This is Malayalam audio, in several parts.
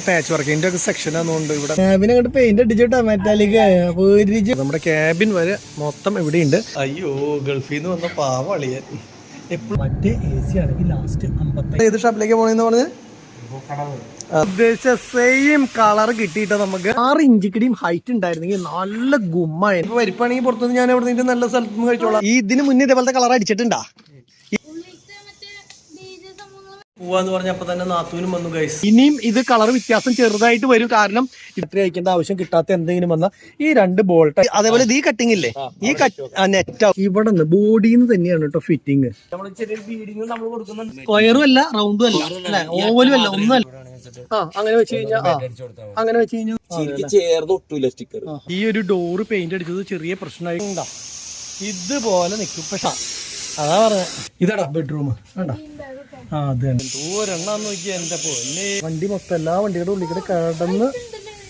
പാച്ച് വർക്കിന്റെ ഒക്കെ സെക്ഷൻ ആണെന്നുണ്ട് ഇവിടെ ക്യാബിൻ അങ്ങോട്ട് പെയിന്റ് അടിച്ചിട്ടാ മെറ്റാലിക് നമ്മുടെ ക്യാബിൻ വരെ മൊത്തം ഇവിടെ ഉണ്ട്. അയ്യോ ഗൾഫിൽ നിന്ന് വന്ന പാവ അളിയൻ എപ്പോഴും മറ്റേ എ സി ആണെങ്കിൽ ലാസ്റ്റ് 50. ഏത് ഷോപ്പിലേക്ക് പോണെന്ന് പറഞ്ഞ് ഉദ്ദേശിച്ച സെയിം കളർ കിട്ടിയിട്ട് നമുക്ക് 6 ഇഞ്ചിക്കടിയും ഹൈറ്റ് ഉണ്ടായിരുന്നെങ്കിൽ നല്ല ഗുമ്മായിരുന്നു. വരിപ്പാണെങ്കിൽ പുറത്തുനിന്ന് ഞാൻ എവിടെ നിന്ന് നല്ല സ്ഥലത്ത് കഴിച്ചോളാം. ഈ ഇതിന് മുന്നേ ഇതേപോലത്തെ കളർ അടിച്ചിട്ടുണ്ടാ പോവാന്ന് പറഞ്ഞപ്പോ തന്നെ നാത്തൂനും വന്നു ഗൈസ്. ഇനിയും ഇത് കളർ വ്യത്യാസം ചെറുതായിട്ട് വരും, കാരണം ഇത്ര അയക്കേണ്ട ആവശ്യം കിട്ടാത്ത എന്തെങ്കിലും വന്നാൽ ഈ 2 ബോൾട്ട് അതേപോലെ ഈ കട്ടിങ് ഇല്ലേ ഈ നെറ്റ് ഇവിടെ നിന്ന് ബോഡിന്ന് തന്നെയാണ് കേട്ടോ ഫിറ്റിങ്. സ്ക്വയറും അല്ല റൗണ്ടും അല്ല അല്ലെ ഓവലും അല്ല ഒന്നല്ല. അങ്ങനെ വെച്ച് കഴിഞ്ഞാൽ ഈ ഒരു ഡോറ് പെയിന്റ് അടിച്ചത് ചെറിയ പ്രശ്നമായി ഉണ്ടാ ഇതുപോലെ നിൽക്കും. പക്ഷെ അതാ പറഞ്ഞ ഇതാടാ ബെഡ്റൂം വേണ്ട ദൂരെണ്ണാന്ന് നോക്കിയാ എന്റെ പോലെ വണ്ടി മൊത്തം എല്ലാ വണ്ടികളുടെ ഉള്ളിൽ കൂടെ കടന്ന്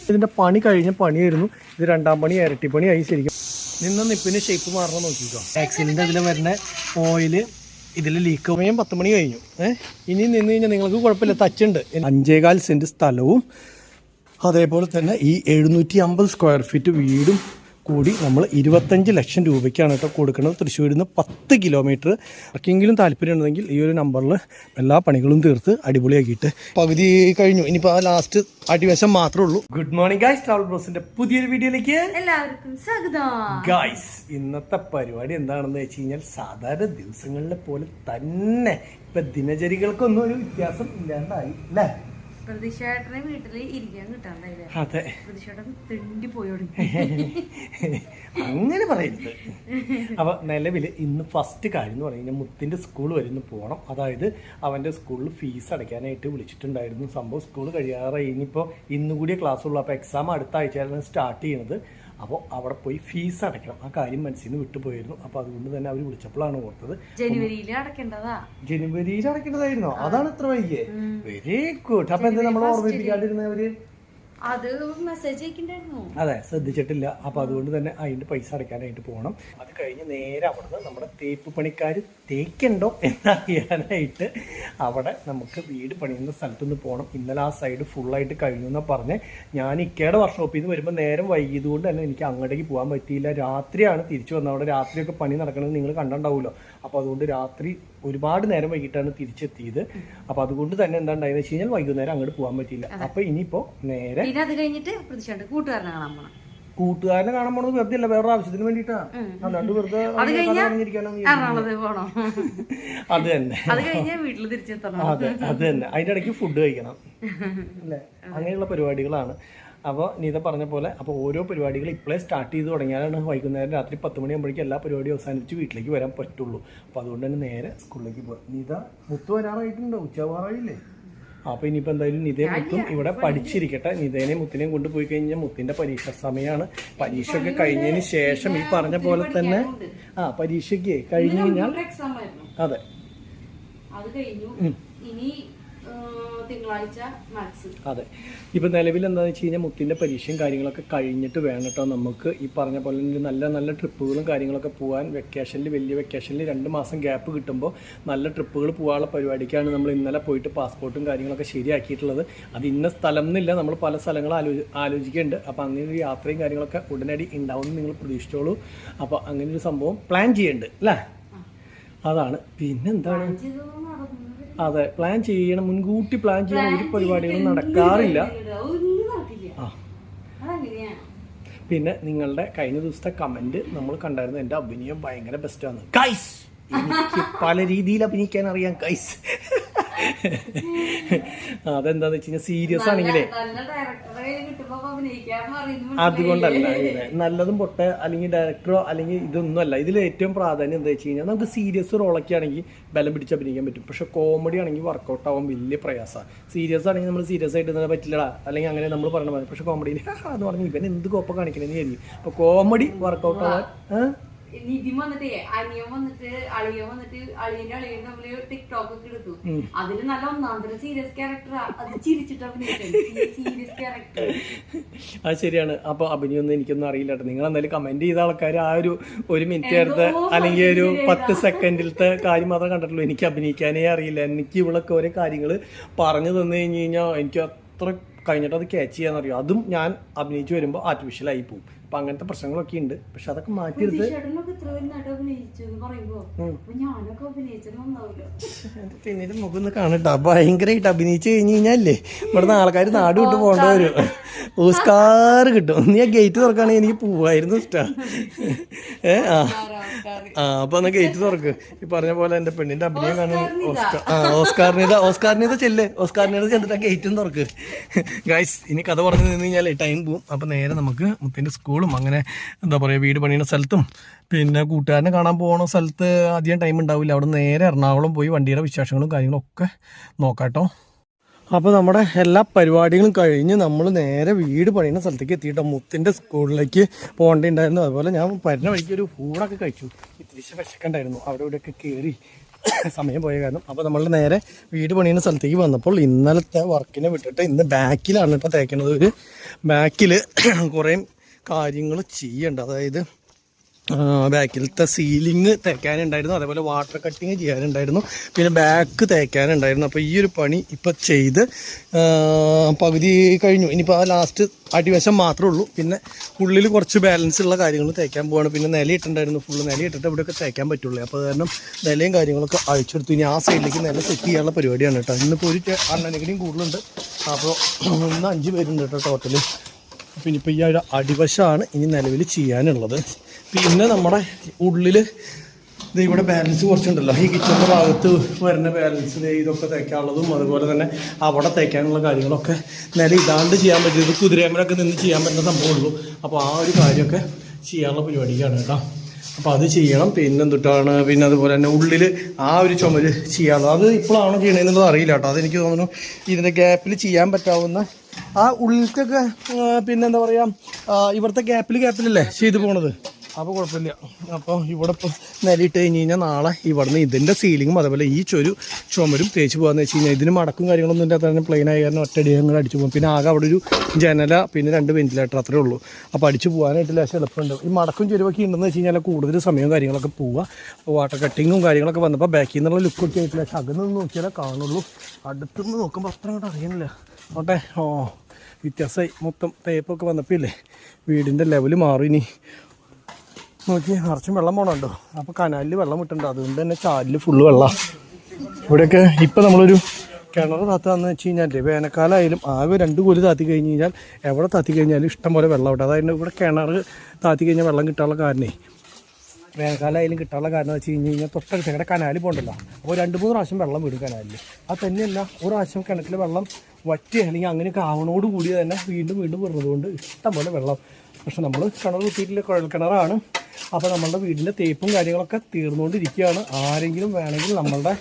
ഇതിന്റെ പണി കഴിഞ്ഞ പണിയായിരുന്നു. ഇത് 2ാം പണി ഇരട്ടിപ്പണിയായി. ശരിക്കും നിപ്പിന് ഷേപ്പ് മാറണം നോക്കിക്കോ. ആക്സിഡന്റ് അതിൽ വരുന്ന ഓയില് ഇതിൽ ലീക്ക്. സമയം 10 മണി കഴിഞ്ഞു. ഇനി നിന്ന് കഴിഞ്ഞാൽ നിങ്ങൾക്ക് കുഴപ്പമില്ല, ടച്ചുണ്ട്. 5.25 സെന്റ് സ്ഥലവും അതേപോലെ തന്നെ ഈ 750 സ്ക്വയർ ഫീറ്റ് വീടും കൂടി നമ്മൾ 25 ലക്ഷം രൂപയ്ക്കാണ് കേട്ടോ കൊടുക്കുന്നത്. തൃശ്ശൂരിൽ നിന്ന് 10 കിലോമീറ്റർ. ആർക്കെങ്കിലും താല്പര്യം ഉണ്ടെങ്കിൽ ഈ ഒരു നമ്പറിൽ എല്ലാ പണികളും തീർത്ത് അടിപൊളിയാക്കിയിട്ട് പകുതി കഴിഞ്ഞു. ഇനിയിപ്പോൾ ആ ലാസ്റ്റ് അടിവശം മാത്രമേ ഉള്ളൂ. ഗുഡ് മോർണിംഗ് ഗൈസ്, ട്രാവൽ ബ്ലോഗ്സിന്റെ പുതിയൊരു വീഡിയോയിലേക്ക് എല്ലാവർക്കും സ്വാഗതം. ഗൈസ് ഇന്നത്തെ പരിപാടി എന്താണെന്ന് വെച്ച് കഴിഞ്ഞാൽ സാധാരണ ദിവസങ്ങളിലെ പോലെ തന്നെ ഇപ്പൊ ദിനചര്യകൾക്കൊന്നും ഒരു വ്യത്യാസം ഇല്ലാണ്ടായി അല്ലേ. പ്രതീക്ഷേട്ടനെ വീട്ടില് ഇരിക്കാൻ കിട്ടാണ്ടായില്ലേ? അതെ, പ്രതീക്ഷേട്ടൻ തെണ്ടി പോയോടി അങ്ങനെ പറയരുത്. അപ്പൊ നിലവിൽ ഇന്ന് ഫസ്റ്റ് കാര്യം എന്ന് പറഞ്ഞു കഴിഞ്ഞാൽ മുത്തിന്റെ സ്കൂൾ വരെ ഒന്ന് പോകണം. അതായത് അവന്റെ സ്കൂളിൽ ഫീസ് അടയ്ക്കാനായിട്ട് വിളിച്ചിട്ടുണ്ടായിരുന്നു. സംഭവം സ്കൂൾ കഴിയാറായി, ഇനിയിപ്പോൾ ഇന്നുകൂടിയ ക്ലാസ് ഉള്ളൂ. അപ്പോൾ എക്സാം അടുത്ത ആഴ്ചയാണ് സ്റ്റാർട്ട് ചെയ്യുന്നത്. അപ്പോൾ അവിടെ പോയി ഫീസ് അടയ്ക്കണം. ആ കാര്യം മനസ്സിൽ നിന്ന് വിട്ടുപോയിരുന്നു. അപ്പോൾ അതുകൊണ്ട് തന്നെ അവർ വിളിച്ചപ്പോഴാണ് ഓർത്തത് ജനുവരിയിൽ അടക്കേണ്ടതാ. ജനുവരിയിൽ അടക്കേണ്ടതായിരുന്നോ? അതാണ് ഇത്ര വൈകിയേ. Very good. അപ്പൊ എന്താ നമ്മൾ ഓർമ്മിപ്പിക്കാണ്ടിരുന്നവര്? അത് മെസ്സേജ് അയക്കണ്ടായിരുന്നു. അതെ, ശ്രദ്ധിച്ചിട്ടില്ല. അപ്പൊ അതുകൊണ്ട് തന്നെ അതിന്റെ പൈസ അടയ്ക്കാനായിട്ട് പോകണം. അത് കഴിഞ്ഞ് നേരെ അവിടുന്ന് നമ്മുടെ തേപ്പ് പണിക്കാർ തേക്കുണ്ടോ എന്നറിയാനായിട്ട് അവിടെ നമുക്ക് വീട് പണിയുന്ന സ്ഥലത്തുനിന്ന് പോകണം. ഇന്നലെ ആ സൈഡ് ഫുള്ളായിട്ട് കഴിഞ്ഞു എന്നാ പറഞ്ഞ്. ഞാൻ ഇക്കയുടെ വർക്ക്ഷോപ്പിൽ നിന്ന് വരുമ്പോൾ നേരം വൈകിയത് കൊണ്ട് തന്നെ എനിക്ക് അങ്ങോട്ടേക്ക് പോകാൻ പറ്റിയില്ല. രാത്രിയാണ് തിരിച്ചു വന്നത്. അവിടെ രാത്രിയൊക്കെ പണി നടക്കണമെന്ന് നിങ്ങൾ കണ്ടിട്ടുണ്ടാവുമല്ലോ. അപ്പോൾ അതുകൊണ്ട് രാത്രി ഒരുപാട് നേരം വൈകിട്ടാണ് തിരിച്ചെത്തിയത്. അപ്പൊ അതുകൊണ്ട് തന്നെ എന്താ ഉണ്ടായെന്ന് വെച്ച് കഴിഞ്ഞാൽ വൈകുന്നേരം അങ്ങോട്ട് പോകാൻ പറ്റിയില്ല. അപ്പൊ ഇനിയിപ്പോ നേരെ അത് കഴിഞ്ഞിട്ട് കൂട്ടുകാരനെ കാണാൻ പോണം. കൂട്ടുകാരനെ കാണാൻ പോണത് വെറുതെ അല്ല, വേറൊരു ആവശ്യത്തിന് വേണ്ടിട്ടാ. അല്ലാണ്ട് വെറുതെ അത് തന്നെ വീട്ടിൽ തിരിച്ചെത്തണം. അതെ, അത് തന്നെ. അതിന്റെ ഇടയ്ക്ക് ഫുഡ് കഴിക്കണം അല്ലെ, അങ്ങനെയുള്ള പരിപാടികളാണ്. അപ്പോൾ നീത പറഞ്ഞ പോലെ അപ്പോൾ ഓരോ പരിപാടികൾ ഇപ്പോഴേ സ്റ്റാർട്ട് ചെയ്ത് തുടങ്ങിയാലാണ് വൈകുന്നേരം രാത്രി 10 മണിയാകുമ്പോഴേക്കും എല്ലാ പരിപാടിയും അവസാനിച്ച് വീട്ടിലേക്ക് വരാൻ പറ്റുള്ളൂ. അപ്പോൾ അതുകൊണ്ട് തന്നെ നേരെ സ്കൂളിലേക്ക് പോകാം. നീത മുത്ത് വരാറായിട്ടുണ്ടോ? ഉച്ചയാവാറായില്ലേ? അപ്പോൾ ഇനിയിപ്പോൾ എന്തായാലും നിതയും മുത്തും ഇവിടെ പഠിച്ചിരിക്കട്ടെ. നിതേനെയും മുത്തിനെയും കൊണ്ടുപോയി കഴിഞ്ഞാൽ മുത്തിൻ്റെ പരീക്ഷ സമയമാണ്. പരീക്ഷയൊക്കെ കഴിഞ്ഞതിന് ശേഷം ഈ പറഞ്ഞ പോലെ തന്നെ പരീക്ഷയ്ക്ക് കഴിഞ്ഞ് കഴിഞ്ഞാൽ അതെ അതെ. ഇപ്പം നിലവിൽ എന്താണെന്ന് വെച്ച് കഴിഞ്ഞാൽ മുത്തിൻ്റെ പരീക്ഷയും കാര്യങ്ങളൊക്കെ കഴിഞ്ഞിട്ട് വേണം കേട്ടോ നമുക്ക് ഈ പറഞ്ഞ പോലെ നല്ല നല്ല ട്രിപ്പുകളും കാര്യങ്ങളൊക്കെ പോകാൻ. വെക്കേഷനിൽ വലിയ വെക്കേഷനിൽ 2 മാസം ഗ്യാപ്പ് കിട്ടുമ്പോൾ നല്ല ട്രിപ്പുകൾ പോകാനുള്ള പരിപാടിക്കാണ് നമ്മൾ ഇന്നലെ പോയിട്ട് പാസ്പോർട്ടും കാര്യങ്ങളൊക്കെ ശരിയാക്കിയിട്ടുള്ളത്. അത് ഇന്ന സ്ഥലം എന്നില്ല, നമ്മൾ പല സ്ഥലങ്ങൾ ആലോചിക്കുന്നുണ്ട്. അപ്പോൾ അങ്ങനെ ഒരു യാത്രയും കാര്യങ്ങളൊക്കെ ഉടനടി ഉണ്ടാവുമെന്ന് നിങ്ങൾ പ്രതീക്ഷിച്ചോളൂ. അപ്പോൾ അങ്ങനെ ഒരു സംഭവം പ്ലാൻ ചെയ്യുന്നുണ്ട് അല്ലേ, അതാണ്. പിന്നെന്താണ്, അതെ, പ്ലാൻ ചെയ്യണം, മുൻകൂട്ടി പ്ലാൻ ചെയ്യണം. ഒരു പരിപാടികളും നടക്കാറില്ല. പിന്നെ നിങ്ങളുടെ കഴിഞ്ഞ ദിവസത്തെ കമന്റ് നമ്മൾ കണ്ടായിരുന്നു, എൻ്റെ അഭിനയം ഭയങ്കര ബെസ്റ്റാണ് ഗൈസ്. എനിക്ക് പല രീതിയിൽ അഭിനയിക്കാൻ അറിയാം ഗൈസ്. അതെന്താന്ന് വെച്ച് കഴിഞ്ഞാൽ സീരിയസ് ആണെങ്കിലേ അതുകൊണ്ടല്ല, നല്ലതും പൊട്ട അല്ലെങ്കിൽ ഡയറക്ടറോ അല്ലെങ്കിൽ ഇതൊന്നും അല്ല. ഇതിൽ ഏറ്റവും പ്രാധാന്യം എന്താ വെച്ച് കഴിഞ്ഞാൽ നമുക്ക് സീരിയസ് റോളൊക്കെ ആണെങ്കിൽ ബലം പിടിച്ച് അഭിനയിക്കാൻ പറ്റും. പക്ഷെ കോമഡി ആണെങ്കിൽ വർക്കൗട്ട് ആവാൻ വലിയ പ്രയാസമാണ്. സീരിയസ് ആണെങ്കിൽ നമ്മൾ സീരിയസ് ആയിട്ട് ഇരുന്നാൽ പറ്റില്ലടാ, അല്ലെങ്കിൽ അങ്ങനെ നമ്മൾ പറഞ്ഞാൽ മതി. പക്ഷെ കോമഡിയിൽ അത് പറഞ്ഞ് ഇവൻ എന്ത് കോപ്പ കാണിക്കണമെന്ന് കരുതി. അപ്പൊ കോമഡി വർക്കൗട്ട് ആവാൻ നിതിൻ വന്നിട്ട് അനിയൻ വന്നിട്ട് അളിയൻ വന്നിട്ട് അളിയന്റെ അളിയൻ നമ്മള് ടിക്ടോക്ക് ഒക്കെ എടുത്തു. അതില് നല്ല ഒന്നാന്തരം സീരിയസ് ക്യാരക്ടറാ. അത് ചിരിച്ചിട്ട് സീരിയസ് ക്യാരക്ടർ. അത് ശരിയാണ്. അപ്പൊ അഭിനയൊന്നും എനിക്കൊന്നും അറിയില്ല കേട്ടോ. നിങ്ങൾ എന്തായാലും കമന്റ് ചെയ്ത ആൾക്കാർ ആ ഒരു മിനിറ്റ് നേരത്തെ അല്ലെങ്കിൽ ഒരു 10 സെക്കൻഡിലത്തെ കാര്യം മാത്രമേ കണ്ടിട്ടുള്ളൂ. എനിക്ക് അഭിനയിക്കാനേ അറിയില്ല. എനിക്ക് ഇവളൊക്കെ ഓരോ കാര്യങ്ങൾ പറഞ്ഞു തന്നു കഴിഞ്ഞ് കഴിഞ്ഞാൽ എനിക്ക് അത്ര കഴിഞ്ഞിട്ട് അത് ക്യാച്ച് ചെയ്യാന്നറിയോ. അതും ഞാൻ അഭിനയിച്ച് വരുമ്പോൾ ആർട്ടിഫിഷ്യലായി പോകും. അപ്പം അങ്ങനത്തെ പ്രശ്നങ്ങളൊക്കെ ഉണ്ട്. പക്ഷെ അതൊക്കെ മാറ്റിയെടുത്ത് പിന്നീട് മുഖം ഒന്ന് കാണട്ടോ. ഭയങ്കരമായിട്ട് അഭിനയിച്ച് കഴിഞ്ഞ് കഴിഞ്ഞാലേ ഇവിടുന്ന് ആൾക്കാർ നാട് വിട്ട് പോകേണ്ട വരും. ഓസ്കാർ കിട്ടും. നീ ആ ഗേറ്റ് തുറക്കുകയാണെങ്കിൽ എനിക്ക് പോവായിരുന്നു ഇഷ്ടം. അപ്പൊ എന്നാ ഗേറ്റ് തുറക്ക്. ഈ പറഞ്ഞ പോലെ എന്റെ പെണ്ണിന്റെ അഭിനയം കാണുന്നു. ഓസ്കാറിനീത ചെല്ല്. ഓസ്കാറിനീത ചെന്നിട്ട് ആ ഗേറ്റും തുറക്ക്. ഗൈസ് ഇനി കഥ പറഞ്ഞു നിന്ന് കഴിഞ്ഞാൽ ടൈം പോവും. അപ്പൊ നേരെ നമുക്ക് മുത്തിന്റെ സ്കൂളും അങ്ങനെ എന്താ പറയുക വീട് പണിയുന്ന സ്ഥലത്തും പിന്നെ കൂട്ടുകാരനെ കാണാൻ പോകുന്ന സ്ഥലത്ത് അധികം ടൈം ഉണ്ടാവില്ല. അവിടെ നേരെ എറണാകുളം പോയി വണ്ടിയുടെ വിശേഷങ്ങളും കാര്യങ്ങളും ഒക്കെ നോക്കാട്ടോ. അപ്പോൾ നമ്മുടെ എല്ലാ പരിപാടികളും കഴിഞ്ഞ് നമ്മൾ നേരെ വീട് പണിയുന്ന സ്ഥലത്തേക്ക് എത്തിയിട്ടോ. മുത്തിൻ്റെ സ്കൂളിലേക്ക് പോകേണ്ടിണ്ടായിരുന്നു. അതുപോലെ ഞാൻ വരുന്ന വഴിക്ക് ഒരു ഊണൊക്കെ കഴിച്ചു. ഇത്തിരി വിശക്കുണ്ടായിരുന്നു. അവിടെ ഇവിടെയൊക്കെ കയറി സമയം പോയ കാരണം. അപ്പോൾ നമ്മൾ നേരെ വീട് പണിയുന്ന സ്ഥലത്തേക്ക് വന്നപ്പോൾ ഇന്നലത്തെ വർക്കിനെ വിട്ടിട്ട് ഇന്ന് ബാക്കിലാണ് കേട്ടോ തേക്കുന്നത്. ഒരു ബാക്കിൽ കുറേ കാര്യങ്ങൾ ചെയ്യണ്ട. അതായത് ബാക്കിലത്തെ സീലിങ് തേക്കാനുണ്ടായിരുന്നു, അതേപോലെ വാട്ടർ കട്ടിങ് ചെയ്യാനുണ്ടായിരുന്നു, പിന്നെ ബാക്ക് തേക്കാനുണ്ടായിരുന്നു. അപ്പോൾ ഈ ഒരു പണി ഇപ്പോൾ ചെയ്ത് പകുതി കഴിഞ്ഞു. ഇനിയിപ്പോൾ ആ ലാസ്റ്റ് അടിവശം മാത്രമേ ഉള്ളൂ. പിന്നെ ഉള്ളിൽ കുറച്ച് ബാലൻസ് ഉള്ള കാര്യങ്ങൾ തേക്കാൻ പോവാണ്. പിന്നെ നിലയിട്ടുണ്ടായിരുന്നു, ഫുള്ള് നിലയിട്ടിട്ട് ഇവിടെയൊക്കെ തേക്കാൻ പറ്റുള്ളൂ. അപ്പോൾ കാരണം നിലയും കാര്യങ്ങളൊക്കെ അഴിച്ചെടുത്തു. ഇനി ആ സൈഡിലേക്ക് നില സെറ്റ് ചെയ്യാനുള്ള പരിപാടിയാണ് കേട്ടോ. ഇന്നിപ്പോൾ ഒരു അണ്ണനെങ്കിലും കൂടുതലുണ്ട്. അപ്പോൾ ഇന്ന് 5 പേരുണ്ട് കേട്ടോ ടോട്ടല്. പിന്നെ ഇപ്പോൾ ഈ ഒരു അടിവശമാണ് ഇനി നിലവിൽ ചെയ്യാനുള്ളത്. പിന്നെ നമ്മുടെ ഉള്ളിൽ ഇവിടെ ബാലൻസ് കുറച്ചുണ്ടല്ലോ, ഈ കിച്ചണിൻ്റെ ഭാഗത്ത് വരുന്ന ബാലൻസ് ഇതൊക്കെ തേക്കാനുള്ളതും അതുപോലെ തന്നെ അവിടെ തേക്കാനുള്ള കാര്യങ്ങളൊക്കെ നില ഇടാണ്ട് ചെയ്യാൻ പറ്റിയത് കുതിരേമരൊക്കെ നിന്ന് ചെയ്യാൻ പറ്റുന്ന സംഭവമുള്ളൂ. അപ്പോൾ ആ ഒരു കാര്യമൊക്കെ ചെയ്യാനുള്ള പരിപാടിക്കാണ് കേട്ടോ. അപ്പോൾ അത് ചെയ്യണം. പിന്നെ എന്തിട്ടാണ് പിന്നെ അതുപോലെ തന്നെ ഉള്ളിൽ ആ ഒരു ചുമര് ചെയ്യാനുള്ളത്. അത് ഇപ്പോഴാണോ ചെയ്യണമെന്നുള്ളത് അറിയില്ല കേട്ടോ. അതെനിക്ക് തോന്നുന്നു ഇതിൻ്റെ ഗ്യാപ്പിൽ ചെയ്യാൻ പറ്റാവുന്ന ആ ഉള്ളിലേക്കൊക്കെ പിന്നെ എന്താ പറയുക ഇവിടുത്തെ ഗ്യാപ്പിലല്ലേ ചെയ്തു പോണത്. അപ്പോൾ കുഴപ്പമില്ല. അപ്പോൾ ഇവിടെ ഇപ്പോൾ നിലയിട്ട് കഴിഞ്ഞ് കഴിഞ്ഞാൽ നാളെ ഇവിടുന്ന് ഇതിൻ്റെ സീലിങ്ങും അതുപോലെ ഈ ചുമരും തേച്ച് പോകാമെന്ന് വെച്ച് കഴിഞ്ഞാൽ ഇതിന് മടക്കും കാര്യങ്ങളൊന്നും ഇല്ലാത്ത തന്നെ പ്ലെയിൻ ആയി കാരണം ഒറ്റ അടിയങ്ങൾ അടിച്ചു പോകും. പിന്നെ ആകെ അവിടെ ഒരു ജനല പിന്നെ 2 വെന്റിലേറ്റർ അത്രേ ഉള്ളൂ. അപ്പോൾ അടിച്ച് പോകാനായിട്ട് ലേശം എളുപ്പമുണ്ട്. ഈ മടക്കും ചെരുവൊക്കെ ഉണ്ടെന്ന് വെച്ച് കഴിഞ്ഞാൽ കൂടുതൽ സമയവും കാര്യങ്ങളൊക്കെ പോവുക. അപ്പോൾ വാട്ടർ കട്ടിങ്ങും കാര്യങ്ങളൊക്കെ വന്നപ്പോൾ ബാക്കിൽ നിന്നുള്ള ലുക്കൊക്കെ ആയിട്ടില്ല. പക്ഷെ അകന്ന് നോക്കിയാലേ കാണുള്ളൂ. അടുത്തുനിന്ന് നോക്കുമ്പോൾ അത്ര അങ്ങോട്ട് അറിയണില്ല. ഓട്ടെ വ്യത്യാസമായി. മൊത്തം തേപ്പൊക്കെ വന്നപ്പോൾ ഇല്ലേ വീടിൻ്റെ ലെവല് മാറി. ഇനി നോക്കി നിറച്ചും വെള്ളം പോകണുണ്ടോ. അപ്പോൾ കനാലിൽ വെള്ളം വിട്ടുണ്ടോ, അതുകൊണ്ട് തന്നെ ചാലിൽ ഫുള്ള് വെള്ളമാണ്. ഇവിടെയൊക്കെ ഇപ്പോൾ നമ്മളൊരു കിണർ താത്താന്ന് വെച്ച് കഴിഞ്ഞാൽ വേനൽക്കാലമായാലും ആകെ 2 കോല് താത്തി കഴിഞ്ഞ് കഴിഞ്ഞാൽ എവിടെ താത്തി കഴിഞ്ഞാലും ഇഷ്ടംപോലെ വെള്ളം ഉണ്ട്. അതായത് ഇവിടെ കിണർ താത്തി കഴിഞ്ഞാൽ വെള്ളം കിട്ടാനുള്ള കാരണമേ വേനൽക്കാലമായാലും കിട്ടാനുള്ള കാരണം വെച്ച് കഴിഞ്ഞ് കഴിഞ്ഞാൽ തൊട്ടടുത്ത് ഞങ്ങളുടെ കനാലിൽ പോകണ്ടല്ലോ. അപ്പോൾ 2-3 പ്രാവശ്യം വെള്ളം വിടും കനാലിൽ. അത് തന്നെയല്ല ഒരു പ്രാവശ്യം കിണറ്റിൽ വെള്ളം വറ്റി അല്ലെങ്കിൽ അങ്ങനെയൊക്കെ ആവണോടുകൂടി തന്നെ വീണ്ടും വരുന്നതുകൊണ്ട് ഇഷ്ടംപോലെ വെള്ളം. പക്ഷെ നമ്മൾ കിണർ കുത്തിയിട്ടില്ല, കുഴൽ കിണറാണ്. അപ്പോൾ നമ്മളുടെ വീടിൻ്റെ തേപ്പും കാര്യങ്ങളൊക്കെ തീർന്നുകൊണ്ടിരിക്കുകയാണ്. ആരെങ്കിലും വേണമെങ്കിൽ നമ്മളുടെ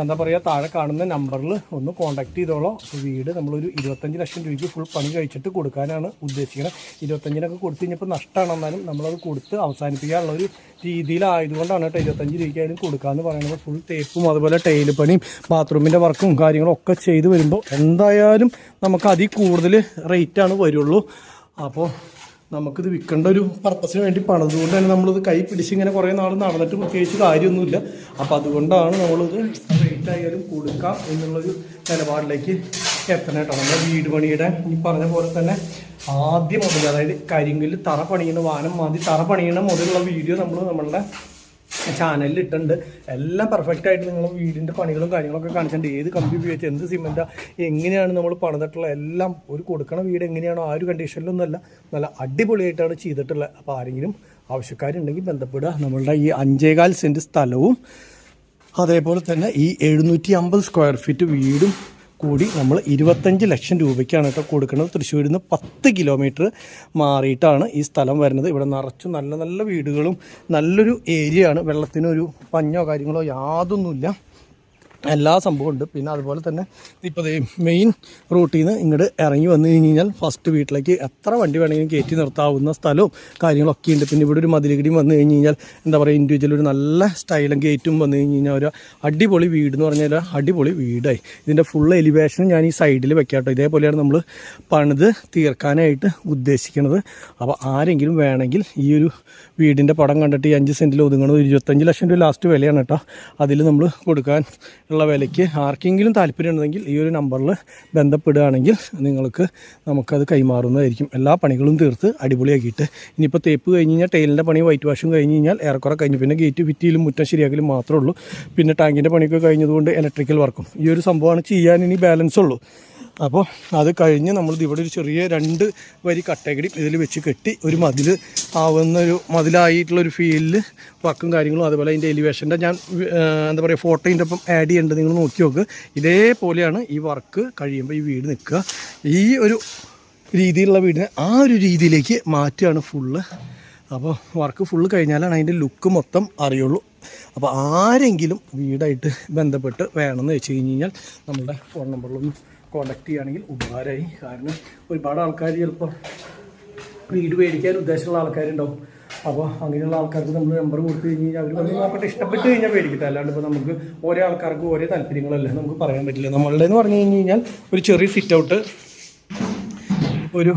എന്താ പറയുക താഴെ കാണുന്ന നമ്പറിൽ ഒന്ന് കോൺടാക്ട് ചെയ്തോളൂ. അപ്പോൾ വീട് നമ്മളൊരു 25 ലക്ഷം രൂപയ്ക്ക് ഫുൾ പണി കഴിച്ചിട്ട് കൊടുക്കാനാണ് ഉദ്ദേശിക്കുന്നത്. 25-നൊക്കെ കൊടുത്തു കഴിഞ്ഞപ്പോൾ നഷ്ടമാണെന്നാലും നമ്മളത് കൊടുത്ത് അവസാനിപ്പിക്കാനുള്ളൊരു രീതിയിലായതുകൊണ്ടാണ് കേട്ടോ 25 രൂപയ്ക്കായാലും കൊടുക്കാമെന്ന് പറയുന്നത്. ഫുൾ തേപ്പും അതുപോലെ ടൈൽ പണിയും ബാത്റൂമിൻ്റെ വർക്കും കാര്യങ്ങളും ഒക്കെ ചെയ്ത് വരുമ്പോൾ എന്തായാലും നമുക്ക് അതിൽ കൂടുതൽ റേറ്റാണ് വരുള്ളൂ. അപ്പോൾ നമുക്കിത് വിൽക്കേണ്ട ഒരു പർപ്പസിന് വേണ്ടി പണിതുകൊണ്ട് തന്നെ നമ്മളിത് കൈ പിടിച്ചിങ്ങനെ കുറേ നാൾ നടന്നിട്ട് പ്രത്യേകിച്ച് കാര്യമൊന്നുമില്ല. അപ്പോൾ അതുകൊണ്ടാണ് നമ്മളിത് റേറ്റ് ആയാലും കൊടുക്കാം എന്നുള്ളൊരു നിലപാടിലേക്ക് എത്തണം കേട്ടോ. നമ്മുടെ വീട് പണിയുടെ ഈ പറഞ്ഞ പോലെ തന്നെ ആദ്യം മുതൽ അതായത് കരിങ്കല്ല് തറ പണിയുന്ന വാനം മാതി തറ പണിയുന്ന മുതലുള്ള വീഡിയോ നമ്മളുടെ ചാനലിൽ ഇട്ടുണ്ട്. എല്ലാം പെർഫെക്റ്റ് ആയിട്ട് നിങ്ങൾ വീടിൻ്റെ പണികളും കാര്യങ്ങളൊക്കെ കാണിച്ചിട്ടുണ്ട്. ഏത് കമ്പി ഉപയോഗിച്ച് എന്ത് സിമെൻറ്റാ എങ്ങനെയാണ് നമ്മൾ പണിതിട്ടുള്ള എല്ലാം ഒരു കൊടുക്കണ വീട് എങ്ങനെയാണോ ആ ഒരു കണ്ടീഷനിലൊന്നുമല്ല, നല്ല അടിപൊളിയായിട്ടാണ് ചെയ്തിട്ടുള്ളത്. അപ്പോൾ ആരെങ്കിലും ആവശ്യക്കാരുണ്ടെങ്കിൽ ബന്ധപ്പെടുക. നമ്മളുടെ ഈ 5.25 സെൻറ്റ് സ്ഥലവും അതേപോലെ തന്നെ ഈ 750 സ്ക്വയർ ഫീറ്റ് വീടും കൂടി നമ്മൾ 25 ലക്ഷം രൂപയ്ക്കാണ് കേട്ടോ കൊടുക്കുന്നത്. തൃശ്ശൂരിൽ നിന്ന് 10 കിലോമീറ്റർ മാറിയിട്ടാണ് ഈ സ്ഥലം വരുന്നത്. ഇവിടെ നിറച്ചും നല്ല നല്ല വീടുകളും നല്ലൊരു ഏരിയയാണ്. വെള്ളത്തിനൊരു പഞ്ഞോ കാര്യങ്ങളോ യാതൊന്നുമില്ല, എല്ലാ സംഭവം ഉണ്ട്. പിന്നെ അതുപോലെ തന്നെ ഇപ്പോൾ മെയിൻ റൂട്ടിൽ നിന്ന് ഇങ്ങോട്ട് ഇറങ്ങി വന്നു കഴിഞ്ഞ് കഴിഞ്ഞാൽ ഫസ്റ്റ് വീട്ടിലേക്ക് എത്ര വണ്ടി വേണമെങ്കിലും കയറ്റി നിർത്താവുന്ന സ്ഥലവും കാര്യങ്ങളൊക്കെ ഉണ്ട്. പിന്നെ ഇവിടെ ഒരു മതിലുകടിയും വന്നു കഴിഞ്ഞ് കഴിഞ്ഞാൽ എന്താ പറയുക ഇൻഡിവിജ്വൽ ഒരു നല്ല സ്റ്റൈലും ഗേറ്റും വന്നു കഴിഞ്ഞ് കഴിഞ്ഞാൽ ഒരു അടിപൊളി വീട് എന്ന് പറഞ്ഞാൽ അടിപൊളി വീടായി. ഇതിൻ്റെ ഫുൾ എലിവേഷനും ഞാൻ ഈ സൈഡിൽ വെക്കാം കേട്ടോ. ഇതേപോലെയാണ് നമ്മൾ പണിത് തീർക്കാനായിട്ട് ഉദ്ദേശിക്കുന്നത്. അപ്പോൾ ആരെങ്കിലും വേണമെങ്കിൽ ഈ ഒരു വീടിൻ്റെ പടം കണ്ടിട്ട് ഈ 5 സെൻറ്റിൽ ഒതുങ്ങുന്നത് 25 ലക്ഷം രൂപ ലാസ്റ്റ് വിലയാണ് കേട്ടോ. അതിൽ നമ്മൾ കൊടുക്കാൻ ഉള്ള വിലയ്ക്ക് ആർക്കെങ്കിലും താല്പര്യം ഉണ്ടെങ്കിൽ ഈ ഒരു നമ്പറിൽ ബന്ധപ്പെടുകയാണെങ്കിൽ നമുക്കത് കൈമാറുന്നതായിരിക്കും. എല്ലാ പണികളും തീർത്ത് അടിപൊളിയാക്കിയിട്ട് ഇനിയിപ്പോൾ തേപ്പ് കഴിഞ്ഞ് കഴിഞ്ഞാൽ ടൈലിൻ്റെ പണി വൈറ്റ് വാഷും കഴിഞ്ഞ് കഴിഞ്ഞാൽ ഏറെക്കുറെ കഴിഞ്ഞു. പിന്നെ ഗേറ്റ് ഫിറ്റിയിലും മുറ്റം ശരിയാക്കലും മാത്രമേ ഉള്ളൂ. പിന്നെ ടാങ്കിൻ്റെ പണിയൊക്കെ കഴിഞ്ഞതുകൊണ്ട് ഇലക്ട്രിക്കൽ വർക്കും ഈ ഒരു സംഭവമാണ് ചെയ്യാൻ ഇനി ബാലൻസ് ഉള്ളൂ. അപ്പോൾ അത് കഴിഞ്ഞ് നമ്മൾ ഇവിടെ ഒരു ചെറിയ 2 വരി കട്ടകടി ഇതിൽ വെച്ച് കെട്ടി ഒരു മതിൽ ആവുന്നൊരു മതിലായിട്ടുള്ളൊരു ഫീൽഡിൽ വർക്കും കാര്യങ്ങളും അതുപോലെ അതിൻ്റെ എലിവേഷൻ്റെ ഞാൻ എന്താ പറയുക ഫോട്ടോ ഇതിൻ്റെ ഒപ്പം ആഡ് ചെയ്യേണ്ടത് നിങ്ങൾ നോക്കി നോക്ക്. ഇതേപോലെയാണ് ഈ വർക്ക് കഴിയുമ്പോൾ ഈ വീട് നിൽക്കുക. ഈ ഒരു രീതിയിലുള്ള വീടിനെ ആ ഒരു രീതിയിലേക്ക് മാറ്റുകയാണ് ഫുള്ള്. അപ്പോൾ വർക്ക് ഫുള്ള് കഴിഞ്ഞാലാണ് അതിൻ്റെ ലുക്ക് മൊത്തം അറിയുള്ളൂ. അപ്പോൾ ആരെങ്കിലും വീടായിട്ട് ബന്ധപ്പെട്ട് വേണമെന്ന് വെച്ച് കഴിഞ്ഞാൽ നമ്മളുടെ ഫോൺ നമ്പറിലൊന്നും കോൺടാക്ട് ചെയ്യുകയാണെങ്കിൽ ഉപകാരമായി. കാരണം ഒരുപാട് ആൾക്കാർ ചിലപ്പോൾ വീട് മേടിക്കാൻ ഉദ്ദേശമുള്ള ആൾക്കാരുണ്ടാവും. അപ്പോൾ അങ്ങനെയുള്ള ആൾക്കാർക്ക് നമ്മൾ നമ്പർ കൊടുത്തു കഴിഞ്ഞ് കഴിഞ്ഞാൽ അവർ വന്ന് നോക്കട്ടെ, ഇഷ്ടപ്പെട്ട് കഴിഞ്ഞാൽ മേടിക്കട്ടെ. അല്ലാണ്ട് ഇപ്പോൾ നമുക്ക് ഓരോ ആൾക്കാർക്ക് ഓരോ താല്പര്യങ്ങളല്ലേ നമുക്ക് പറയാൻ പറ്റില്ല. നമ്മളുടെ എന്ന് പറഞ്ഞു കഴിഞ്ഞാൽ ഒരു ചെറിയ സിറ്റ് ഔട്ട് ഒരു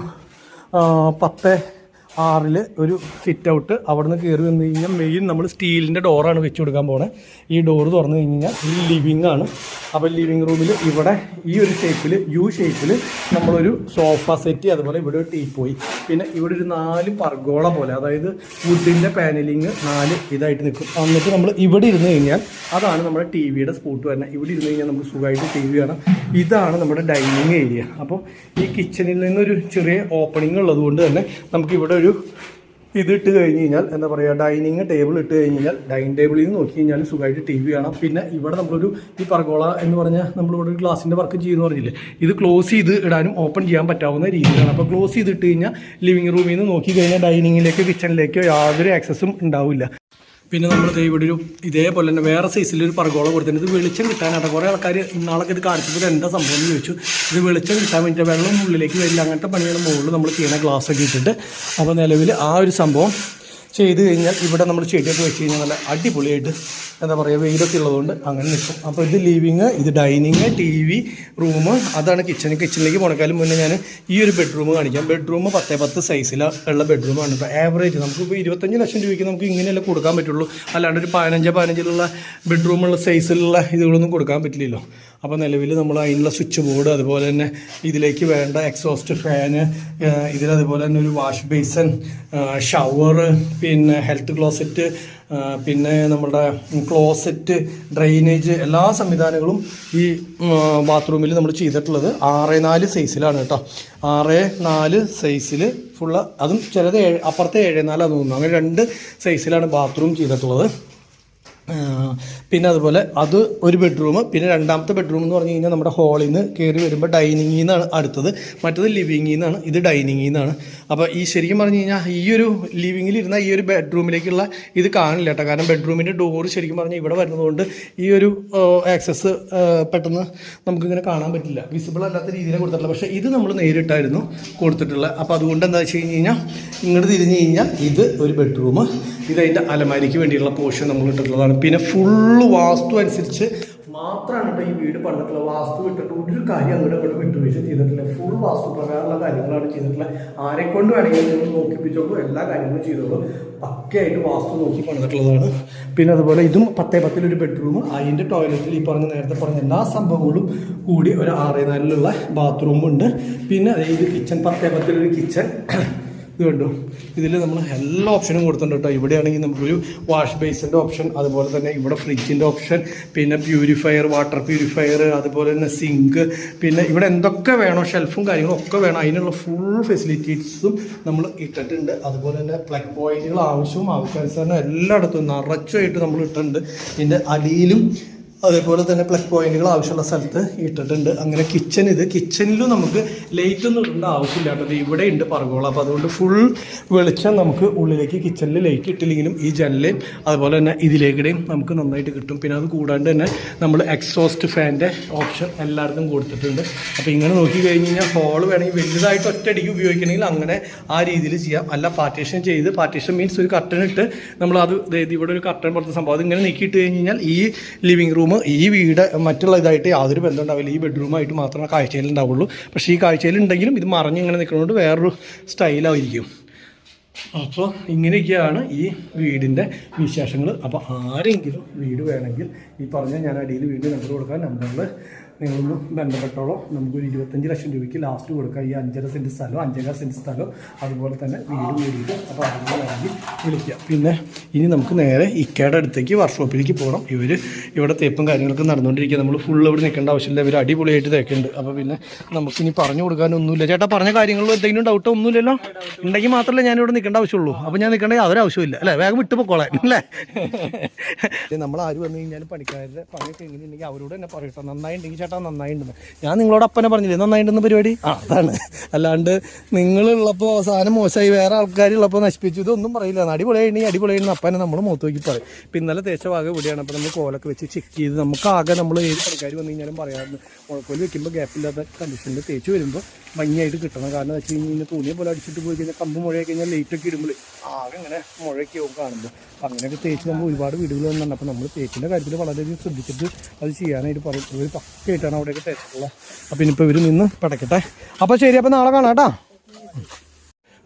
10:6 ഒരു സിറ്റ് ഔട്ട് അവിടെ നിന്ന് കയറി വന്നു കഴിഞ്ഞാൽ മെയിൻ നമ്മൾ സ്റ്റീലിൻ്റെ ഡോറാണ് വെച്ച് കൊടുക്കാൻ പോണേ. ഈ ഡോറ് തുറന്നു കഴിഞ്ഞ് കഴിഞ്ഞാൽ ഈ ലിവിങ് ആണ്. അപ്പോൾ ലിവിങ് റൂമിൽ ഇവിടെ ഈ ഒരു ഷേപ്പിൽ യു ഷേപ്പിൽ നമ്മളൊരു സോഫ സെറ്റ്, അതുപോലെ ഇവിടെ ഒരു ടീപ്പോയി, പിന്നെ ഇവിടെ ഒരു 4 പർഗോള പോലെ, അതായത് വുഡിൻ്റെ പാനലിങ് 4 ഇതായിട്ട് നിൽക്കും. എന്നിട്ട് നമ്മൾ ഇവിടെ ഇരുന്ന് കഴിഞ്ഞാൽ അതാണ് നമ്മുടെ ടി വിയുടെ സ്പോട്ട് വരുന്നത്. ഇവിടെ ഇരുന്ന് കഴിഞ്ഞാൽ നമുക്ക് സുഖമായിട്ട് ടി വി കാണാം. ഇതാണ് നമ്മുടെ ഡൈനിങ് ഏരിയ. അപ്പോൾ ഈ കിച്ചണിൽ നിന്നൊരു ചെറിയ ഓപ്പണിംഗ് ഉള്ളത് കൊണ്ട് തന്നെ നമുക്കിവിടെ ഒരു ഇതിട്ട് കഴിഞ്ഞ് കഴിഞ്ഞാൽ എന്താ പറയുക, ഡൈനിങ് ടേബിൾ ഇട്ട് കഴിഞ്ഞ് കഴിഞ്ഞാൽ ഡൈനിങ് ടേബിളിൽ നിന്ന് നോക്കി കഴിഞ്ഞാൽ സുഖമായിട്ട് ടി വി കാണാം. പിന്നെ ഇവിടെ നമ്മളൊരു ഈ പർഗോള എന്ന് പറഞ്ഞാൽ നമ്മളിവിടെ ഒരു ഗ്ലാസിൻ്റെ വർക്ക് ചെയ്യുന്നു പറഞ്ഞില്ലേ, ഇത് ക്ലോസ് ചെയ്ത് ഇടാനും ഓപ്പൺ ചെയ്യാൻ പറ്റാവുന്ന രീതിയിലാണ്. അപ്പോൾ ക്ലോസ് ചെയ്തിട്ട് കഴിഞ്ഞാൽ ലിവിങ് റൂമിൽ നിന്ന് നോക്കി കഴിഞ്ഞാൽ ഡൈനിങ്ങിലേക്കോ കിച്ചണിലേക്കോ യാതൊരു ആക്സസും ഉണ്ടാവില്ല. പിന്നെ നമ്മൾ ഇവിടെ ഒരു ഇതേപോലെ തന്നെ വേറെ സൈസിലൊരു പർഗോള കൊടുത്തിട്ടുണ്ട്. ഇത് വെളിച്ചം കിട്ടാനായിട്ട് കുറേ ആൾക്കാർ നാളെ ഇത് കാണിച്ചപ്പോൾ എന്താ സംഭവം എന്ന് ചോദിച്ചു. ഇത് വെളിച്ചം കിട്ടാൻ വേണ്ടിയിട്ട് വെള്ളം ഉള്ളിലേക്ക് വരില്ല, അങ്ങനത്തെ പണിയാണ് മുകളിൽ നമ്മൾ ചെയ്യണ ഗ്ലാസ്സൊക്കെ ഇട്ടിട്ട്. അപ്പോൾ നിലവിൽ ആ ഒരു സംഭവം ചെയ്ത് കഴിഞ്ഞാൽ ഇവിടെ നമ്മൾ ചെടിയൊക്കെ വെച്ച് കഴിഞ്ഞാൽ നല്ല അടിപൊളിയായിട്ട് എന്താ പറയുക വെയിലൊക്കെ ഉള്ളതുകൊണ്ട് അങ്ങനെ നിൽക്കും. അപ്പോൾ ഇത് ലിവിങ്, ഇത് ഡൈനിങ്, ടി വി റൂം, അതാണ് കിച്ചൺ. കിച്ചണിലേക്ക് പോണേക്കാളും മുന്നേ ഞാൻ ഈ ഒരു ബെഡ്റൂം കാണിക്കാം. ബെഡ്റൂം 10x10 സൈസിലുള്ള ബെഡ്റൂമാണ്. ഇപ്പോൾ ആവറേജ് നമുക്കിപ്പോൾ 25 ലക്ഷം രൂപയ്ക്ക് നമുക്ക് ഇങ്ങനെയല്ലേ കൊടുക്കാൻ പറ്റുള്ളൂ. അല്ലാണ്ട് ഒരു 15 ബെഡ്റൂമുള്ള സൈസിലുള്ള ഇതുകളൊന്നും കൊടുക്കാൻ പറ്റില്ലല്ലോ. അപ്പോൾ നിലവിൽ നമ്മൾ അതിനുള്ള സ്വിച്ച് ബോർഡ്, അതുപോലെ തന്നെ ഇതിലേക്ക് വേണ്ട എക്സോസ്റ്റ് ഫാന്, ഇതിലതുപോലെ തന്നെ ഒരു വാഷ് ബേസൻ, ഷവർ, പിന്നെ ഹെൽത്ത് ക്ലോസറ്റ്, പിന്നെ നമ്മുടെ ക്ലോസറ്റ്, ഡ്രെയിനേജ്, എല്ലാ സംവിധാനങ്ങളും ഈ ബാത്റൂമിൽ നമ്മൾ ചെയ്തിട്ടുള്ളത് 6x4 സൈസിലാണ് കേട്ടോ. 6x4 സൈസിൽ ഫുള്ള്, അതും ചിലത് അപ്പുറത്തെ 7x4 തോന്നുന്നു. അങ്ങനെ 2 സൈസിലാണ് ബാത്റൂം ചെയ്തിട്ടുള്ളത്. പിന്നെ അതുപോലെ അത് ഒരു ബെഡ്റൂം. പിന്നെ രണ്ടാമത്തെ ബെഡ്റൂം എന്ന് പറഞ്ഞു കഴിഞ്ഞാൽ നമ്മുടെ ഹാളിൽ നിന്ന് കയറി വരുമ്പോൾ ഡൈനിങ്ങിൽ നിന്നാണ് അടുത്തത്, മറ്റത് ലിവിങ്ങിൽ നിന്നാണ്, ഇത് ഡൈനിങ്ങിൽ നിന്നാണ്. അപ്പോൾ ഈ ശരിക്കും പറഞ്ഞു കഴിഞ്ഞാൽ ഈ ഒരു ലിവിങ്ങിലിരുന്ന ഈ ഒരു ബെഡ്റൂമിലേക്കുള്ള ഇത് കാണില്ല കേട്ടോ. കാരണം ബെഡ്റൂമിൻ്റെ ഡോറ് ശരിക്കും പറഞ്ഞാൽ ഇവിടെ വരുന്നതുകൊണ്ട് ഈ ഒരു ആക്സസ് പെട്ടെന്ന് നമുക്കിങ്ങനെ കാണാൻ പറ്റില്ല, വിസിബിൾ അല്ലാത്ത രീതിയിലാണ് കൊടുത്തിട്ടുള്ളത്. പക്ഷേ ഇത് നമ്മൾ നേരിട്ടായിരുന്നു കൊടുത്തിട്ടുള്ളത്. അപ്പോൾ അതുകൊണ്ട് എന്താ വെച്ച് കഴിഞ്ഞ് കഴിഞ്ഞാൽ ഇങ്ങോട്ട് തിരിഞ്ഞ് കഴിഞ്ഞാൽ ഇത് ഒരു ബെഡ്റൂം, ഇതതിൻ്റെ അലമാരിക്ക് വേണ്ടിയുള്ള പോർഷൻ നമ്മൾ ഇട്ടിട്ടുള്ളതാണ്. പിന്നെ ഫുള്ള് വാസ്തു അനുസരിച്ച് മാത്രമാണ് കേട്ടോ ഈ വീട് പണിതിട്ടുള്ളത്. വാസ്തു വിട്ടിട്ട് ഒരു കാര്യം അങ്ങോട്ട് വിട്ടുവീഴ്ച ചെയ്തിട്ടില്ല. ഫുൾ വാസ്തു പ്രകാരമുള്ള കാര്യങ്ങളാണ് ചെയ്തിട്ടുള്ളത്. ആരെക്കൊണ്ട് വേണമെങ്കിലും നിങ്ങൾ നോക്കിപ്പിച്ചോളൂ, എല്ലാ കാര്യങ്ങളും ചെയ്തോളൂ. പക്കയായിട്ട് വാസ്തു നോക്കി പണിതിട്ടുള്ളതാണ്. പിന്നെ അതുപോലെ ഇതും 10x10 ഒരു ബെഡ്റൂം, അതിൻ്റെ ടോയ്ലറ്റിൽ ഈ പറഞ്ഞ നേരത്തെ പറഞ്ഞ എല്ലാ സംഭവങ്ങളും കൂടി ഒരു 6x4 ബാത്റൂം ഉണ്ട്. പിന്നെ ഇത് കിച്ചൺ, 10x10 ഒരു കിച്ചൺ. ഇത് കണ്ടു, ഇതിൽ നമ്മൾ എല്ലാ ഓപ്ഷനും കൊടുത്തിട്ടുണ്ട് കേട്ടോ. ഇവിടെയാണെങ്കിൽ നമുക്കൊരു വാഷ് ബേസിൻ്റെ ഓപ്ഷൻ, അതുപോലെ തന്നെ ഇവിടെ ഫ്രിഡ്ജിൻ്റെ ഓപ്ഷൻ, പിന്നെ പ്യൂരിഫയർ, വാട്ടർ പ്യൂരിഫയർ, അതുപോലെ തന്നെ സിങ്ക്, പിന്നെ ഇവിടെ എന്തൊക്കെ വേണോ ഷെൽഫും കാര്യങ്ങളും ഒക്കെ വേണം, അതിനുള്ള ഫുൾ ഫെസിലിറ്റീസും നമ്മൾ ഇട്ടിട്ടുണ്ട്. അതുപോലെ തന്നെ പ്ലഗ് പോയിന്റുകൾ ആവശ്യാനുസരണം എല്ലായിടത്തും നിറച്ചായിട്ട് നമ്മൾ ഇട്ടിട്ടുണ്ട്. ഇതിൻ്റെ അടിയിലും അതേപോലെ തന്നെ പ്ലഗ് പോയിന്റുകൾ ആവശ്യമുള്ള സ്ഥലത്ത് ഇട്ടിട്ടുണ്ട്. അങ്ങനെ കിച്ചണിലും നമുക്ക് ലൈറ്റ് ഒന്നും ഇടേണ്ട ആവശ്യമില്ല കേട്ടോ. ഇവിടെ ഉണ്ട് പർഗോള. അപ്പോൾ അതുകൊണ്ട് ഫുൾ വെളിച്ചം നമുക്ക് ഉള്ളിലേക്ക് കിച്ചണിൽ ലൈറ്റ് ഇട്ടില്ലെങ്കിലും ഈ ജനലയും അതുപോലെ തന്നെ ഇതിലേക്കിടെയും നമുക്ക് നന്നായിട്ട് കിട്ടും. പിന്നെ അത് കൂടാണ്ട് തന്നെ നമ്മൾ എക്സോസ്റ്റ് ഫാൻ്റെ ഓപ്ഷൻ എല്ലായിടത്തും കൊടുത്തിട്ടുണ്ട്. അപ്പോൾ ഇങ്ങനെ നോക്കി കഴിഞ്ഞ് കഴിഞ്ഞാൽ ഹോൾ വേണമെങ്കിൽ വലുതായിട്ട് ഒറ്റയടിക്ക് ഉപയോഗിക്കണമെങ്കിൽ അങ്ങനെ ആ രീതിയിൽ ചെയ്യാം. അല്ല പാർട്ടീഷൻ ചെയ്ത്, പാർട്ടീഷൻ മീൻസ് ഒരു കർട്ടൻ ഇട്ട് നമ്മളത് ഇവിടെ ഒരു കർട്ടൻ പോലത്തെ സംഭവം അത് ഇങ്ങനെ നീക്കിയിട്ട് കഴിഞ്ഞ് കഴിഞ്ഞാൽ ഈ ലിവിങ് റൂം ഈ വീട് മറ്റുള്ള ഇതായിട്ട് യാതൊരു ബന്ധം ഉണ്ടാവില്ല. ഈ ബെഡ്റൂമായിട്ട് മാത്രമേ കാഴ്ചയിൽ ഉണ്ടാവുള്ളൂ. പക്ഷേ ഈ കാഴ്ചയിൽ ഉണ്ടെങ്കിലും ഇത് മറിഞ്ഞ് ഇങ്ങനെ നിൽക്കുന്നതുകൊണ്ട് വേറൊരു സ്റ്റൈലായിരിക്കും. അപ്പോൾ ഇങ്ങനെയൊക്കെയാണ് ഈ വീടിൻ്റെ വിശേഷങ്ങൾ. അപ്പോൾ ആരെങ്കിലും വീട് വേണമെങ്കിൽ ഈ പറഞ്ഞ ഞാൻ അടിയിൽ വീട് നമ്പർ കൊടുക്കാൻ നമ്പറിൽ നിങ്ങളൊന്ന് ബന്ധപ്പെട്ടോളോ. നമുക്കൊരു 25 ലക്ഷം രൂപയ്ക്ക് ലാസ്റ്റ് കൊടുക്കാം. ഈ 5.5 സെൻറ്റ് സ്ഥലം 5.5 സെൻറ്റ് സ്ഥലം അതുപോലെ തന്നെ വീട് കൂടിയിട്ട്. അപ്പോൾ അതിന് വേണമെങ്കിൽ വിളിക്കാം. പിന്നെ ഇനി നമുക്ക് നേരെ ഇക്കയുടെ അടുത്തേക്ക് വർക്ക്ഷോപ്പിലേക്ക് പോകണം. ഇവർ ഇവിടെ തേപ്പും കാര്യങ്ങളൊക്കെ നടന്നുകൊണ്ടിരിക്കുക. നമ്മൾ ഫുൾ ഇവിടെ നിൽക്കേണ്ട ആവശ്യമില്ല. ഇവർ അടിപൊളിയായിട്ട് തേക്കുന്നുണ്ട്. അപ്പോൾ പിന്നെ നമുക്കിനി പറഞ്ഞു കൊടുക്കാനൊന്നുമില്ല. ചേട്ടാ പറഞ്ഞ കാര്യങ്ങളിൽ എന്തെങ്കിലും ഡൗട്ടോ ഒന്നുമില്ലല്ലോ? ഉണ്ടെങ്കിൽ മാത്രമല്ല ഞാനിവിടെ നിൽക്കേണ്ട ആവശ്യമുള്ളൂ. അപ്പോൾ ഞാൻ നിൽക്കേണ്ട യാതൊരാവശ്യമില്ല അല്ലേ? വേഗം വിട്ടു പൊക്കോളാൻ അല്ലേ? നമ്മൾ ആര് വന്നു കഴിഞ്ഞാലും പണിക്കാരുടെ പണിയൊക്കെ എങ്ങനെയുണ്ടെങ്കിൽ അവരോട് തന്നെ പറയട്ടോ. നന്നായിട്ടുണ്ടെങ്കിൽ ചേട്ടാ നന്നായിട്ടുണ്ടെന്ന് ഞാൻ നിങ്ങളോട് അപ്പനെ പറഞ്ഞില്ലേ നന്നായിട്ടുണ്ടെന്ന് പരിപാടി. അതാണ്. അല്ലാണ്ട് നിങ്ങളുള്ളപ്പോൾ അവസാനം മോശമായി വേറെ ആൾക്കാരുള്ളപ്പോൾ നശിപ്പിച്ചു ഇതൊന്നും പറയില്ല. അടിപൊളിയായിട്ടുണ്ടെങ്കിൽ അടിപൊളിയായിരുന്നു അപ്പനെ നമ്മൾ മുഖത്ത് നോക്കി പറയും. ഇപ്പം ഇന്നലെ തേച്ച ഭാഗം ഇവിടെയാണ്. അപ്പോൾ നമ്മൾ കോലൊക്കെ വെച്ച് ചെക്ക് ചെയ്ത് നമുക്കാകെ നമ്മൾ ഏത് പണിക്കാർ വന്നു കഴിഞ്ഞാലും പറയാറുണ്ട് മുഴക്കോല് വെക്കുമ്പോൾ ഗ്യാപ്പില്ലാത്ത കണ്ടീഷനിൽ തേച്ച് വരുമ്പോൾ ഭംഗിയായിട്ട് കിട്ടണം. കാരണം വെച്ച് കഴിഞ്ഞാൽ തുണിയെ പോലെ അടിച്ചിട്ട് പോയി കഴിഞ്ഞാൽ കമ്പ് മുഴയായി കഴിഞ്ഞാൽ ലൈറ്റൊക്കെ ഇടുമ്പോൾ ആകെ ഇങ്ങനെ മുഴയൊക്കെ ആവും കാണുമ്പോൾ. അങ്ങനെയൊക്കെ തേച്ച് നമ്മൾ ഒരുപാട് വീടുകൾ വന്നിട്ടുണ്ട്. അപ്പോൾ നമ്മൾ തേച്ചിൻ്റെ കാര്യത്തിൽ വളരെയധികം ശ്രദ്ധിച്ചിട്ട് അത് ചെയ്യാനായിട്ട് പറയും. ഇവർ പക്കയായിട്ടാണ് അവിടെയൊക്കെ തേച്ചിട്ടുള്ളത്. അപ്പോൾ ഇനിയിപ്പോൾ ഇവർ നിന്ന് പടക്കട്ടെ. അപ്പോൾ ശരി, അപ്പോൾ നാളെ കാണാം കേട്ടോ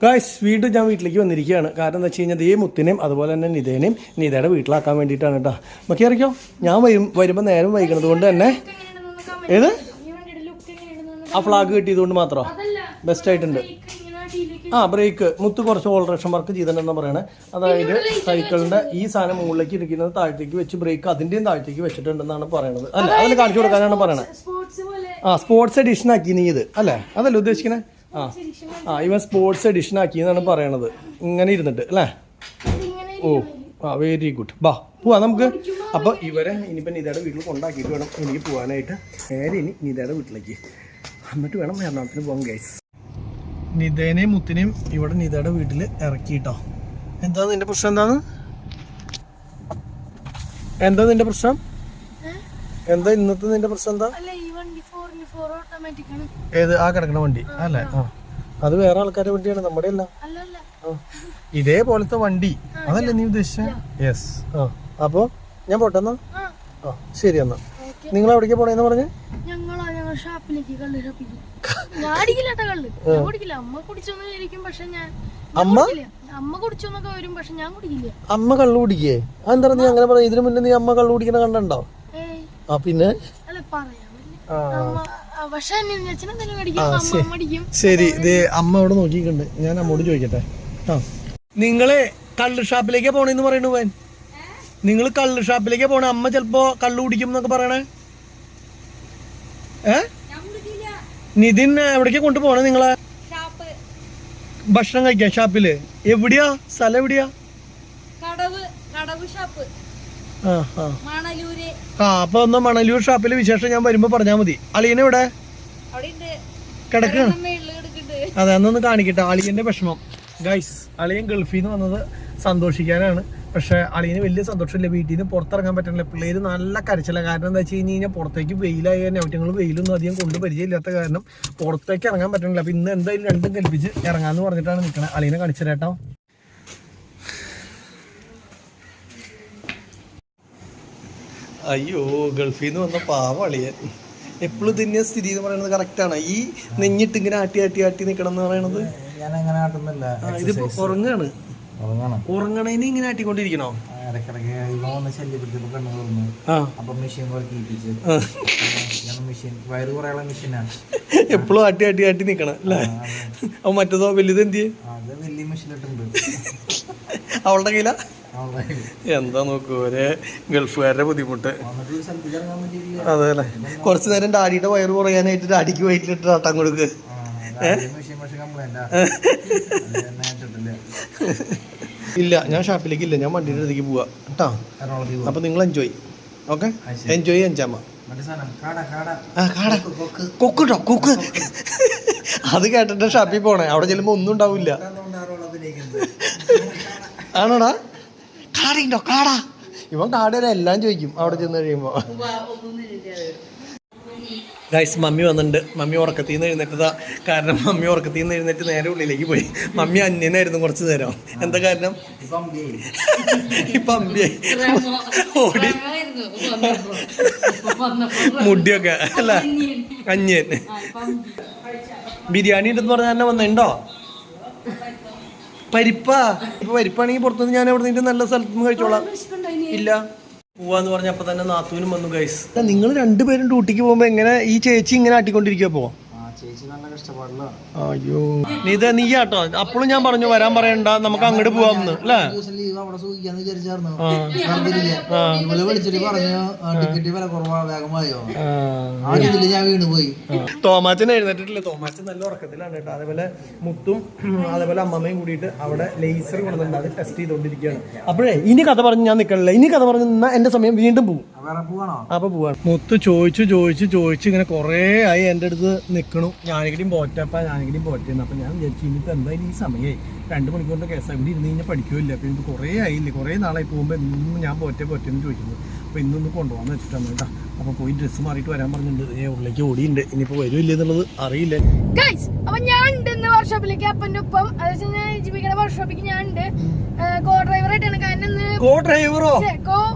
ഗായ്സ്. വീണ്ടും ഞാൻ വീട്ടിലേക്ക് വന്നിരിക്കുകയാണ്. കാരണം എന്താ വെച്ച് കഴിഞ്ഞാൽ ഈ മുത്തിനെയും അതുപോലെ തന്നെ നിതേനെയും നിതയുടെ വീട്ടിലാക്കാൻ വേണ്ടിയിട്ടാണ് കേട്ടോ. മക്കി അറിയിക്കോ ഞാൻ വരുമ്പോൾ നേരം വൈകുന്നത് കൊണ്ട് തന്നെ ഏത് ആ ഫ്ലാഗ് കിട്ടിയതുകൊണ്ട് മാത്രമോ ബെസ്റ്റ് ആയിട്ടുണ്ട്. ബ്രേക്ക് മുത്ത് കുറച്ച് ഓൾട്രേഷൻ വർക്ക് ചെയ്തിട്ടുണ്ടെന്ന് പറയണേ. അതായത് സൈക്കിളിന്റെ ഈ സാധനം മുകളിലേക്ക് ഇരിക്കുന്നത് താഴത്തേക്ക് വെച്ച് ബ്രേക്ക് അതിന്റെയും താഴത്തേക്ക് വെച്ചിട്ടുണ്ടെന്നാണ് പറയണത്. അല്ല അതിൽ കാണിച്ചു കൊടുക്കാനാണ് പറയണത്. സ്പോർട്സ് എഡിഷൻ ആക്കി നീ ഇത് അല്ലേ? അതല്ലേ ഉദ്ദേശിക്കണേ? ഇവൻ സ്പോർട്സ് എഡിഷൻ ആക്കിയെന്നാണ് പറയണത്. ഇങ്ങനെ ഇരുന്നിട്ട് അല്ലേ? Very good. പോവാ നമുക്ക്. അപ്പോൾ ഇവരെ ഇനിയിപ്പോൾ നിതയുടെ വീട്ടിൽ കൊണ്ടാക്കിയിട്ട് വേണം എനിക്ക് പോകാനായിട്ട്. നേരെ ഇനി നിതയുടെ വീട്ടിലേക്ക് എന്നിട്ട് വേണം എറണാകുളത്തിന് പോകാൻ ഗൈസ്. നിതേനെയും മുത്തിനെയും ഇവിടെ നിതയുടെ വീട്ടിൽ ഇറക്കിയിട്ടോ. എന്താ നിന്റെ പ്രശ്നം? എന്താ നിന്റെ പ്രശ്നം? എന്താ ഇന്നത്തെ നിന്റെ പ്രശ്നം? എന്താ ഏത് ആ കിടക്കണ വണ്ടി അല്ലേ? അത് വേറെ ആൾക്കാരുടെ വണ്ടിയാണ്, നമ്മുടെ അല്ല. ഇതേപോലത്തെ വണ്ടി അതല്ലേ നീ ഉദ്ദേശിച്ച? യെസ്. അപ്പൊ ഞാൻ പോട്ടെന്നാ. ശരി എന്നാ. നിങ്ങൾ എവിടേക്ക് പോണേന്ന് പറഞ്ഞ്? അമ്മ കള്ളു കുടിക്കേ? അതെന്താ നീ അങ്ങനെ പറയാ? ഇതിനു മുന്നേ നീ അമ്മ കള്ളു കുടിക്കണ കണ്ടോ? പിന്നെ ശരി. ഇത് അമ്മ അവിടെ നോക്കിയിട്ടുണ്ട്. ഞാൻ അമ്മോട് ചോദിക്കട്ടെ. നിങ്ങള് കള്ള് ഷാപ്പിലേക്കാ പോണെന്ന് പറയണു പോൻ. നിങ്ങൾ കള്ള് ഷാപ്പിലേക്കാ പോണേ. അമ്മ ചെലപ്പോ കള്ളു കുടിക്കും എന്നൊക്കെ പറയണേ. നിതിൻ എവിടേക്കാ കൊണ്ടുപോണേ നിങ്ങളെ? ഭക്ഷണം കഴിക്കാൻ ഷാപ്പില്. എവിടെയാ സ്ഥലം? എവിടെയാ? അപ്പൊ ഒന്ന് മണലൂർ ഷാപ്പിലെ വിശേഷം ഞാൻ വരുമ്പോ പറഞ്ഞാ മതി. അളിയനെവിടെ? കിടക്കാണ്. അതെ, അന്നൊന്ന് കാണിക്കട്ടെ അളിയന്റെ വിഷമം. ഗൈസ്, അളിയൻ ഗൾഫിൽ നിന്ന് വന്നത് സന്തോഷിക്കാനാണ്. പക്ഷെ അളിയന് വലിയ സന്തോഷമില്ല. വീട്ടിൽ നിന്ന് പുറത്തിറങ്ങാൻ പറ്റണില്ല. പിള്ളേര് നല്ല കരച്ചില്ല. കാരണം എന്താ വെച്ച് കഴിഞ്ഞാൽ പുറത്തേക്ക് വെയിലായ ഞങ്ങൾ വെയിലൊന്നും അധികം കൊണ്ട് പരിചയമില്ലാത്ത കാരണം പുറത്തേക്ക് ഇറങ്ങാൻ പറ്റണില്ല. അപ്പൊ ഇന്ന് എന്തായാലും രണ്ടും കൽപ്പിച്ച് ഇറങ്ങാന്ന് പറഞ്ഞിട്ടാണ് നിൽക്കണത്. അളിയനെ കാണിച്ചു തരാട്ടോ. അയ്യോ, ഗൾഫിൽ നിന്ന് വന്ന പാവം അളിയൻ. എപ്പോഴും തന്നെ സ്ഥിതി എന്ന് പറയുന്നത് കറക്റ്റാണ്. ഈ നെഞ്ഞിട്ട് ഇങ്ങനെ ആട്ടി ആട്ടി ആട്ടി നിൽക്കണം എന്ന് പറയണത്. ഇത് ഉറങ്ങാണ്. ഉറങ്ങണേന് ഇങ്ങനെ ആട്ടിക്കൊണ്ടിരിക്കണോ? എപ്പോഴും ആട്ടി ആട്ടി ആട്ടി നിക്കണം അല്ലേ? അപ്പൊ മറ്റേതോ വലുത് എന്ത് അവളുടെ കയ്യില? എന്താ നോക്കൂ ഒരേ ഗൾഫുകാരുടെ ബുദ്ധിമുട്ട്. അതെ അല്ലേ? കുറച്ചു നേരം ഡാഡിയുടെ വയറ് കുറയാനായിട്ട് ഡാഡിക്ക് വയറ്റിലിട്ട് ആട്ടാൻ കൊടുക്ക്. ഇല്ല, ഞാൻ ഷാപ്പിലേക്ക് ഇല്ല. ഞാൻ വണ്ടിയുടെ അടുത്തേക്ക് പോവാ കേട്ടോ. അപ്പൊ നിങ്ങൾ എൻജോയ്. ഓക്കെ, എൻജോയ് അഞ്ചാമ്മ. കൊക്കുട്ടോ കൊക്ക്. അത് കേട്ടിട്ട് ഷാപ്പിൽ പോണേ. അവിടെ ചെല്ലുമ്പോ ഒന്നും ഉണ്ടാവില്ല. ആണോടാ? കാടയുണ്ടോ? കാടാ. ഇവൻ കാടേനെ എല്ലാം ചോദിക്കും അവിടെ ചെന്ന് കഴിയുമ്പോ. ഗൈസ്, മമ്മി വന്നിട്ടുണ്ട്. മമ്മി ഉറക്കത്തിൽ നിന്ന് എഴുന്നേറ്റതാ. കാരണം മമ്മി ഉറക്കത്തിൽ നിന്ന് എഴുന്നേറ്റ് നേരെ ഉള്ളിലേക്ക് പോയി. മമ്മി അന്യനായിരുന്നു കുറച്ച് നേരം. എന്താ കാരണം? ഇപ്പൊ അമ്പിയായി ഓടി മുടിയൊക്കെ അല്ല അന്യൻ. ബിരിയാണി ഉണ്ടെന്ന് പറഞ്ഞാൽ തന്നെ വന്നിട്ടുണ്ടോ? പരിപ്പാ ഇപ്പൊ പരിപ്പാണെങ്കിൽ പുറത്തുനിന്ന് ഞാൻ എവിടെ നിന്ന് നല്ല സ്ഥലത്ത് നിന്ന് കഴിച്ചോളാം. ഇല്ല പോവാന്ന് പറഞ്ഞപ്പോ തന്നെ നാത്തൂനും വന്നു ഗൈസ്. നിങ്ങൾ രണ്ടുപേരും ഡ്യൂട്ടിക്ക് പോകുമ്പോ എങ്ങനെ ഈ ചേച്ചി ഇങ്ങനെ ആട്ടിക്കൊണ്ടിരിക്കുവോ? അയ്യോ നീ ആട്ടോ അപ്പോഴും ഞാൻ പറഞ്ഞു വരാൻ പറയണ്ട നമുക്ക് അങ്ങോട്ട് പോവാന്ന് അല്ലേ. തോമാച്ചൻ എഴുന്നേറ്റിട്ടില്ല. തോമാച്ചൻ നല്ല ഉറക്കത്തിലാണ് കേട്ടോ. അതേപോലെ മുത്തും അതേപോലെ അമ്മമ്മയും കൂടിയിട്ട് അവിടെ ലേസർ കൊണ്ടുണ്ട്, അത് ടെസ്റ്റ് ചെയ്തോണ്ടിരിക്കുകയാണ്. അപ്പോഴേ ഇനി കഥ പറഞ്ഞ് ഞാൻ നിൽക്കണില്ല. ഇനി കഥ പറഞ്ഞ് നിന്നാ എന്റെ സമയം വീണ്ടും പോകും. അപ്പൊ പോവാണ്. മുത്ത് ചോദിച്ചു ഇങ്ങനെ കൊറേ ആയി എന്റെ അടുത്ത് നിക്കണു. ഞാനെങ്കിലും പോറ്റപ്പ ഞാനെങ്കിലും പോറ്റേന്ന്. അപ്പൊ ഞാൻ വിചാരിച്ചു ഇനിയിപ്പോ എന്തായാലും ഈ സമയമായി 2 മണിക്കൂറിന്റെ കേസാണ്. ഇവിടെ ഇരുന്ന് കഴിഞ്ഞാൽ പഠിക്കുമല്ലോ. അപ്പൊ ഇത് കുറേ ആയില്ലേ, കുറേ നാളായി പോകുമ്പോ ഇന്നും ഞാൻ പോറ്റേന്ന് ചോദിക്കുന്നു. അപ്പൊ ഇന്നൊന്ന് കൊണ്ടുപോകാന്ന് വെച്ചിട്ടാണ് കേട്ടോ. അപ്പൊ പോയി ഡ്രസ്സ് മാറിയിട്ട് വരാൻ പറഞ്ഞിട്ടുണ്ട്. ഉള്ളിലേക്ക് ഓടിയുണ്ട്. ഇനിയിപ്പോ വരുമില്ല എന്നുള്ളത് അറിയില്ല. അപ്പൊ ഞാൻ ഉണ്ട് വർക്ക്ഷോപ്പിലേക്ക് അപ്പന്റെ ഒപ്പം വർക്ക്ഷോപ്പിലേക്ക് ഞാൻ ഉണ്ട്. കോ ഡ്രൈവറായിട്ടാണ്. കാരണം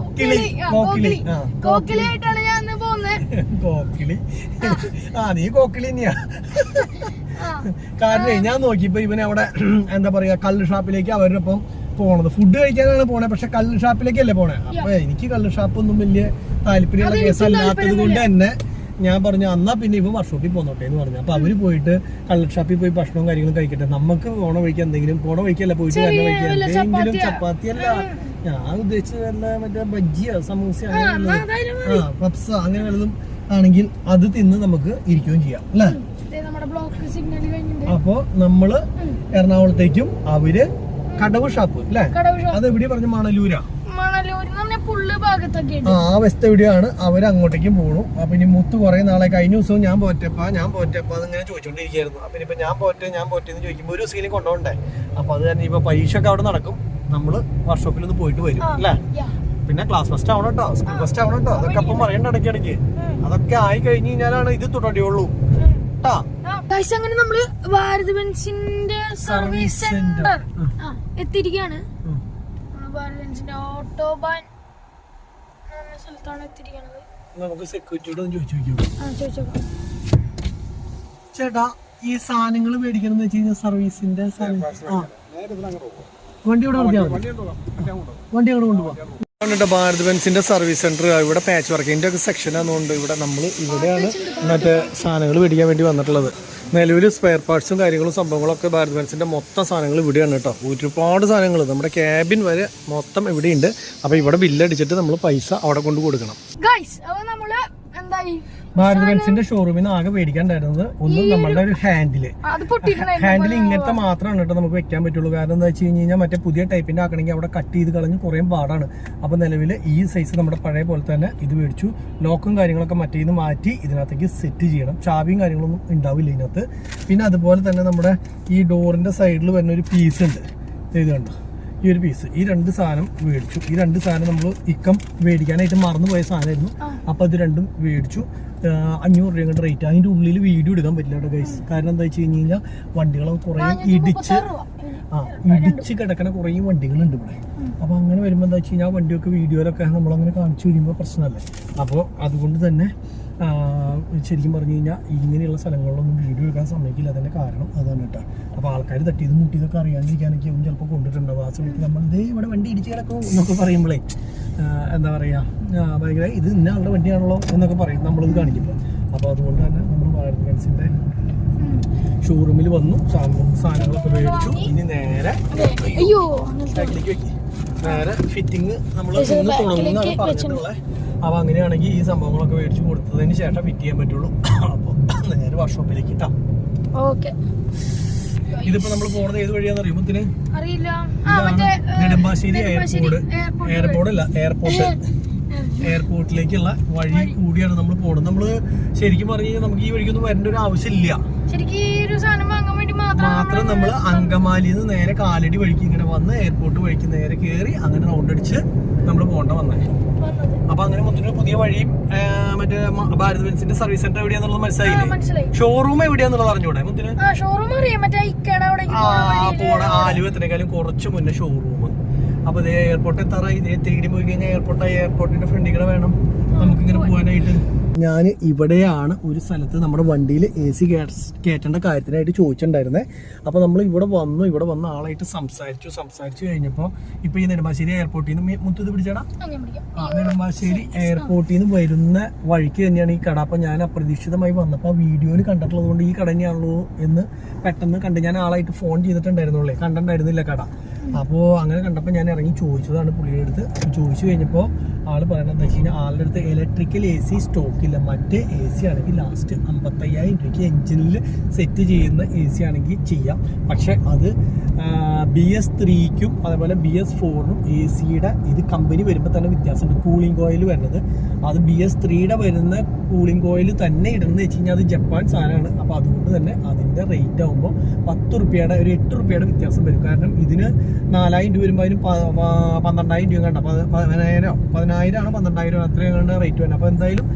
കോക്കിളിയായിട്ടാണ് ഞാൻ പോകുന്നത്. കോക്കിളി നീ കോക്കിളി തന്നെയാ. കാരണം ഞാൻ നോക്കിയപ്പോ ഇവന് അവിടെ എന്താ പറയാ കള്ള് ഷാപ്പിലേക്ക് അവരുടെ ഒപ്പം പോണത്. ഫുഡ് കഴിക്കാനാണ് പോണേ, പക്ഷെ കള്ള് ഷാപ്പിലേക്കല്ലേ പോണേ. അപ്പൊ എനിക്ക് കള്ള് ഷാപ്പൊന്നും വലിയ താല്പര്യമുള്ള കേസല്ലാത്തത് കൊണ്ട് തന്നെ ഞാൻ പറഞ്ഞു എന്നാ പിന്നെ ഇവ വർക്ക്ഷോപ്പിൽ പോന്നോട്ടെ എന്ന് പറഞ്ഞു. അപ്പൊ അവര് പോയിട്ട് കള്ള് ഷാപ്പിൽ പോയി ഭക്ഷണവും കാര്യങ്ങളും കഴിക്കട്ടെ. നമുക്ക് പോണ വഴിക്ക് എന്തെങ്കിലും പോണ വഴിക്കല്ല പോയിട്ട് വരണ വഴിക്ക് എന്തെങ്കിലും ചപ്പാത്തി അല്ല ഞാൻ ഉദ്ദേശിച്ചത് വല്ല മറ്റേ ബജ്ജിയോ സമൂസ അങ്ങനെ പപ്സ അങ്ങനെ വല്ലതും ആണെങ്കിൽ അത് തിന്ന് നമുക്ക് ഇരിക്കുകയും ചെയ്യാം അല്ലേ. അപ്പൊ നമ്മള് എറണാകുളത്തേക്കും അവര് കടവ് ഷാപ്പ് അല്ലേ, അത് എവിടെയാ പറഞ്ഞു? മണലൂരാ. ആ വെസ്റ്റ് എവിടെയാണ്. അവര് അങ്ങോട്ടേക്കും പോകണു. അപ്പൊ ഇനി മുത്ത് കുറെ നാളെ കഴിഞ്ഞ ദിവസവും ഞാൻ പോറ്റപ്പാ അതിങ്ങനെ ചോദിച്ചോണ്ടിരിക്കുകയായിരുന്നു. അപ്പൊ ഇനിയിപ്പോ ഞാൻ പോറ്റേന്ന് ചോദിക്കുമ്പോ ഒരു സീനിൽ കൊണ്ടുപോകണ്ടേ. അപ്പൊ അത് തന്നെ ഇപ്പൊ പരീക്ഷ ഒക്കെ അവിടെ നടക്കും. നമ്മള് വർക്ക്ഷോപ്പിൽ ഒന്ന് പോയിട്ട് വരും അല്ലേ. പിന്നെ ക്ലാസ് ഫസ്റ്റ് ആവണം കേട്ടോ, സ്കൂൾ ഫസ്റ്റ് ആവണം കേട്ടോ. അതൊക്കെ അപ്പം പറയണ്ട ഇടയ്ക്കിടയ്ക്ക്. അതൊക്കെ ആയി കഴിഞ്ഞ് കഴിഞ്ഞാലാണ് ഇത് തുടരുള്ളൂ കേട്ടാ. അങ്ങനെ നമ്മള് ഭാരത് ബെൻസിന്റെ സർവീസ് സെന്റർ എത്തിയിരിക്കുകയാണ്. ഭാരത് ബെൻസിന്റെ ഓട്ടോബാൻ സ്ഥലത്താണ് എത്തിയിരിക്കുന്നത്. നമുക്ക് സെക്യൂരിറ്റിയോട് ഒന്ന് ചോദിച്ചു നോക്കാം. ചേട്ടാ ഈ സാധനങ്ങൾ മേടിക്കണം വെച്ച് കഴിഞ്ഞാൽ സർവീസിന്റെ വണ്ടി ഇവിടെ വണ്ടി അങ്ങോട്ട് കൊണ്ടുപോകാം. ഭാരത് ബെൻസിന്റെ സർവീസ് സെന്റർ ഇവിടെ പാച്ച് വർക്കിന്റെ ഒക്കെ സെക്ഷൻ ആണെന്നുകൊണ്ട് ഇവിടെ നമ്മൾ ഇവിടെയാണ് മറ്റേ സാധനങ്ങൾ മേടിക്കാൻ വേണ്ടി വന്നിട്ടുള്ളത്. നിലവിൽ സ്പെയർ പാർട്സും കാര്യങ്ങളും സംഭവങ്ങളൊക്കെ ഭാരത് ബെൻസിന്റെ മൊത്തം സാധനങ്ങൾ ഇവിടെയാണ് കേട്ടോ. ഒരുപാട് സാധനങ്ങൾ നമ്മുടെ ക്യാബിൻ വരെ മൊത്തം ഇവിടെയുണ്ട്. അപ്പൊ ഇവിടെ ബില്ലടിച്ചിട്ട് നമ്മൾ പൈസ അവിടെ കൊണ്ട് കൊടുക്കണം. ഭാരത് ബെൻസിന്റെ ഷോറൂമിൽ നിന്ന് ആകെ മേടിക്കാണ്ടായിരുന്നത് ഒന്ന് നമ്മളുടെ ഒരു ഹാൻഡിൽ ഇങ്ങനത്തെ മാത്രമാണ് കേട്ടോ നമുക്ക് വെക്കാൻ പറ്റുള്ളൂ. കാരണം എന്താ വെച്ച് കഴിഞ്ഞാൽ മറ്റേ പുതിയ ടൈപ്പിന്റെ ആക്കണമെങ്കിൽ അവിടെ കട്ട് ചെയ്ത് കളഞ്ഞ് കുറേ പാടാണ്. അപ്പൊ നിലവിൽ ഈ സൈസ് നമ്മുടെ പഴയ പോലെ തന്നെ ഇത് മേടിച്ചു. ലോക്കും കാര്യങ്ങളൊക്കെ മറ്റേ നിന്ന് മാറ്റി ഇതിനകത്തേക്ക് സെറ്റ് ചെയ്യണം. ചാവിയും കാര്യങ്ങളൊന്നും ഉണ്ടാവില്ല ഇതിനകത്ത്. പിന്നെ അതുപോലെ തന്നെ നമ്മുടെ ഈ ഡോറിന്റെ സൈഡിൽ വരുന്ന ഒരു പീസ് ഉണ്ട്, ഇത് കണ്ടോ ഈ ഒരു പീസ്. ഈ 2 സാധനം മേടിച്ചു. ഈ 2 സാധനം നമ്മൾ മേടിക്കാനായിട്ട് മറന്നുപോയ സാധനമായിരുന്നു. അപ്പൊ അത് രണ്ടും മേടിച്ചു. 500 രൂപ റേറ്റ്. അതിന്റെ ഉള്ളിൽ വീഡിയോ എടുക്കാൻ പറ്റില്ല കേട്ടോ ഗൈസ്. കാരണം എന്താ വെച്ച് കഴിഞ്ഞ് കഴിഞ്ഞാൽ വണ്ടികളൊക്കെ കുറേ ഇടിച്ച് കിടക്കണ കുറേ വണ്ടികളുണ്ട് ഇവിടെ. അപ്പൊ അങ്ങനെ വരുമ്പോൾ എന്താ വെച്ച് കഴിഞ്ഞാൽ വണ്ടിയൊക്കെ വീഡിയോയിലൊക്കെ നമ്മളങ്ങനെ കാണിച്ചു കഴിയുമ്പോൾ പ്രശ്നമല്ലേ. അപ്പോൾ അതുകൊണ്ട് തന്നെ ശരിക്കും പറഞ്ഞു കഴിഞ്ഞാൽ ഇങ്ങനെയുള്ള സ്ഥലങ്ങളിലൊന്നും വീഡിയോ എടുക്കാൻ സമ്മതിക്കില്ല. അതിന്റെ കാരണം അതാണ് കേട്ടോ. അപ്പോൾ ആൾക്കാർ തട്ടിയതും മുട്ടിയതൊക്കെ അറിയാണ്ടിരിക്കാനൊക്കെ ആവും ചിലപ്പോൾ കൊണ്ടിട്ടുണ്ടാവും. ആ സമയത്ത് നമ്മൾ ഇതേ ഇവിടെ വണ്ടി ഇടിച്ച് കിടക്കും എന്നൊക്കെ പറയുമ്പോഴേ എന്താ പറയുക ഭയങ്കര ഇത് ഇന്ന ആളുടെ വണ്ടിയാണല്ലോ എന്നൊക്കെ പറയും നമ്മളിത് കാണിക്കുമ്പോൾ. അപ്പോൾ അതുകൊണ്ട് തന്നെ നമ്മൾ ഭാരത് ബെൻസിന്റെ ഷോറൂമിൽ വന്നു, സാധനങ്ങളൊക്കെ മേടിച്ചു. ഇനി നേരെ ഫിറ്റിംഗ് നമ്മൾ ഇന്ന് തുടങ്ങുന്നതാണ് പറഞ്ഞിട്ടുള്ളത്. അപ്പോൾ അങ്ങനെയാണെങ്കിൽ ഈ സംഭവങ്ങളൊക്കെ മേടിച്ചു കൊടുത്തതിന് ശേഷം ഫിറ്റ് ചെയ്യാൻ പറ്റുള്ളൂ. അപ്പോൾ നേരെ വർക്ക്ഷോപ്പിലേക്ക് ഇട്ടാം. ഇതിപ്പോ നമ്മൾ പോണത് ഏത് വഴിയാന്ന് അറിയുമോ? നെടുമ്പാശ്ശേരി എയർപോർട്ടിലേക്കുള്ള വഴി കൂടിയാണ് നമ്മൾ പോകുന്നത്. നമ്മള് ശരിക്കും പറഞ്ഞു കഴിഞ്ഞാൽ നമുക്ക് ഈ വഴിക്കൊന്നും വരേണ്ട ഒരു ആവശ്യമില്ല. മാത്രം നമ്മൾ അങ്കമാലിയിൽ നിന്ന് നേരെ കാലടി വഴിക്ക് ഇങ്ങനെ വന്ന് എയർപോർട്ട് വഴിക്ക് നേരെ കയറി അങ്ങനെ റൗണ്ട് അടിച്ച് നമ്മൾ പോകേണ്ട വന്നേ. അപ്പൊ അങ്ങനെ മൊത്തം പുതിയ വഴിയും മറ്റേ ഭാരത് ബെൻസിന്റെ സർവീസ് സെന്റർ എവിടെയാന്നുള്ളത് മനസ്സിലായില്ലേ? ഷോറൂം എവിടെയാന്നുള്ളത് അറിഞ്ഞൂടെ മുത്തിന്? ആലുവ എത്തിനേക്കാളും കുറച്ച് മുന്നേ ഷോറൂം. അപ്പൊ ഇതേ എയർപോർട്ട് എത്താറായി. ഇതേ തേടി പോയി കഴിഞ്ഞാൽ എയർപോർട്ടിന്റെ ഫ്രണ്ടിൽ കൂടെ വേണം നമുക്കിങ്ങനെ പോകാനായിട്ട്. ഞാൻ ഇവിടെയാണ് ഒരു സ്ഥലത്ത് നമ്മുടെ വണ്ടിയിൽ AC കയറ്റേണ്ട കാര്യത്തിനായിട്ട് ചോദിച്ചിട്ടുണ്ടായിരുന്നേ. അപ്പോൾ നമ്മൾ ഇവിടെ വന്ന് ആളായിട്ട് സംസാരിച്ചു കഴിഞ്ഞപ്പോൾ ഇപ്പോൾ ഈ നെടുമ്പാശ്ശേരി എയർപോർട്ടിൽ നിന്ന് മുത്തത് പിടിച്ചാടാ, നെടുമ്പാശ്ശേരി എയർപോർട്ടിൽ നിന്ന് വരുന്ന വഴിക്ക് തന്നെയാണ് ഈ കട. അപ്പോൾ ഞാൻ അപ്രതീക്ഷിതമായി വന്നപ്പോൾ ആ വീഡിയോയിൽ കണ്ടിട്ടുള്ളത് കൊണ്ട് ഈ കട തന്നെയാണല്ലോ എന്ന് പെട്ടെന്ന് കണ്ട് ഞാൻ ആളായിട്ട് ഫോൺ ചെയ്തിട്ടുണ്ടായിരുന്നുള്ളേ, കണ്ടിട്ടുണ്ടായിരുന്നില്ല കട. അപ്പോൾ അങ്ങനെ കണ്ടപ്പോൾ ഞാൻ ഇറങ്ങി ചോദിച്ചതാണ് പുള്ളിയുടെ അടുത്ത്. ചോദിച്ചു കഴിഞ്ഞപ്പോൾ ആൾ പറയണത് എന്താ വെച്ച് കഴിഞ്ഞാൽ ആളുടെ അടുത്ത് ഇലക്ട്രിക്കൽ AC സ്റ്റോക്കില്ല. മറ്റേ AC ആണെങ്കിൽ ലാസ്റ്റ് 55,000 രൂപയ്ക്ക് എഞ്ചിനിൽ സെറ്റ് ചെയ്യുന്ന AC ആണെങ്കിൽ ചെയ്യാം. പക്ഷെ അത് BS3ക്കും അതേപോലെ BS4നും AC-യുടെ ഇത് കമ്പനി വരുമ്പോൾ തന്നെ വ്യത്യാസമുണ്ട്. കൂളിംഗ് കോയിൽ വരുന്നത് അത് BS3യുടെ വരുന്ന കൂളിംഗ് കോയിൽ തന്നെ ഇടണമെന്ന് വെച്ച് കഴിഞ്ഞാൽ അത് ജപ്പാൻ സാധനമാണ്. അപ്പോൾ അതുകൊണ്ട് തന്നെ അതിൻ്റെ റേറ്റ് ആകുമ്പോൾ 10 രൂപയുടെ ഒരു 8 രൂപയുടെ വ്യത്യാസം വരും. കാരണം ഇതിന് 4,000 രൂപ വരുമ്പോൾ അതിന് 12,000 രൂപ കണ്ട 10,000 ആണ് 12,000 അത്രയും കണ്ട റേറ്റ് വരുന്നത്. അപ്പോൾ എന്തായാലും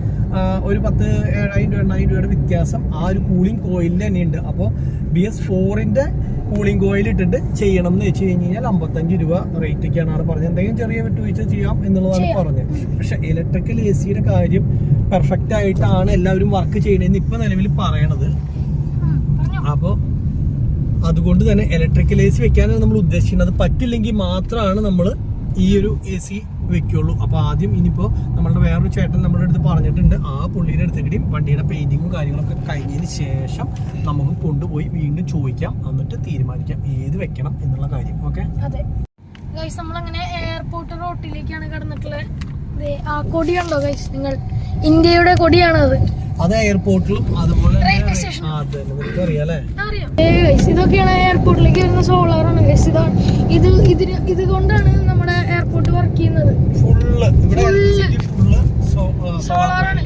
ഒരു 7,000 രൂപ 8,000 രൂപയുടെ വ്യത്യാസം ആ ഒരു കൂളിംഗ് കോയിലിൽ തന്നെയുണ്ട്. അപ്പോൾ BS4ന്റെ കൂളിംഗ് കോയിൽ ഇട്ടിട്ട് ചെയ്യണം എന്ന് വെച്ച് കഴിഞ്ഞാൽ 55 രൂപ റേറ്റ് ഒക്കെയാണ് ആൾ പറഞ്ഞത്. എന്തെങ്കിലും ചെറിയ വിട്ടുവീഴ്ച ചെയ്യാം എന്നുള്ളതാണ് പറഞ്ഞത്. പക്ഷെ ഇലക്ട്രിക്കൽ AC-യുടെ കാര്യം പെർഫെക്റ്റ് ആയിട്ടാണ് എല്ലാവരും വർക്ക് ചെയ്യണമെന്ന് ഇപ്പൊ നിലവിൽ പറയണത്. അപ്പോൾ അതുകൊണ്ട് തന്നെ ഇലക്ട്രിക്കൽ AC വെക്കാനാണ് നമ്മൾ ഉദ്ദേശിക്കുന്നത്. പറ്റില്ലെങ്കിൽ മാത്രമാണ് നമ്മൾ ഈ ഒരു AC വെക്കുള്ളൂ. അപ്പോൾ ആദ്യം ഇനിയിപ്പോൾ നമ്മളുടെ വേറൊരു ചേട്ടൻ നമ്മുടെ അടുത്ത് പറഞ്ഞിട്ടുണ്ട്, ആ പുള്ളിയുടെ അടുത്തേക്കും വണ്ടിയുടെ പെയിന്റിങ്ങും കാര്യങ്ങളൊക്കെ കഴിഞ്ഞതിന് ശേഷം നമുക്ക് കൊണ്ടുപോയി വീണ്ടും ചോദിക്കാം, എന്നിട്ട് തീരുമാനിക്കാം ഏത് വെക്കണം എന്നുള്ള കാര്യം. ഓക്കെ, അതെ ഗൈസ്, നമ്മളങ്ങനെ എയർപോർട്ട് റോട്ടിലേക്കാണ് കടന്നിട്ടുള്ളത്. ആ കൊടി കണ്ടോ ഗൈസ് നിങ്ങൾ? ഇന്ത്യയുടെ കൊടിയാണത്. അത് എയർപോർട്ടിലും അതുപോലെ ഇതൊക്കെയാണ് എയർപോർട്ടിലേക്ക് വരുന്ന സോളാറാണ് ഗൈസ്. ഇത് കൊണ്ടാണ് നമ്മുടെ എയർപോർട്ട് വർക്ക് ചെയ്യുന്നത്. സോളാറാണ്.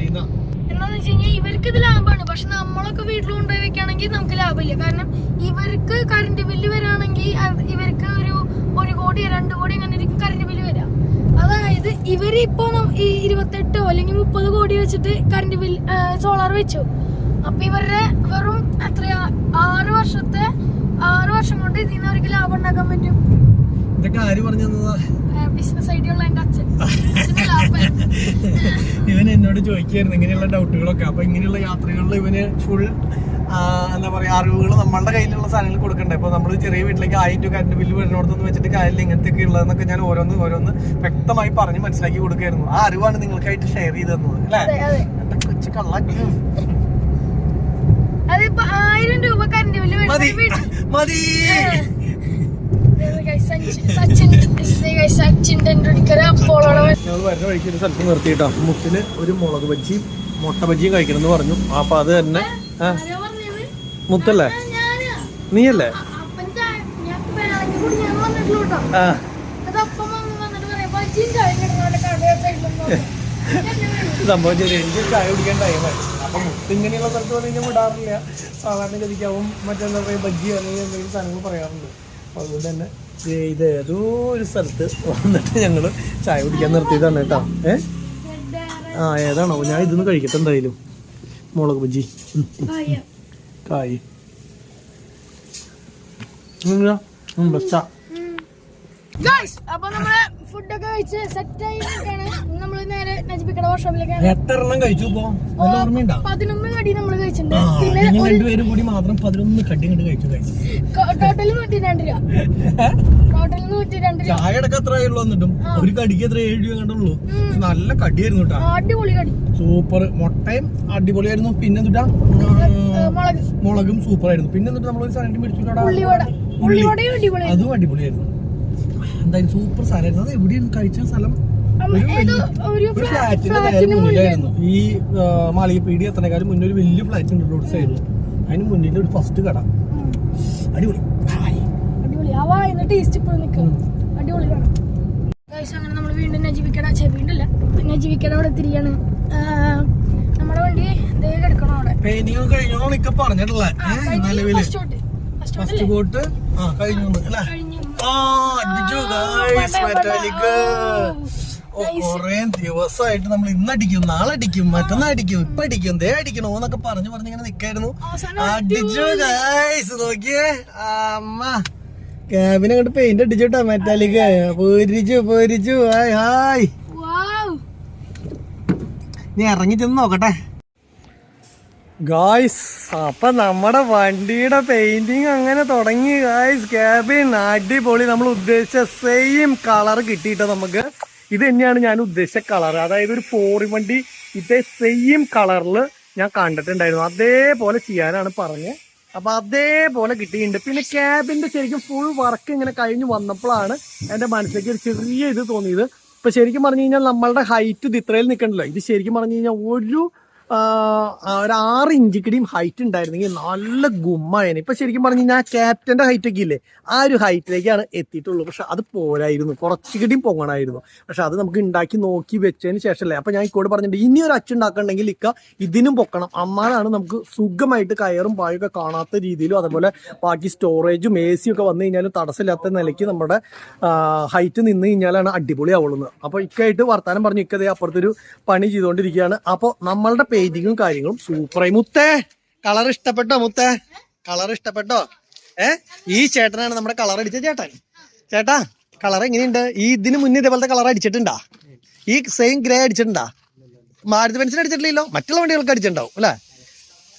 എന്താന്ന് വെച്ച് കഴിഞ്ഞാൽ ഇവർക്ക് ഇത് ലാഭമാണ്. പക്ഷെ നമ്മളൊക്കെ വീട്ടിൽ കൊണ്ടുപോയി വെക്കുകയാണെങ്കിൽ നമുക്ക് ലാഭമില്ല. കാരണം ഇവർക്ക് കറണ്ട് ബില്ല് വരാണെങ്കിൽ ഇവർക്ക് ഒരു കോടി 2 കോടി അങ്ങനെ ആയിരിക്കും കറണ്ട് ബില്ല് വരാം. അതായത് ഇവരിപ്പോ 28 അല്ലെങ്കിൽ 30 കോടി വെച്ചിട്ട് കറണ്ട് ബിൽ സോളാർ വെച്ചു. അപ്പൊ ഇവരുടെ വെറും എത്രയാ 6 വർഷം കൊണ്ട് ഇതിൽ നിന്ന് അവർക്ക് ലാഭം ഉണ്ടാക്കാൻ പറ്റും. ബിസിനസ് ഐഡിയ ഉള്ള എന്റെ അച്ഛൻ ഇവൻ എന്നോട് ചോദിക്കായിരുന്നു ഇങ്ങനെയുള്ള ഡൗട്ടുകളൊക്കെ. അപ്പൊ ഇങ്ങനെയുള്ള യാത്രകളിൽ ഇവന് ഫുൾ എന്താ പറയാ അറിവുകൾ നമ്മളുടെ കയ്യിലുള്ള സാധനങ്ങൾ കൊടുക്കണ്ടേ. ഇപ്പൊ നമ്മൾ ചെറിയ വീട്ടിലേക്ക് 1000 രൂപ കറണ്ട് ബില്ല് വരുന്നോടത്തൊന്നും വെച്ചിട്ട് കാര്യമില്ല, ഇങ്ങനത്തെയൊക്കെ ഉള്ളതെന്നൊക്കെ ഞാൻ ഓരോന്ന് വ്യക്തമായി പറഞ്ഞ് മനസ്സിലാക്കി കൊടുക്കായിരുന്നു. ആ അറിവാണ് നിങ്ങൾക്കായിട്ട് ഷെയർ ചെയ്ത് തന്നത് അല്ലേ? എന്റെ കൊച്ചു കള്ളാക്കി. അതിപ്പോ 1000 രൂപ കറണ്ട് ബില്ല് മതി. സച്ചിൻ ടെണ്ടുൽക്കർ അപ്പോളോടെ ഞങ്ങൾ വരുന്ന വഴിക്ക് ഒരു സ്ഥലത്ത് നിർത്തിയിട്ടോ. മുട്ടിന് ഒരു മുളക് ബജ്ജിയും മുട്ട ബജ്ജിയും കഴിക്കണം എന്ന് പറഞ്ഞു. അപ്പൊ അത് തന്നെ മുത്തല്ലേ, നീയല്ലേ? സംഭവം ശരി, എനിക്ക് ചായ കുടിക്കാൻ ടൈമായി. അപ്പൊ മുത്ത് ഇങ്ങനെയുള്ള സ്ഥലത്ത് പറഞ്ഞു കഴിഞ്ഞാൽ വിടാറില്ല. സാധാരണ ഗതിക്കാവും മറ്റെന്താ പറയുക ബജ്ജി അല്ലെങ്കിൽ എന്തെങ്കിലും സാധനങ്ങൾ പറയാറുണ്ട്. അപ്പൊ അതുകൊണ്ട് തന്നെ ഇത് ഏതോ ഒരു സ്ഥലത്ത് വന്നിട്ട് ഞങ്ങള് ചായ കുടിക്കാൻ നിർത്തിയതാണ് കേട്ടോ. ഏതാണോ? ഞാൻ ഇതൊന്ന് കഴിക്കട്ടെ എന്തായാലും. മുളക് ബജ്ജി കായ് ബെസ്റ്റാ. അപ്പൊ നമ്മള് ഫുഡൊക്കെ കഴിച്ച് സെറ്റ് ആയി നമ്മള് നേരെ നജിബിക്കട വർക്ക്ഷോപ്പിലേക്ക്. എത്രണ്ണം കഴിച്ചു? 11 കടി നമ്മള് കഴിച്ചിട്ടുണ്ട്. രണ്ടുപേരും കൂടി മാത്രം 11 കടി കണ്ട് കഴിച്ചു. ടോട്ടല് 102 രൂപ. ചായ അടക്കം എത്ര ആയുള്ളൂ എന്നിട്ടും ഒരു കടിക്ക് എത്ര 7 രൂപ കണ്ടുള്ളൂ. നല്ല കടിയായിരുന്നു കേട്ടോ, അടിപൊളി കടി, സൂപ്പർ. മുട്ടയും അടിപൊളിയായിരുന്നു. പിന്നെ എന്നിട്ടാ മുളകും സൂപ്പർ ആയിരുന്നു. പിന്നെ എന്നിട്ട് നമ്മളൊരു സാധനം മേടിച്ചിട്ടാ അതും അടിപൊളിയായിരുന്നു. എന്തായാലും സൂപ്പർ സാധനമായിരുന്നു. അത് എവിടെയാണ് കഴിച്ച സ്ഥലം? ഒരു ഫ്ലാറ്റിന്റെ നേരെ മുന്നിലായിരുന്നു. ഈ മാളികപ്പീടി എത്തനേക്കാളും മുന്നേ ഒരു വലിയ ഫ്ലാറ്റ് ഉണ്ട് റോഡ് സൈഡിൽ. അതിന് മുന്നിൽ ഒരു ഫസ്റ്റ് കട. അടിപൊളി ടേസ്റ്റ് ഇപ്പോഴും നിൽക്കും. അടിപൊളി കാണാം. അങ്ങനെ നമ്മൾ വീണ്ടും നജിബിക്കട അവിടെ തിരിയാണ്. നമ്മുടെ വണ്ടി എടുക്കണം അവിടെ. പെയിന്റിംഗ് കഴിഞ്ഞോന്നൊക്കെ പറഞ്ഞിട്ടുള്ള നിലവില് ഫസ്റ്റ് കോട്ട് കഴിഞ്ഞു അല്ലേ? കൊറേ ദിവസമായിട്ട് നമ്മൾ ഇന്നടിക്കും, നാളെ അടിക്കും, മറ്റന്നാൾ അടിക്കും, ഇപ്പൊ അടിക്കും, ദേ അടിക്കണോ എന്നൊക്കെ പറഞ്ഞു ഇങ്ങനെ നിക്കായിരുന്നു. അടിച്ചു ഗൈസ്, നോക്കിയേ അമ്മ ക്യാബിനെ അങ്ങോട്ട് പെയിന്റ് അടിച്ചോട്ടാ മെറ്റാലിക്. പൊരിച്ചു ഹായ് ഹായ്. നീ ഇറങ്ങി ചെന്ന് നോക്കട്ടെ ഗായ്സ്. അപ്പൊ നമ്മുടെ വണ്ടിയുടെ പെയിന്റിങ് അങ്ങനെ തുടങ്ങി ഗായ്സ്. ക്യാബിൻ അടിപൊളി, നമ്മൾ ഉദ്ദേശിച്ച സെയിം കളർ കിട്ടിയിട്ടോ നമുക്ക്. ഇത് തന്നെയാണ് ഞാൻ ഉദ്ദേശിച്ച കളർ, അതായത് ഒരു ഫോറിൻ വണ്ടി ഇതേ സെയിം കളറിൽ ഞാൻ കണ്ടിട്ടുണ്ടായിരുന്നു. അതേപോലെ ചെയ്യാനാണ് പറഞ്ഞത്. അപ്പൊ അതേപോലെ കിട്ടിയിട്ടുണ്ട്. പിന്നെ ക്യാബിന്റെ ശരിക്കും ഫുൾ വർക്ക് ഇങ്ങനെ കഴിഞ്ഞ് വന്നപ്പോഴാണ് എൻ്റെ മനസ്സിലേക്ക് ഒരു ചെറിയ ഇത് തോന്നിയത്. ഇപ്പൊ ശരിക്കും പറഞ്ഞു കഴിഞ്ഞാൽ നമ്മളുടെ ഹൈറ്റ് ഇത് ഇത്രയിൽ നിൽക്കണ്ടല്ലോ. ഇത് ശരിക്കും പറഞ്ഞു കഴിഞ്ഞാൽ ഒരു 6 ഇഞ്ച് കൂടിയും ഹൈറ്റ് ഉണ്ടായിരുന്നെങ്കിൽ നല്ല ഗുമ്മായേനെ. ഇപ്പൊ ശരിക്കും പറഞ്ഞു കഴിഞ്ഞാൽ ക്യാപ്റ്റന്റെ ഹൈറ്റ് ഒക്കെ ഇല്ലേ, ആ ഒരു ഹൈറ്റിലേക്കാണ് എത്തിയിട്ടുള്ളൂ. പക്ഷെ അത് പോരായിരുന്നു, കുറച്ചുകൂടിയും പൊങ്ങണമായിരുന്നു. പക്ഷെ അത് നമുക്ക് ഉണ്ടാക്കി നോക്കി വെച്ചതിന് ശേഷമല്ലേ. അപ്പൊ ഞാൻ ഇക്കോട് പറഞ്ഞിട്ടുണ്ട്, ഇനി ഒരു അച്ചുണ്ടാക്കണമെങ്കിൽ ഇക്ക ഇതിനും പൊക്കണം. അമ്മാനാണ് നമുക്ക് സുഖമായിട്ട് കയറും പായൊക്കെ കാണാത്ത രീതിയിലും അതുപോലെ ബാക്കി സ്റ്റോറേജും AC ഒക്കെ വന്നു കഴിഞ്ഞാലും തടസ്സമില്ലാത്ത നിലയ്ക്ക് നമ്മുടെ ഹൈറ്റ് നിന്ന് കഴിഞ്ഞാലാണ് അടിപൊളിയാവുള്ളത്. അപ്പൊ ഇക്കായിട്ട് വർത്താനം പറഞ്ഞു ഇക്കതേ അപ്പുറത്തൊരു പണി ചെയ്തുകൊണ്ടിരിക്കുകയാണ്. അപ്പോൾ നമ്മളുടെ പെയിന്റിങ്ങും കാര്യങ്ങളും സൂപ്പറായി. മുത്തേ, കളർ ഇഷ്ടപ്പെട്ടോ? മുത്തേ, കളർ ഇഷ്ടപ്പെട്ടോ? ഈ ചേട്ടനാണ് നമ്മുടെ കളർ അടിച്ച ചേട്ടൻ. ചേട്ടാ, കളർ എങ്ങനെയുണ്ട്? ഈ ഇതിന് മുന്നേ ഇതേപോലത്തെ കളർ അടിച്ചിട്ടുണ്ടാ? ഈ സെയിം ഗ്രേ അടിച്ചിട്ടുണ്ടാ? മാരുതി ബെൻസിന് അടിച്ചിട്ടില്ലല്ലോ, മറ്റുള്ള വണ്ടികൾക്ക് അടിച്ചിട്ടുണ്ടാവും അല്ലെ?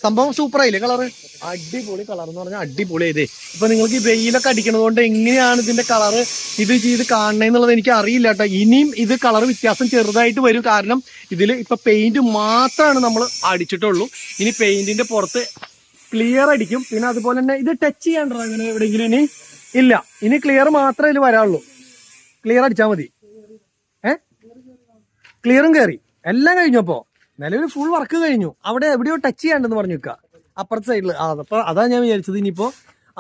സംഭവം സൂപ്പറായില്ലേ കളറ്? അടിപൊളി കളർ എന്ന് പറഞ്ഞാൽ അടിപൊളി ചെയ്തേ. ഇപ്പൊ നിങ്ങൾക്ക് ഈ വെയിലൊക്കെ അടിക്കുന്നത് കൊണ്ട് എങ്ങനെയാണ് ഇതിന്റെ കളറ് ഇത് ചെയ്ത് കാണണമെന്നുള്ളത് എനിക്ക് അറിയില്ല കേട്ടോ. ഇനിയും ഇത് കളർ വ്യത്യാസം ചെറുതായിട്ട് വരും. കാരണം ഇതിൽ ഇപ്പൊ പെയിന്റ് മാത്രമാണ് നമ്മൾ അടിച്ചിട്ടുള്ളൂ. ഇനി പെയിന്റിന്റെ പുറത്ത് ക്ലിയർ അടിക്കും. പിന്നെ അതുപോലെ തന്നെ ഇത് ടച്ച് ചെയ്യാണ്ടോ അങ്ങനെ എവിടെയെങ്കിലും? ഇനി ഇല്ല, ഇനി ക്ലിയർ മാത്രമേ ഇതിൽ വരാനുള്ളൂ. ക്ലിയർ അടിച്ചാൽ മതി. ക്ലിയറും കയറി, എല്ലാം കഴിഞ്ഞപ്പോ നിലവിൽ ഫുൾ വർക്ക് കഴിഞ്ഞു. അവിടെ എവിടെയോ ടച്ച് ചെയ്യാണ്ടെന്ന് പറഞ്ഞു വെക്കുക അപ്പുറത്തെ സൈഡിൽ. അപ്പൊ അതാ ഞാൻ വിചാരിച്ചത് ഇനിയിപ്പോ.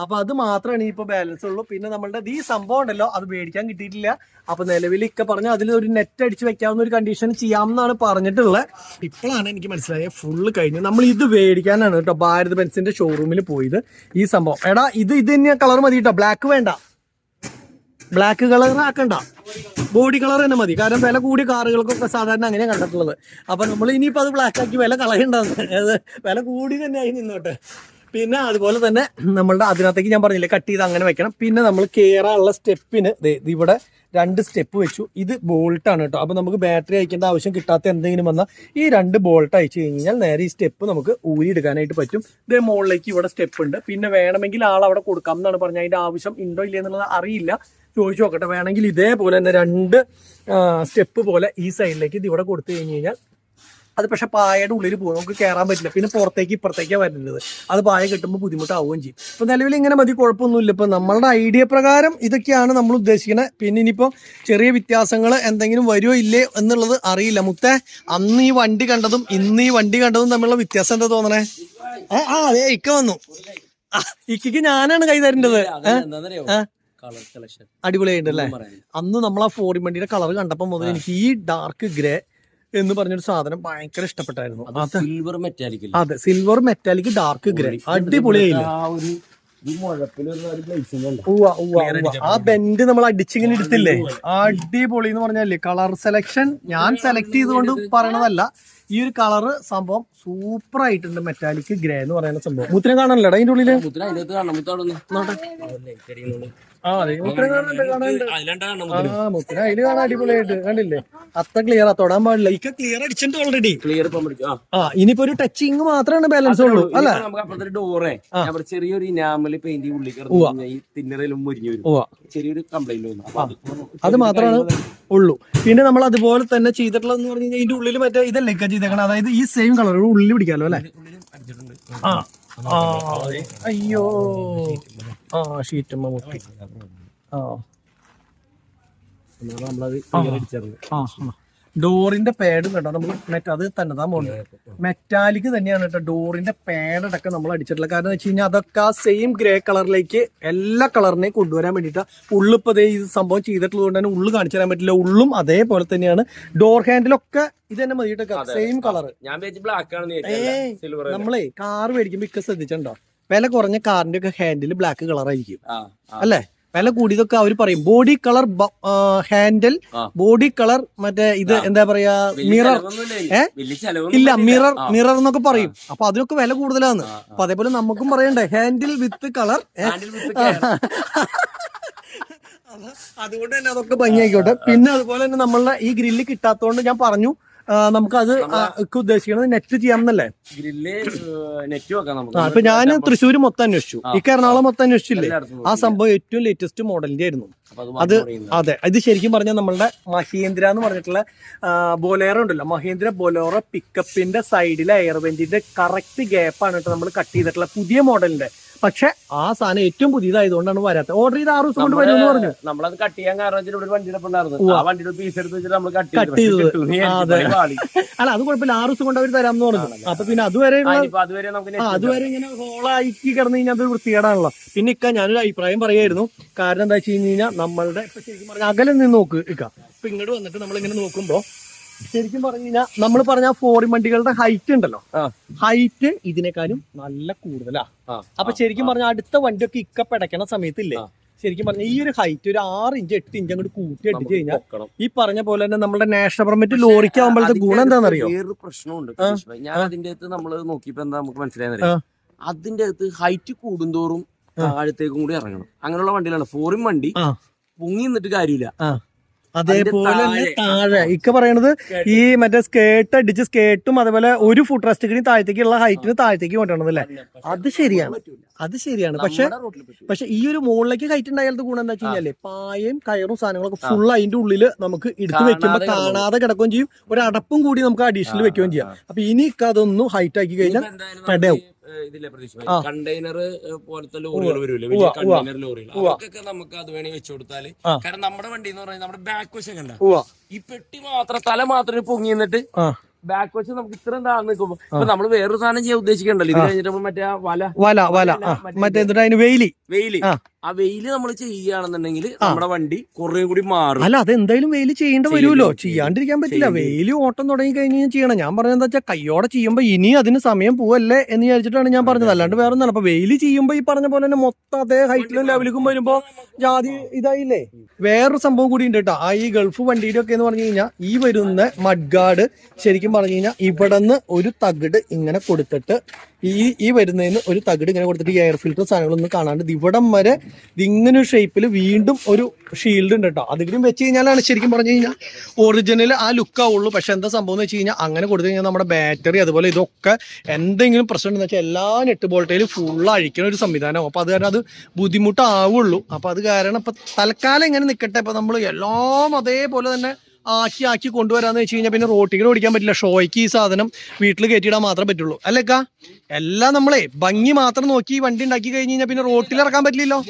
അപ്പൊ അത് മാത്രമാണ് ഇനിയിപ്പോ ബാലൻസ് ഉള്ളൂ. പിന്നെ നമ്മളുടെ ഈ സംഭവം ഉണ്ടല്ലോ, അത് മേടിക്കാൻ കിട്ടിയിട്ടില്ല. അപ്പൊ നിലവിൽ ഇക്ക പറഞ്ഞ അതിൽ ഒരു നെറ്റ് അടിച്ച് വെക്കാവുന്ന ഒരു കണ്ടീഷൻ ചെയ്യാമെന്നാണ് പറഞ്ഞിട്ടുള്ളത്. ഇപ്പോഴാണ് എനിക്ക് മനസ്സിലായത് ഫുള്ള് കഴിഞ്ഞു. നമ്മൾ ഇത് മേടിക്കാനാണ് കേട്ടോ ഭാരത് ബെൻസിന്റെ ഷോറൂമിൽ പോയത്. ഈ സംഭവം എടാ ഇത് തന്നെയാ കളർ മതി കേട്ടോ, ബ്ലാക്ക് വേണ്ട, ബ്ലാക്ക് കളർ ആക്കണ്ട, ബോഡി കളർ തന്നെ മതി. കാരണം വില കൂടിയ കാറുകൾക്കൊക്കെ സാധാരണ അങ്ങനെ കണ്ടിട്ടുള്ളത്. അപ്പൊ നമ്മൾ ഇനിയിപ്പോ അത് ബ്ലാക്ക് ആക്കി വില കളയണ്ടാന്ന്, അത് വില കൂടി തന്നെ ആയി നിന്നോട്ടെ. പിന്നെ അതുപോലെ തന്നെ നമ്മളുടെ അതിനകത്തേക്ക് ഞാൻ പറഞ്ഞില്ലേ കട്ട് ചെയ്ത് അങ്ങനെ വെക്കണം. പിന്നെ നമ്മൾ കയറാനുള്ള സ്റ്റെപ്പിന് ഇവിടെ 2 സ്റ്റെപ്പ് വെച്ചു. ഇത് ബോൾട്ടാണ് കേട്ടോ. അപ്പൊ നമുക്ക് ബാറ്ററി അയക്കേണ്ട ആവശ്യം കിട്ടാത്ത എന്തെങ്കിലും വന്നാൽ ഈ 2 ബോൾട്ട് അയച്ചു കഴിഞ്ഞാൽ നേരെ ഈ സ്റ്റെപ്പ് നമുക്ക് ഊരി എടുക്കാനായിട്ട് പറ്റും. ഇതേ മുകളിലേക്ക് ഇവിടെ സ്റ്റെപ്പ് ഉണ്ട്. പിന്നെ വേണമെങ്കിൽ ആൾ അവിടെ കൊടുക്കാം എന്നാണ് പറഞ്ഞത്. അതിന്റെ ആവശ്യം ഉണ്ടോ ഇല്ല എന്നുള്ളത് അറിയില്ല, ചോദിച്ചു നോക്കട്ടെ. വേണമെങ്കിൽ ഇതേപോലെ തന്നെ 2 സ്റ്റെപ്പ് പോലെ ഈ സൈഡിലേക്ക് ഇത് ഇവിടെ കൊടുത്തു കഴിഞ്ഞ് കഴിഞ്ഞാൽ അത് പക്ഷെ പായയുടെ ഉള്ളിൽ പോകും, നമുക്ക് കയറാൻ പറ്റില്ല. പിന്നെ പുറത്തേക്ക് ഇപ്പുറത്തേക്കാണ് വരുന്നത്, അത് പായ കിട്ടുമ്പോൾ ബുദ്ധിമുട്ടാവുകയും ചെയ്യും. ഇപ്പൊ നിലവിൽ ഇങ്ങനെ മതി, കുഴപ്പമൊന്നുമില്ല. ഇപ്പൊ നമ്മളുടെ ഐഡിയ പ്രകാരം ഇതൊക്കെയാണ് നമ്മൾ ഉദ്ദേശിക്കുന്നത്. പിന്നെ ഇനിയിപ്പോൾ ചെറിയ വ്യത്യാസങ്ങൾ എന്തെങ്കിലും വരുമോ ഇല്ലേ എന്നുള്ളത് അറിയില്ല. മുത്തേ, അന്ന് ഈ വണ്ടി കണ്ടതും ഇന്ന് ഈ വണ്ടി കണ്ടതും തമ്മിലുള്ള വ്യത്യാസം എന്താ തോന്നണേ? അതെ, ഇക്ക വന്നു. ഇക്കയ്ക്ക് ഞാനാണ് കൈ തരേണ്ടത്. അടിപൊളിയായിട്ടല്ലേ? അന്ന് നമ്മൾ ആ ഫോറിൻ വണ്ടിയുടെ കളർ കണ്ടപ്പോൾ മുതൽ എനിക്ക് ഈ ഡാർക്ക് ഗ്രേ എന്ന് പറഞ്ഞൊരു സാധനം ഭയങ്കര ഇഷ്ടപ്പെട്ടായിരുന്നു. Silver metallic. അതെ, സിൽവർ മെറ്റാലിക് ഡാർക്ക് ഗ്രേ അടിപൊളിയായില്ല. ആ ബെൻഡ് നമ്മൾ അടിച്ചിങ്ങനെ എടുത്തില്ലേ, അടിപൊളി എന്ന് പറഞ്ഞാലേ. കളർ സെലക്ഷൻ ഞാൻ സെലക്ട് ചെയ്തുകൊണ്ട് പറയണതല്ല, ഈ ഒരു കളറ് സംഭവം സൂപ്പർ ആയിട്ടുണ്ട്. മെറ്റാലിക് ഗ്രേ എന്ന് പറയുന്ന സംഭവം മുത്തിനെ കാണാനല്ലോ അതിന്റെ ഉള്ളില്. മുത്തിനെ അതില് കാണാൻ അടിപൊളിയായിട്ട് കണ്ടില്ലേ? അത്ര ക്ലിയർ തൊടാൻ പാടില്ല. ഇക്ക ക്ലിയർ അടിച്ചിട്ടുണ്ട് ഓൾറെഡി. ഇനിയിപ്പോ ഒരു ടച്ചിങ് മാത്രമാണ് ബാലൻസ് ഉള്ളൂ അല്ലെ? ഡോറേ ചെറിയൊരു ഇനാമല് പെയിന്റ് ഉള്ളിൽ ചെറിയൊരു കംപ്ലൈന്റ്, അത് മാത്രമാണ് ഉള്ളൂ. പിന്നെ നമ്മൾ അതുപോലെ തന്നെ ചെയ്തിട്ടുള്ളതെന്ന് പറഞ്ഞു കഴിഞ്ഞാൽ ഇതിന്റെ ഉള്ളിൽ മറ്റേ ഇതല്ലേ ചെയ്തേക്കണം, അതായത് ഈ സെയിം കളർ ഉള്ളിൽ പിടിക്കാലോ അല്ലെ? അയ്യോ, ഷീറ്റുമ്മ മുട്ടി. ഡോറിന്റെ പാഡും കേട്ടോ നമ്മൾ അത് തന്നെ മെറ്റാലിക് തന്നെയാണ് കേട്ടോ. ഡോറിന്റെ പാഡടക്കം നമ്മൾ അടിച്ചിട്ടുള്ള കാരണം എന്ന് വെച്ച് കഴിഞ്ഞാൽ അതൊക്കെ ആ സെയിം ഗ്രേ കളറിലേക്ക് എല്ലാ കളറിനെയും കൊണ്ടുവരാൻ വേണ്ടിയിട്ടാണ്. ഉള്ളിപ്പതേ ഇത് സംഭവം ചെയ്തിട്ടുള്ളത് കൊണ്ട് തന്നെ ഉള്ളു കാണിച്ചു തരാൻ പറ്റില്ല. ഉള്ളും അതേപോലെ തന്നെയാണ്. ഡോർ ഹാൻഡിലൊക്കെ ഇത് തന്നെ മതിയിട്ടൊക്കെ സെയിം കളർ. നമ്മളെ കാർ മേടിക്കുമ്പോ ഇക്ക ശ്രദ്ധിച്ചിട്ടുണ്ടോ, വില കുറഞ്ഞ കാറിന്റെ ഒക്കെ ഹാൻഡിൽ ബ്ലാക്ക് കളർ ആയിരിക്കും അല്ലേ? വില കൂടിയതൊക്കെ അവർ പറയും body colour handle, body colour മറ്റേ ഇത് എന്താ പറയാ മിറർ, ഇല്ല മിറർ എന്നൊക്കെ പറയും. അപ്പൊ അതിനൊക്കെ വില കൂടുതലാണ്. അപ്പൊ അതേപോലെ നമുക്കും പറയണ്ടേ ഹാൻഡിൽ വിത്ത് കളർ. അതുകൊണ്ട് തന്നെ അതൊക്കെ ഭംഗിയായിക്കോട്ടെ. പിന്നെ അതുപോലെ തന്നെ നമ്മളുടെ ഈ ഗ്രില്ല് കിട്ടാത്തതുകൊണ്ട് ഞാൻ പറഞ്ഞു നമുക്കത് ഉദ്ദേശിക്കുന്നത് നെറ്റ് ചെയ്യാമെന്നല്ലേ? ഗ്രില്ല് നെറ്റ് വെക്കാം നമുക്ക്. ഇപ്പൊ ഞാൻ തൃശ്ശൂർ മൊത്തം അന്വേഷിച്ചു, ഈ എറണാകുളം മൊത്തം അന്വേഷിച്ചില്ലേ, ആ സംഭവം ഏറ്റവും ലേറ്റസ്റ്റ് മോഡലിന്റെ ആയിരുന്നു അത്. അതെ, ഇത് ശരിക്കും പറഞ്ഞാൽ നമ്മളുടെ മഹീന്ദ്ര എന്ന് പറഞ്ഞിട്ടുള്ള ബൊലേറോ ഉണ്ടല്ലോ, മഹീന്ദ്ര ബൊലേറോ പിക്കപ്പിന്റെ സൈഡിലെ എയർ വെന്റിന്റെ കറക്റ്റ് ഗ്യാപ്പാണ് കേട്ടോ നമ്മൾ കട്ട് ചെയ്തിട്ടുള്ള പുതിയ മോഡലിന്റെ. പക്ഷെ ആ സാധനം ഏറ്റവും പുതിയതായതുകൊണ്ടാണ് വരാത്തത്. ഓർഡർ ചെയ്ത് 6 ദിവസം കൊണ്ട് വരുമെന്ന് പറഞ്ഞു. നമ്മളത് കട്ട് ചെയ്യാൻ കാരണം ഇവിടെ വണ്ടിയുടെ ഉണ്ടായിരുന്നു, ആ വണ്ടിയുടെ പീസ് എടുത്ത് വെച്ചിട്ട് നമ്മൾ കട്ട് ചെയ്തത്. അല്ല, അത് കുഴപ്പമില്ല, 6 ദിവസം കൊണ്ട് അവർ തരാമെന്ന് പറഞ്ഞു. അപ്പൊ പിന്നെ അതുവരെ ഇങ്ങനെ ഹോളാക്കി കിടന്നു കഴിഞ്ഞാൽ അത് വൃത്തികേടാണല്ലോ. പിന്നെ ഞാനൊരു അഭിപ്രായം പറയായിരുന്നു. കാരണം എന്താ വെച്ച് കഴിഞ്ഞാൽ നമ്മളുടെ ഇപ്പൊ ശരിക്കും പറഞ്ഞാൽ അകലെ നിന്ന് നോക്ക് ഇപ്പൊ ഇങ്ങോട്ട് വന്നിട്ട് നമ്മളിങ്ങനെ നോക്കുമ്പോ ശരിക്കും പറഞ്ഞു കഴിഞ്ഞാൽ നമ്മൾ പറഞ്ഞ ഫോറിൻ വണ്ടികളുടെ ഹൈറ്റ് ഉണ്ടല്ലോ, ഹൈറ്റ് ഇതിനേക്കാളും നല്ല കൂടുതലാ. അപ്പൊ ശരിക്കും പറഞ്ഞാൽ അടുത്ത വണ്ടിയൊക്കെ ഇക്കപ്പടയ്ക്കണ സമയത്തില്ലേ, ശരിക്കും പറഞ്ഞാൽ ഈ ഒരു ഹൈറ്റ് ഒരു 6 ഇഞ്ച് 8 ഇഞ്ച് അങ്ങോട്ട് കൂട്ടി അടിച്ചു കഴിഞ്ഞാൽ ഈ പറഞ്ഞ പോലെ തന്നെ നമ്മുടെ നാഷണൽ പെർമിറ്റ് ലോറിക്ക് ആകുമ്പോഴത്തെ ഗുണം എന്താണെന്നറിയോ? വേറൊരു പ്രശ്നമുണ്ട്. ഞാൻ അതിന്റെ അകത്ത് നമ്മള് നോക്കിയപ്പോ എന്താ നമുക്ക് മനസ്സിലായെന്നറിയാം, അതിന്റെ അകത്ത് ഹൈറ്റ് കൂടുന്തോറും താഴത്തേക്കും കൂടി ഇറങ്ങണം. അങ്ങനെയുള്ള വണ്ടികളാണ് ഫോറിൻ വണ്ടി. പൊങ്ങി നിന്നിട്ട് കാര്യമില്ല. അതേപോലെ തന്നെ താഴെ ഇക്ക പറയണത് ഈ മറ്റേ സ്കേർട്ട് അടിച്ച് സ്കേർട്ടും അതേപോലെ ഒരു ഫുട് റെസ്റ്റ് താഴത്തേക്കുള്ള ഹൈറ്റിന് താഴത്തേക്ക് കൊണ്ടുവരണം അല്ലേ? അത് ശരിയാണ്. പക്ഷെ ഈ ഒരു മുകളിലേക്ക് ഹൈറ്റ് ഉണ്ടായാലത്തെ ഗുണം എന്താ വെച്ച് കഴിഞ്ഞാല് പായയും കയറും സാധനങ്ങളൊക്കെ ഫുൾ അതിന്റെ ഉള്ളില് നമുക്ക് എടുത്ത് വെക്കുമ്പോ കാണാതെ കിടക്കുകയും ചെയ്യും. ഒരു അടപ്പും കൂടി നമുക്ക് അഡീഷണൽ വെക്കുകയും ചെയ്യാം. അപ്പൊ ഇനി അതൊന്നും ഹൈറ്റ് ആക്കി കഴിഞ്ഞാൽ പെടയാവും. ഇതിലെ കണ്ടെയ്നർ പോലത്തെ ലോറികൾ വരൂല്ലേ, വലിയ കണ്ടെയ്നർ ലോറികൾ, അതൊക്കെ നമുക്ക് അത് വേണമെങ്കിൽ വെച്ചു കൊടുത്താല്. കാരണം നമ്മുടെ വണ്ടി എന്ന് പറഞ്ഞാൽ നമ്മുടെ ബാക്ക് വശം കണ്ട ഈ പെട്ടി മാത്രം തല മാത്രം പൊങ്ങി നിന്നിട്ട് ബാക്ക് വശം നമുക്ക് ഇത്രയും താഴ്ന്നു നിൽക്കുമ്പോ ഇപ്പൊ നമ്മള് വേറൊരു സാധനം ചെയ്യാൻ ഉദ്ദേശിക്കണ്ടല്ലോ. ഇത് കഴിഞ്ഞിട്ട് നമ്മൾ മറ്റേ വെയില് ആ വെയില് നമ്മൾ ചെയ്യുകയാണെന്നുണ്ടെങ്കിൽ നമ്മുടെ വണ്ടി കുറെ കൂടി മാറും. അല്ല, അതെന്തായാലും വെയില് ചെയ്യേണ്ട വരുമല്ലോ, ചെയ്യാണ്ടിരിക്കാൻ പറ്റില്ല. വെയില് ഓട്ടം തുടങ്ങി കഴിഞ്ഞാൽ ചെയ്യണം. ഞാൻ പറഞ്ഞത് എന്താ വെച്ചാൽ കയ്യോടെ ചെയ്യുമ്പോ ഇനി അതിന് സമയം പോവല്ലേ എന്ന് വിചാരിച്ചിട്ടാണ് ഞാൻ പറഞ്ഞത്, അല്ലാണ്ട് വേറെ ഒന്നല്ല. അപ്പൊ വെയില് ചെയ്യുമ്പോ ഈ പറഞ്ഞ പോലെ തന്നെ മൊത്തം അതേ ഹൈറ്റിലും ലെവലിലും വരുമ്പോ ജാതി ഇതായില്ലേ. വേറൊരു സംഭവം കൂടി ഉണ്ട് കേട്ടോ. ഈ ഗൾഫ് വണ്ടിയുടെ ഒക്കെ എന്ന് പറഞ്ഞു കഴിഞ്ഞാൽ ഈ വരുന്ന മഡ്ഗാർഡ് ശരിക്കും പറഞ്ഞു കഴിഞ്ഞാൽ ഇവിടെ നിന്ന് ഒരു തകിട് ഇങ്ങനെ കൊടുത്തിട്ട് ഈ വരുന്നതിന് ഒരു തകിട് ഇങ്ങനെ കൊടുത്തിട്ട് ഈ എയർ ഫിൽറ്റർ സാധനങ്ങളൊന്നും കാണാണ്ട് ഇവിടം വരെ ഇങ്ങനെ ഒരു ഷേപ്പിൽ വീണ്ടും ഒരു ഷീൽഡ് ഉണ്ട് കേട്ടോ. അതിലും വെച്ച് കഴിഞ്ഞാലാണ് ശരിക്കും പറഞ്ഞു കഴിഞ്ഞാൽ ഒറിജിനൽ ആ ലുക്ക് ആവുള്ളൂ. പക്ഷെ എന്താ സംഭവം എന്ന് വെച്ച് കഴിഞ്ഞാൽ അങ്ങനെ കൊടുത്തു കഴിഞ്ഞാൽ നമ്മുടെ ബാറ്ററി അതുപോലെ ഇതൊക്കെ എന്തെങ്കിലും പ്രശ്നം ഉണ്ടെന്ന് വെച്ചാൽ എല്ലാ നെറ്റ് ബോൾട്ടയിലും ഫുള്ള് അഴിക്കുന്ന ഒരു സംവിധാനമാവും. അപ്പോൾ അത് കാരണം അത് ബുദ്ധിമുട്ടാവുള്ളൂ. അപ്പോൾ അത് കാരണം ഇപ്പം തൽക്കാലം ഇങ്ങനെ നിൽക്കട്ടെ. ഇപ്പം നമ്മൾ എല്ലാം അതേപോലെ തന്നെ ആക്കി കൊണ്ടുവരാന്ന് വെച്ച് കഴിഞ്ഞാൽ പിന്നെ റോട്ടിൽ ഓടിക്കാൻ പറ്റില്ല. ഷോയ്ക്ക് ഈ സാധനം വീട്ടിൽ കയറ്റിയിടാൻ മാത്രമേ പറ്റുള്ളൂ അല്ലേക്കാ. എല്ലാം നമ്മളെ ഭംഗി മാത്രം നോക്കി ഈ വണ്ടി ഉണ്ടാക്കി കഴിഞ്ഞ് കഴിഞ്ഞാൽ പിന്നെ റോട്ടിൽ ഇറക്കാൻ പറ്റില്ലല്ലോ.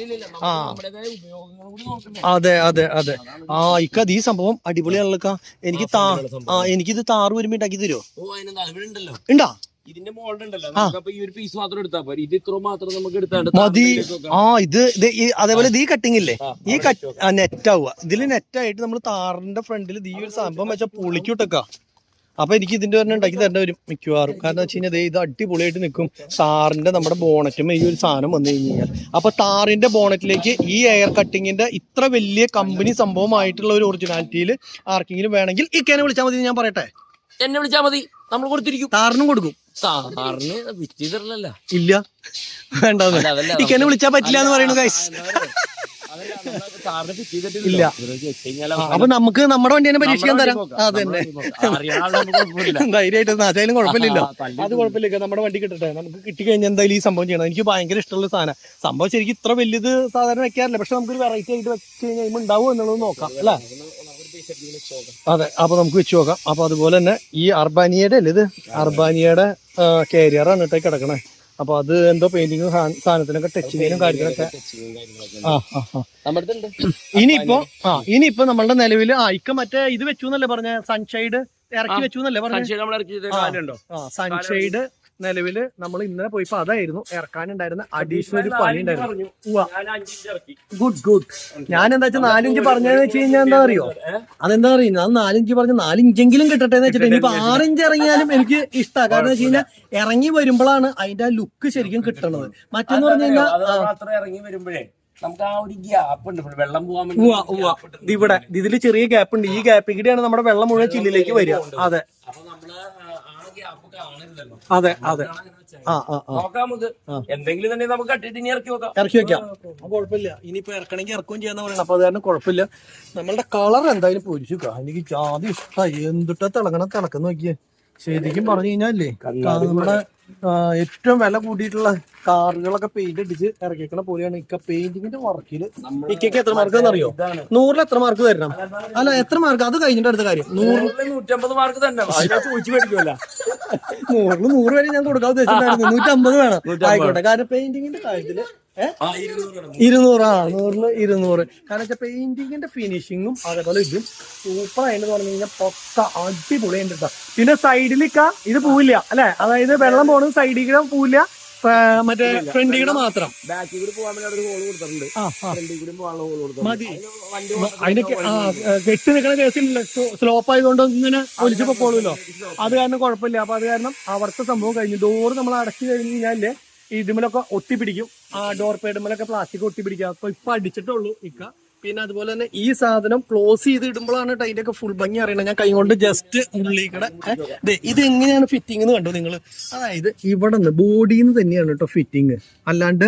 അതെ ഇക്കത് ഈ സംഭവം അടിപൊളിയാണല്ലോ. എനിക്കിത് താറ് വരുമ്പോ ഉണ്ടാക്കി തരുമോ? ഉണ്ടാ ഇതിന്റെ മോൾഡ് ഉണ്ടല്ലോ, നമുക്ക് ഈ ഒരു പീസ് മാത്രം എടുത്താൽ പോരെ. ഇത് ഇത്ര മാത്രം നമുക്ക് എടുത്താണ്ട് മതി. ഇത് അതേപോലെ ഈ കട്ടിങ് ഇല്ലേ, ഈ നെറ്റ് ആവുക. ഇതില് നെറ്റായിട്ട് നമ്മൾ താറിന്റെ ഫ്രണ്ടിൽ ഈ ഒരു സംഭവം വെച്ചാൽ പൊളിക്കൂട്ടൊക്കെ. അപ്പൊ എനിക്ക് ഇതിന്റെ തന്നെ ഉണ്ടാക്കി തരേണ്ട വരും മിക്കവാറും. കാരണം വെച്ച് കഴിഞ്ഞാൽ ഇത് അടിപൊളിയായിട്ട് നിൽക്കും. താറിന്റെ നമ്മുടെ ബോണറ്റും ഈ ഒരു സാധനം വന്നു കഴിഞ്ഞാൽ അപ്പൊ താറിന്റെ ബോണറ്റിലേക്ക് ഈ എയർ കട്ടിങ്ങിന്റെ ഇത്ര വലിയ കമ്പനി സംഭവമായിട്ടുള്ള ഒരു ഒറിജിനാലിറ്റിയിൽ ആർക്കെങ്കിലും വേണമെങ്കിൽ ഈ കേനെ വിളിച്ചാൽ മതി. ഞാൻ പറയട്ടെ, എന്നെ വിളിച്ചാൽ മതി, നമ്മൾ കൊടുത്തിരിക്കും. താറിനും കൊടുക്കും. താറിന് വിറ്റില്ല, ഇല്ല വേണ്ട, ഇക്കനെ വിളിച്ചാൽ പറ്റില്ല എന്ന് പറയുന്നു ഗൈസ്. ഇല്ല, അപ്പൊ നമുക്ക് നമ്മുടെ വണ്ടി തന്നെ പരീക്ഷിക്കാൻ തരാം. അതന്നെ ധൈര്യമായിട്ട് ആച്ചാലും കുഴപ്പമില്ലല്ലോ. അത് കുഴപ്പമില്ല, നമ്മുടെ വണ്ടി കിട്ടട്ടെ. നമുക്ക് കിട്ടിക്കഴിഞ്ഞാൽ എന്തായാലും ഈ സംഭവം ചെയ്യണം. എനിക്ക് ഭയങ്കര ഇഷ്ടമുള്ള സാധനം. സംഭവം ശരിക്കും ഇത്ര വലിയത് സാധാരണ വെക്കാറില്ല. പക്ഷെ നമുക്കൊരു വെറൈറ്റി ആയിട്ട് വെച്ച് കഴിഞ്ഞാൽ ഉണ്ടാവും എന്നുള്ളത് നോക്കാം അല്ലേ. അതെ, അപ്പൊ നമുക്ക് വെച്ച് നോക്കാം. അപ്പൊ അതുപോലെ തന്നെ ഈ അർബാനിയയുടെ അല്ലേ, ഇത് അർബാനിയയുടെ കാരിയറാണ് കേട്ടോ കിടക്കണേ. അപ്പൊ അത് എന്തോ പെയിന്റിങ്ങും സാധനത്തിനൊക്കെ ടച്ചിങ്ങിനും കാര്യങ്ങളൊക്കെ. ഇനിയിപ്പോ നമ്മളുടെ നിലവില് ഇക്ക മറ്റേ ഇത് വെച്ചു എന്നല്ലേ പറഞ്ഞ, സൺഷൈഡ് ഇറക്കി വെച്ചു എന്നല്ലേ പറഞ്ഞ. സൺഷൈഡ് നിലവില് നമ്മൾ ഇന്നലെ പോയിപ്പോ അതായിരുന്നു ഇറക്കാനുണ്ടായിരുന്ന അഡീഷണൽ ഒരു പണി ഉണ്ടായിരുന്നു. ഗുഡ്. ഞാൻ എന്താ വെച്ചാൽ 4 ഇഞ്ച് പറഞ്ഞതെന്ന് വെച്ച് കഴിഞ്ഞാൽ എന്താ അറിയോ, അതെന്താ അറിയോ, ഞാൻ 4 ഇഞ്ച് പറഞ്ഞ് 4 ഇഞ്ചെങ്കിലും കിട്ടട്ടെ എന്ന് വെച്ചിട്ട്. ഇനിയിപ്പോ 6 ഇഞ്ച് ഇറങ്ങിയാലും എനിക്ക് ഇഷ്ടമാണ്. കാരണം വെച്ച് കഴിഞ്ഞാൽ ഇറങ്ങി വരുമ്പോഴാണ് അതിന്റെ ആ ലുക്ക് ശരിക്കും കിട്ടണത്. മറ്റെന്ന് പറഞ്ഞു കഴിഞ്ഞാൽ ഇറങ്ങി വരുമ്പോഴേ നമുക്ക് ആ ഒരു ഗ്യാപ്പ് ഉണ്ട്, വെള്ളം പോകാൻ ഇവിടെ ഇതില് ചെറിയ ഗ്യാപ്പ് ഉണ്ട്. ഈ ഗ്യാപ്പിൽ കൂടിയാണ് നമ്മുടെ വെള്ളം മുഴുവൻ ചില്ലിലേക്ക് വരിക. അതെ, ഗ്യാപ്പ് കാണരുതല്ലോ. അതെ അതെ നോക്കാം നമുക്ക് എന്തെങ്കിലും തന്നെ നമുക്ക് കട്ടിട്ട് ഇനി ഇറക്കി വെക്കാം. ഇറക്കി വെക്കാം, കുഴപ്പമില്ല. ഇനിയിപ്പോ ഇറക്കണമെങ്കിൽ ഇറക്കുകയും ചെയ്യാന്ന് പറയണം. അപ്പൊ അത് കാരണം കുഴപ്പമില്ല. നമ്മളുടെ കളർ എന്തായാലും പൊരിച്ചു. എനിക്ക് ആദ്യം ഇഷ്ടമായി. എന്തിട്ടാ തിളക്കുന്ന നോക്കിയേ. ശരിക്കും പറഞ്ഞു കഴിഞ്ഞാലേ നമ്മുടെ ഏറ്റവും വില കൂടിയിട്ടുള്ള കാറുകളൊക്കെ പെയിന്റ് അടിച്ച് ഇറക്കിക്കണ പോലെയാണ് ഇക്ക പെയിന്റിങ്ങിന്റെ വർക്കില്. ഇക്കയ്ക്ക് എത്ര മാർക്ക് എന്നറിയോ? 100-ൽ എത്ര മാർക്ക് തരണം? അല്ല, എത്ര മാർക്ക്? അത് കഴിഞ്ഞിട്ട് അടുത്ത കാര്യം. 100-ൽ 150 മാർക്ക് തന്നെ ചോദിച്ചു മേടിക്കുമല്ല. 100-ൽ 100 വരെ ഞാൻ കൊടുക്കാൻ ഉദ്ദേശിച്ചിട്ടുണ്ടായിരുന്നു. 150 വേണം. ആയിക്കോട്ടെ. കാരണം പെയിന്റിങ്ങിന്റെ കാര്യത്തില് 200. 100-ൽ 200. കാരണം വെച്ചാൽ പെയിന്റിങ്ങിന്റെ ഫിനിഷിങ്ങും അതേപോലെ ഇതും സൂപ്പർ ആയിട്ട് പറഞ്ഞു കഴിഞ്ഞാൽ പൊക്ക അടിപൊളി ഉണ്ട്. പിന്നെ സൈഡിലിക്ക ഇത് പോവില്ല അല്ലെ, അതായത് വെള്ളം പോണത് സൈഡിൽ കൂടെ പോവില്ല, മറ്റേ ഫ്രണ്ടിൽ കൂടെ മാത്രം. ബാക്കിൽ കൂടി പോകാൻ വേണ്ടി ഹോൾ കൊടുത്തിട്ടുണ്ട്. ഫ്രണ്ടിൽ കൂടി പോകാനുള്ള ഹോൾ കൊടുത്തിട്ടുണ്ട്. മതി. അതിനൊക്കെ കെട്ടി നിൽക്കുന്ന കേസില്ല, സ്ലോപ്പ് ആയതുകൊണ്ട് ഇങ്ങനെ ഒലിച്ചു പോളൂല്ലോ. അത് കാരണം കുഴപ്പമില്ല. അപ്പൊ അത് കാരണം അവിടുത്തെ സംഭവം കഴിഞ്ഞു. ഡോറ് നമ്മൾ അടച്ചു കഴിഞ്ഞ് കഴിഞ്ഞാല് ഇതുമലൊക്കെ ഒട്ടിപ്പിടിക്കും. ആ ഡോർ പേഡുമലൊക്കെ പ്ലാസ്റ്റിക് ഒട്ടിപ്പിടിക്കുക. അപ്പൊ ഇപ്പൊ അടിച്ചിട്ടുള്ളൂ ഇക്ക. പിന്നെ അതുപോലെ തന്നെ ഈ സാധനം ക്ലോസ് ചെയ്ത് ഇടുമ്പോഴാണ് അതിന്റെ ഒക്കെ ഫുൾ ഭംഗി അറിയണത്. ഞാൻ കൈ കൊണ്ട് ജസ്റ്റ് ഉള്ളിക്കടെ ഇത് എങ്ങനെയാണ് ഫിറ്റിംഗ് എന്ന് കണ്ടോ നിങ്ങൾ? അതായത് ഇവിടെ നിന്ന് ബോഡിയിൽ നിന്ന് തന്നെയാണ് കേട്ടോ ഫിറ്റിംഗ്, അല്ലാണ്ട്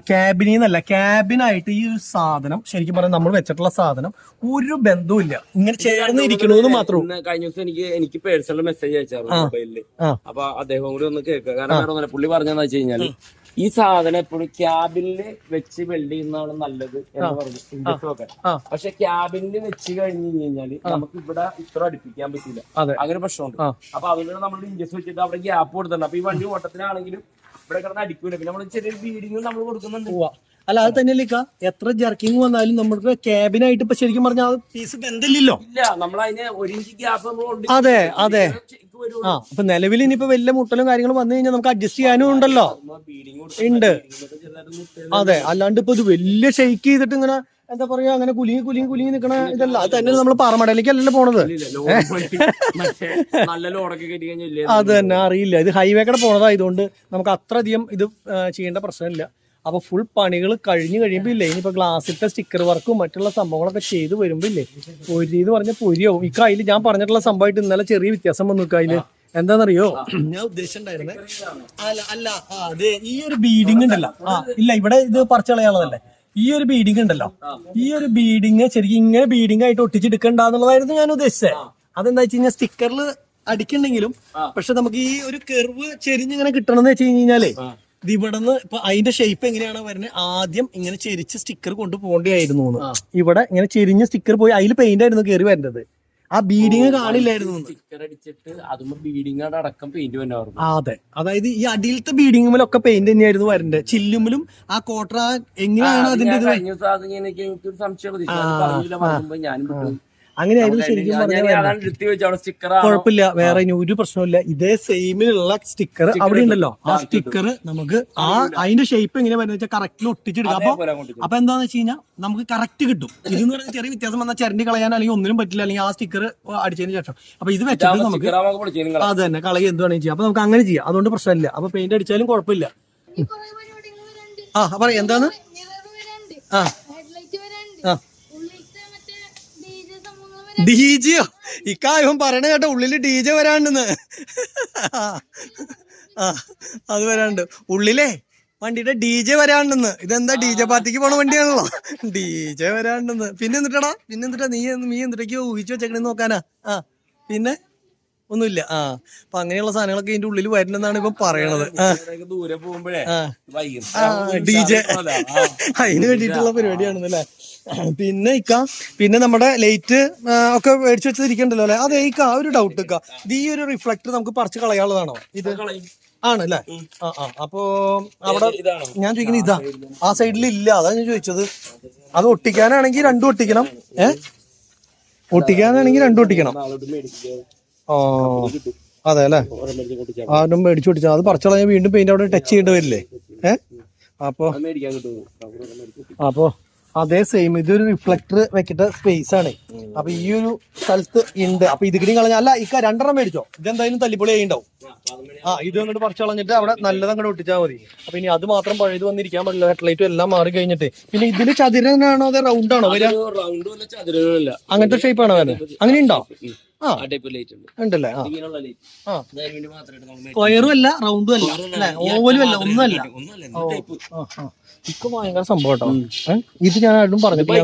ക്യാബിനിൽ നിന്നല്ല. ക്യാബിനായിട്ട് ഈ ഒരു സാധനം ശരിക്കും പറഞ്ഞാൽ നമ്മൾ വെച്ചിട്ടുള്ള സാധനം ഒരു ബന്ധവുമില്ല, ഇങ്ങനെ ചേർന്ന് ഇരിക്കണമെന്ന് മാത്രമേ. കഴിഞ്ഞ ദിവസം എനിക്ക് പേഴ്സണൽ മെസ്സേജ് അയച്ചായിരുന്നു മൊബൈലില്. അപ്പൊ അദ്ദേഹം കൂടി ഒന്ന് കേൾക്കുക. കാരണം പുള്ളി പറഞ്ഞെന്ന് വെച്ച് കഴിഞ്ഞാല് ഈ സാധനം എപ്പോഴും ക്യാബിനില് വെച്ച് വെൽഡ് ചെയ്യുന്നതാണ് നല്ലത് എന്ന് പറഞ്ഞു ഇൻഡസ്ട്രി. പക്ഷെ ക്യാബിനിൽ വെച്ച് കഴിഞ്ഞ് കഴിഞ്ഞാല് നമുക്ക് ഇവിടെ ഇത്ര അടുപ്പിക്കാൻ പറ്റില്ല, അങ്ങനെ പ്രശ്നമുണ്ട്. അപ്പൊ അതുകൊണ്ട് നമ്മൾ ഇൻഡസ്ട്രി വെച്ചിട്ട് അവിടെ ഗ്യാപ്പ് കൊടുത്തിട്ടുണ്ട്. അപ്പൊ ഈ വണ്ടി ഓട്ടത്തിനാണെങ്കിലും ഇവിടെ കിടന്ന് അടിക്കൂല. പിന്നെ നമ്മൾ ചെറിയൊരു ബീഡിങ് നമ്മൾ കൊടുക്കുന്നുണ്ട്. അല്ല, അത് തന്നെയല്ലേ എത്ര ജർക്കിങ് വന്നാലും നമ്മുടെ ക്യാബിനായിട്ട് ഇപ്പൊ ശരിക്കും പറഞ്ഞാൽ പീസ് ബന്ധമില്ലല്ലോ. ഇല്ല, നമ്മൾ അതിന് 1 ഇഞ്ച് ഗ്യാപ്പ്. അതെ അതെ. അപ്പൊ നിലവിൽ ഇനിയിപ്പോ വലിയ മുട്ടലും കാര്യങ്ങളും വന്നു കഴിഞ്ഞാൽ നമുക്ക് അഡ്ജസ്റ്റ് ചെയ്യാനും ഉണ്ടല്ലോ. ഉണ്ട്. അതെ, അല്ലാണ്ട് ഇപ്പൊ ഇത് വലിയ ഷെയ്ക്ക് ചെയ്തിട്ട് ഇങ്ങനെ എന്താ പറയാ, അങ്ങനെ കുലുങ്ങി നിക്കണ ഇതല്ല. അത് തന്നെ നമ്മൾ പാറമടയിലേക്കല്ലല്ലോ പോണത്. അത് തന്നെ അറിയില്ല. ഇത് ഹൈവേ കൂടെ പോണതായതുകൊണ്ട് നമുക്ക് അത്രയധികം ഇത് ചെയ്യേണ്ട പ്രശ്നമില്ല. അപ്പൊ ഫുൾ പണികൾ കഴിഞ്ഞ് കഴിയുമ്പോ ഇല്ലേ, ഇനിയിപ്പോ ഗ്ലാസ്സിലത്തെ സ്റ്റിക്കർ വർക്കും മറ്റുള്ള സംഭവങ്ങളൊക്കെ ചെയ്ത് വരുമ്പോ ഇല്ലേ, പൊരി എന്ന് പറഞ്ഞ പൊരിയാവും. ഈ കയ്യിൽ ഞാൻ പറഞ്ഞിട്ടുള്ള സംഭവമായിട്ട് ഇന്നലെ ചെറിയ വ്യത്യാസം വന്നു. കയ്യില് എന്താണെന്നറിയോ ഞാൻ ഉദ്ദേശിച്ചിട്ടുണ്ടായിരുന്നേ? അല്ല അതെ, ഈ ഒരു ബീഡിങ് ഉണ്ടല്ലോ. ഇല്ല, ഇവിടെ ഇത് പറിച്ചു കളയാനുള്ളതല്ലേ. ഈ ഒരു ബീഡിങ് ഉണ്ടല്ലോ, ഈ ഒരു ബീഡിങ് ശരിക്കും ഇങ്ങനെ ബീഡിങ് ആയിട്ട് ഒട്ടിച്ചെടുക്കണ്ടെന്നുള്ളതായിരുന്നു ഞാൻ ഉദ്ദേശിച്ചത്. അതെന്താ വെച്ച് കഴിഞ്ഞാൽ സ്റ്റിക്കറിൽ അടിക്കണ്ടെങ്കിലും പക്ഷെ നമുക്ക് ഈ ഒരു കെർവ് ചെരിഞ്ഞിങ്ങനെ കിട്ടണമെന്ന് വെച്ച് കഴിഞ്ഞാലേ ഇവിടെ നിന്ന് ഇപ്പൊ അതിന്റെ ഷേപ്പ് എങ്ങനെയാണ് വരുന്നത്, ആദ്യം ഇങ്ങനെ ചെരിച്ച് സ്റ്റിക്കർ കൊണ്ട് പോകേണ്ടിയായിരുന്നു. ഇവിടെ ഇങ്ങനെ ചെരിഞ്ഞ സ്റ്റിക്കർ പോയി അതിൽ പെയിന്റ് ആയിരുന്നു കയറി വരേണ്ടത്. ആ ബീഡിങ് കാണില്ലായിരുന്നു. സ്റ്റിക്കർ അടിച്ചിട്ട് അതുമ്പോ ബീഡിങ് അടക്കം പെയിന്റ് വന്നായിരുന്നു. അതെ, അതായത് ഈ അടിയിലത്തെ ബീഡിങ്ങുമൊക്കെ പെയിന്റ് തന്നെയായിരുന്നു വരേണ്ടത്. ചില്ലുമ്പിലും ആ കോട്ടറ എങ്ങനെയാണ് അതിന്റെ എനിക്കൊരു സംശയം ഞാനും അങ്ങനെയായിരുന്നു ശരിക്കും പറഞ്ഞാൽ. കുഴപ്പമില്ല, വേറെ ഇനി ഒരു പ്രശ്നമില്ല. ഇതേ സെയിമിലുള്ള സ്റ്റിക്കർ അവിടെ ഉണ്ടല്ലോ. ആ സ്റ്റിക്കർ നമുക്ക് അതിന്റെ ഷേപ്പ് എങ്ങനെ വരുന്ന വെച്ചാൽ കറക്റ്റിൽ ഒട്ടിച്ചെടുക്കാം. അപ്പൊ എന്താന്ന് വെച്ച് കഴിഞ്ഞാൽ നമുക്ക് കറക്റ്റ് കിട്ടും. ഇതെന്ന് പറഞ്ഞാൽ ചെറിയ വ്യത്യാസം വന്നാൽ ചരണ്ടി കളയാൻ അല്ലെങ്കിൽ ഒന്നിനും പറ്റില്ല, അല്ലെങ്കിൽ ആ സ്റ്റിക്കർ അടിച്ചതിന് ശേഷം. അപ്പൊ ഇത് വെച്ചിട്ട് നമുക്ക് അത് തന്നെ കളയുക എന്ത് വേണമെങ്കിൽ ചെയ്യാം. അപ്പൊ നമുക്ക് അങ്ങനെ ചെയ്യാം, അതുകൊണ്ട് പ്രശ്നമില്ല. അപ്പൊ പെയിന്റ് അടിച്ചാലും കുഴപ്പമില്ല. പറയാം എന്താണ്? ഡിജെയോ? ഇക്കാര്യം പറയണ കേട്ടോ, ഉള്ളില് ഡിജെ വരാണ്ടെന്ന്. അത് വരാണ്ട് ഉള്ളിലേ വണ്ടിയുടെ ഡിജെ വരാണ്ടെന്ന്. ഇതെന്താ ഡിജെ പാർട്ടിക്ക് പോണ വണ്ടിയാണല്ലോ, ഡിജെ വരാണ്ടെന്ന്. പിന്നെ എന്നിട്ടാ നീ എന്തിട്ടേക്ക് ഊഹിച്ചു വെച്ചേക്കണെന്ന് നോക്കാനാ? പിന്നെ ഒന്നുമില്ല. അപ്പൊ അങ്ങനെയുള്ള സാധനങ്ങളൊക്കെ ഇതിന്റെ ഉള്ളിൽ വരണമെന്നാണ് ഇപ്പൊ പറയണത്. ദൂരെ പോകുമ്പോഴേ ഡിജെ അതിന് വേണ്ടിയിട്ടുള്ള പരിപാടിയാണെന്നല്ലേ. പിന്നെ പിന്നെ നമ്മുടെ ലൈറ്റ് ഒക്കെ മേടിച്ചു വെച്ചിരിക്കണ്ടല്ലോ അല്ലെ? അതെ ഒരു ഡൗട്ട് ഇത് ഈ ഒരു റിഫ്ലക്ടർ നമുക്ക് പറിച്ച് കളയാനുള്ളതാണോ? ഇത് ആണല്ലേ? അപ്പൊ അവിടെ ഞാൻ ചോദിക്കുന്നത് ഇതാ, ആ സൈഡിൽ ഇല്ല, അതാ ഞാൻ ചോദിച്ചത്. അത് ഒട്ടിക്കാനാണെങ്കിൽ രണ്ടും ഒട്ടിക്കണം. ഒട്ടിക്കാനാണെങ്കിൽ രണ്ടും ഒട്ടിക്കണം. അതെ അല്ലെ? ആരും മേടിച്ചു പൊട്ടിച്ചാൽ അത് പറിച്ചു കളഞ്ഞാൽ വീണ്ടും പെയിന്റ് അവിടെ ടച്ച് ചെയ്യേണ്ടി വരില്ലേ? അപ്പൊ അതേ സെയിം ഇതൊരു റിഫ്ലക്ടർ വെക്കേണ്ട സ്പേസ് ആണ്. അപ്പൊ ഈ ഒരു സ്ഥലത്ത് ഉണ്ട്. അപ്പൊ ഇത് ഗ്രീൻ കളഞ്ഞ അല്ല ഇക്ക 2 മേടിച്ചോ, ഇതെന്തായാലും തല്ലിപ്പൊളി ആയിണ്ടാവും. ഇത് വന്നിട്ട് പറിച്ചു കളഞ്ഞിട്ട് അവിടെ നല്ലത് അങ്ങോട്ട് ഒട്ടിച്ചാൽ മതി. അപ്പൊ ഇനി അത് മാത്രം പഴയത് വന്നിരിക്കാൻ പാടില്ല. ഹെഡ്ലൈറ്റും എല്ലാം മാറി കഴിഞ്ഞിട്ട്. പിന്നെ ഇതില് ചതുരനാണോ അതോ റൗണ്ട് ആണോ വരിക? അങ്ങനത്തെ ഷേപ്പ് ആണോ വരുന്നത്? അങ്ങനെ ഉണ്ടോ? ഉണ്ടല്ലേ. സ്ക്വയറും അല്ല റൗണ്ടും അല്ല അല്ലെ, ഓവലും അല്ല, ഒന്നും അല്ല. ഇപ്പൊ ഭയങ്കര സംഭവം കേട്ടോ. ഇത് ഞാൻ ആരും പറഞ്ഞിട്ടില്ല.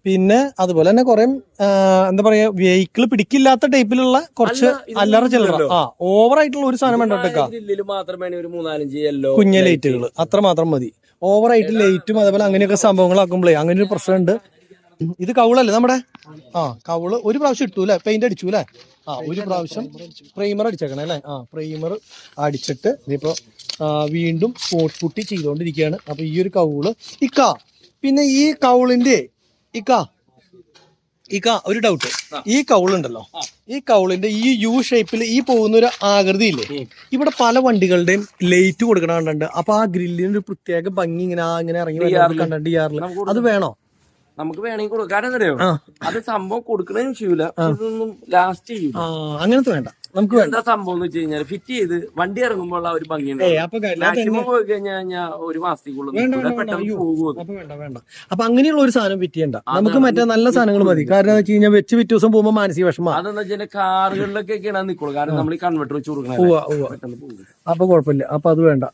പിന്നെ അതുപോലെ തന്നെ കുറെ എന്താ പറയാ വെഹിക്കിൾ പിടിക്കില്ലാത്ത ടൈപ്പിലുള്ള കുറച്ച് അല്ലറ ചില്ലറ ഓവർ ആയിട്ടുള്ള ഒരു സാധനം വേണ്ടോട്ടേക്കാ. കുഞ്ഞ ലൈറ്റുകൾ അത്ര മാത്രം മതി. ഓവർ ആയിട്ട് ലൈറ്റും അതേപോലെ അങ്ങനെയൊക്കെ സംഭവങ്ങളാക്കുമ്പോഴേ അങ്ങനെ ഒരു പ്രശ്നമുണ്ട്. ഇത് കൗളല്ലേ നമ്മുടെ? കൗള് ഒരു പ്രാവശ്യം ഇട്ടു അല്ലെ, പെയിന്റ് അടിച്ചു അല്ലെ? ഒരു പ്രാവശ്യം പ്രൈമർ അടിച്ചേക്കണേ അല്ലെ? പ്രൈമർ അടിച്ചിട്ട് ഇതിപ്പോ വീണ്ടും സ്പോട്ട് പുട്ടി ചെയ്തോണ്ടിരിക്കുകയാണ്. അപ്പൊ ഈ ഒരു കൗള് പിന്നെ ഈ കൗളിന്റെ ഒരു ഡൗട്ട്. ഈ കൗളുണ്ടല്ലോ, ഈ കൗളിന്റെ ഈ യു ഷേപ്പിൽ ഈ പോകുന്ന ഒരു ആകൃതിയില്ലേ, ഇവിടെ പല വണ്ടികളുടെയും ലൈറ്റ് കൊടുക്കണുണ്ട്. അപ്പൊ ആ ഗ്രില്ലിന് ഒരു പ്രത്യേക ഭംഗി ഇങ്ങനെ ഇറങ്ങി കണ്ടിട്ട് ചെയ്യാറില്ല. അത് വേണോ? നമുക്ക് വേണമെങ്കിൽ കൊടുക്കാം. കാരണം അറിയോ, അത് സംഭവം കൊടുക്കണതിന് വിഷയമില്ല, ഇതൊന്നും ലാസ്റ്റ് ചെയ്യും. അങ്ങനത്തെ വേണ്ട. നമുക്ക് എന്താ സംഭവം എന്ന് വെച്ച് കഴിഞ്ഞാൽ ഫിറ്റ് ചെയ്ത് വണ്ടി ഇറങ്ങുമ്പോൾ ഒരു ഭംഗിയുണ്ട്. മാക്സിമം പോയി കഴിഞ്ഞാൽ ഒരു മാസത്തേക്കുള്ള വേണ്ട. അപ്പൊ അങ്ങനെയുള്ള ഒരു സാധനം ഫിറ്റ് ചെയ്യണ്ട. നമുക്ക് മറ്റേ നല്ല സാധനങ്ങൾ മതി. കാരണം എന്ന് വെച്ച് കഴിഞ്ഞാൽ വെച്ച് പിറ്റേ ദിവസം പോകുമ്പോൾ മാനസിക വിഷമം. അതെന്ന് വെച്ചാൽ കാറുകളിലൊക്കെ നിൽക്കുള്ളൂ. കാരണം നമ്മൾ ഈ കൺവെർട്ടർ വെച്ച് കൊടുക്കണം. അപ്പൊ കുഴപ്പമില്ല. അപ്പൊ അത് വേണ്ട.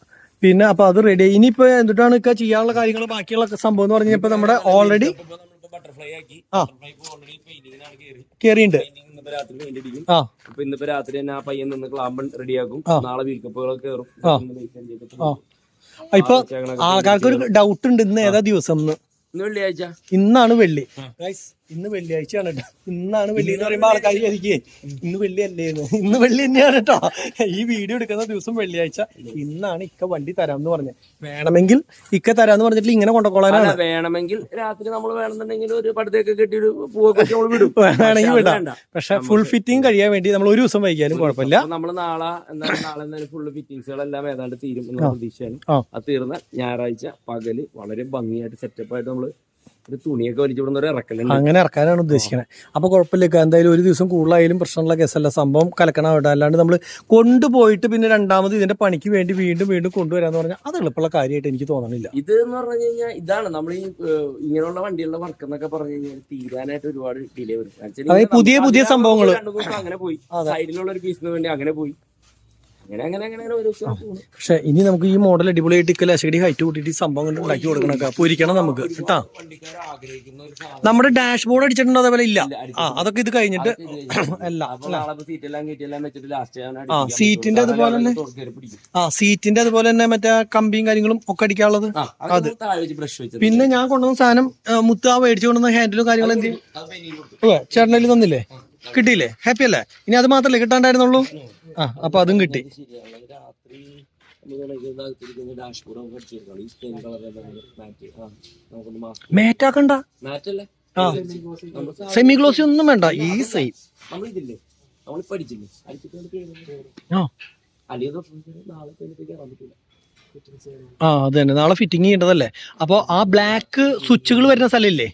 പിന്നെ അപ്പൊ അത് റെഡി. ഇനിയിപ്പോ എന്തിട്ടാണ് ഒക്കെ ചെയ്യാനുള്ള കാര്യങ്ങൾ ബാക്കിയുള്ള സംഭവം എന്ന് പറഞ്ഞപ്പോ നമ്മുടെ ഓൾറെഡി കേറിയുണ്ട്. ഇന്നിപ്പോ രാത്രി തന്നെ ആ പയ്യൻ നിന്ന് ക്ലാമ്പൻ റെഡിയാക്കും. നാളെ വീൽക്കപ്പുകളൊക്കെ കയറും. ഇപ്പൊ ആൾക്കാർക്ക് ഒരു ഡൗട്ട് ഉണ്ട്, ഇന്ന് ഏതാ ദിവസം? ഇന്ന് വെള്ളിയാഴ്ച. ഇന്നാണ് വെള്ളി. ഇന്ന് വെള്ളിയാഴ്ചയാണ് കേട്ടോ. ഇന്നാണ് വെള്ളി എന്ന് പറയുമ്പോ ആൾക്കാർ വിചാരിക്കേ ഇന്ന് വെള്ളി അല്ലേന്ന്. ഇന്ന് വെള്ളി തന്നെയാണ് കേട്ടോ. ഈ വീഡിയോ എടുക്കുന്ന ദിവസം വെള്ളിയാഴ്ച. ഇന്നാണ് ഇക്ക വണ്ടി തരാമെന്ന് പറഞ്ഞത്. വേണമെങ്കിൽ ഇക്ക തരാന്ന് പറഞ്ഞിട്ട് ഇങ്ങനെ കൊണ്ടുപോകാനാണ്. വേണമെങ്കിൽ രാത്രി നമ്മൾ വേണമെന്നുണ്ടെങ്കിൽ ഒരു പടത്തേക്ക് കെട്ടി ഒരു പൂവൊക്കെ വിടും. വേണമെങ്കിൽ വിടാം. പക്ഷെ ഫുൾ ഫിറ്റിംഗ് കഴിയാൻ വേണ്ടി നമ്മൾ ഒരു ദിവസം വൈകിയാലും കുഴപ്പമില്ല. നമ്മൾ നാളെ എന്തായാലും ഫുള്ള് ഫിറ്റിംഗ്സുകളെല്ലാം ഏതാണ്ട് തീരും എന്നുള്ള പ്രതീക്ഷയാണ്. അത് തീർന്ന ഞായറാഴ്ച പകല് വളരെ ഭംഗിയായിട്ട് സെറ്റപ്പായിട്ട് നമ്മൾ ഒരു തുണിയൊക്കെ വലിച്ചുവിടുന്ന ഒരു ഇറക്കലുണ്ട്. അങ്ങനെ ഇറക്കാനാണ് ഉദ്ദേശിക്കുന്നത്. അപ്പൊ കുഴപ്പമില്ല. എന്തായാലും ഒരു ദിവസം കൂടുതലായാലും പ്രശ്നമുള്ള കേസല്ല. സംഭവം കലക്കണാവട്ടെ. അല്ലാണ്ട് നമ്മൾ കൊണ്ടുപോയിട്ട് പിന്നെ രണ്ടാമത് ഇതിന്റെ പണിക്ക് വേണ്ടി വീണ്ടും കൊണ്ടുവരാന്ന് പറഞ്ഞാൽ അത് എളുപ്പമുള്ള കാര്യമായിട്ട് എനിക്ക് തോന്നണില്ല. ഇത് എന്ന് പറഞ്ഞു കഴിഞ്ഞാൽ ഇതാണ് നമ്മൾ ഈ ഇങ്ങനെയുള്ള വണ്ടികളുടെ വർക്ക് എന്നൊക്കെ പറഞ്ഞു കഴിഞ്ഞാൽ തീരാനായിട്ട് ഒരുപാട് ഡിലേ വരും. അതായത് പുതിയ സംഭവങ്ങൾ അങ്ങനെ പോയി, സൈഡിലുള്ള ഒരു പീസിന് വേണ്ടി അങ്ങനെ പോയി. പക്ഷെ ഇനി നമുക്ക് ഈ മോഡൽ അടിപൊളിയായിട്ട് ലക്ഷടി ഹൈറ്റ് കൂട്ടിയിട്ട് സംഭവം കൊണ്ട് ഉണ്ടാക്കി കൊടുക്കണൊക്കെ പൊരിക്കണം നമുക്ക് കേട്ടാ. നമ്മുടെ ഡാഷ് ബോർഡ് അടിച്ചിട്ടുണ്ടോ? അതേപോലെ ഇല്ല. അതൊക്കെ ഇത് കഴിഞ്ഞിട്ട് അല്ല. സീറ്റിന്റെ അതുപോലെ തന്നെ സീറ്റിന്റെ അതുപോലെ തന്നെ മറ്റേ കമ്പിയും കാര്യങ്ങളും ഒക്കെ അടിക്കാനുള്ളത് അത്. പിന്നെ ഞാൻ കൊണ്ടുവന്ന സാധനം മുത്ത മേടിച്ചു കൊണ്ടുവന്ന ഹാൻഡിലും കാര്യങ്ങളും എന്ത് ചേട്ടനിൽ തന്നില്ലേ? കിട്ടിയില്ലേ? ഹാപ്പി അല്ലേ? ഇനി അത് മാത്രല്ലേ കിട്ടാണ്ടായിരുന്നുള്ളൂ. അപ്പൊ അതും കിട്ടി. മേറ്റാക്കണ്ട, സെമി ഗ്ലോസി ഒന്നും വേണ്ട. ഈ സെയിം അത് തന്നെ. നാളെ ഫിറ്റിംഗ് ചെയ്യേണ്ടതല്ലേ. അപ്പൊ ആ ബ്ലാക്ക് സ്വിച്ചുകൾ വരുന്ന സ്ഥലമില്ലേ?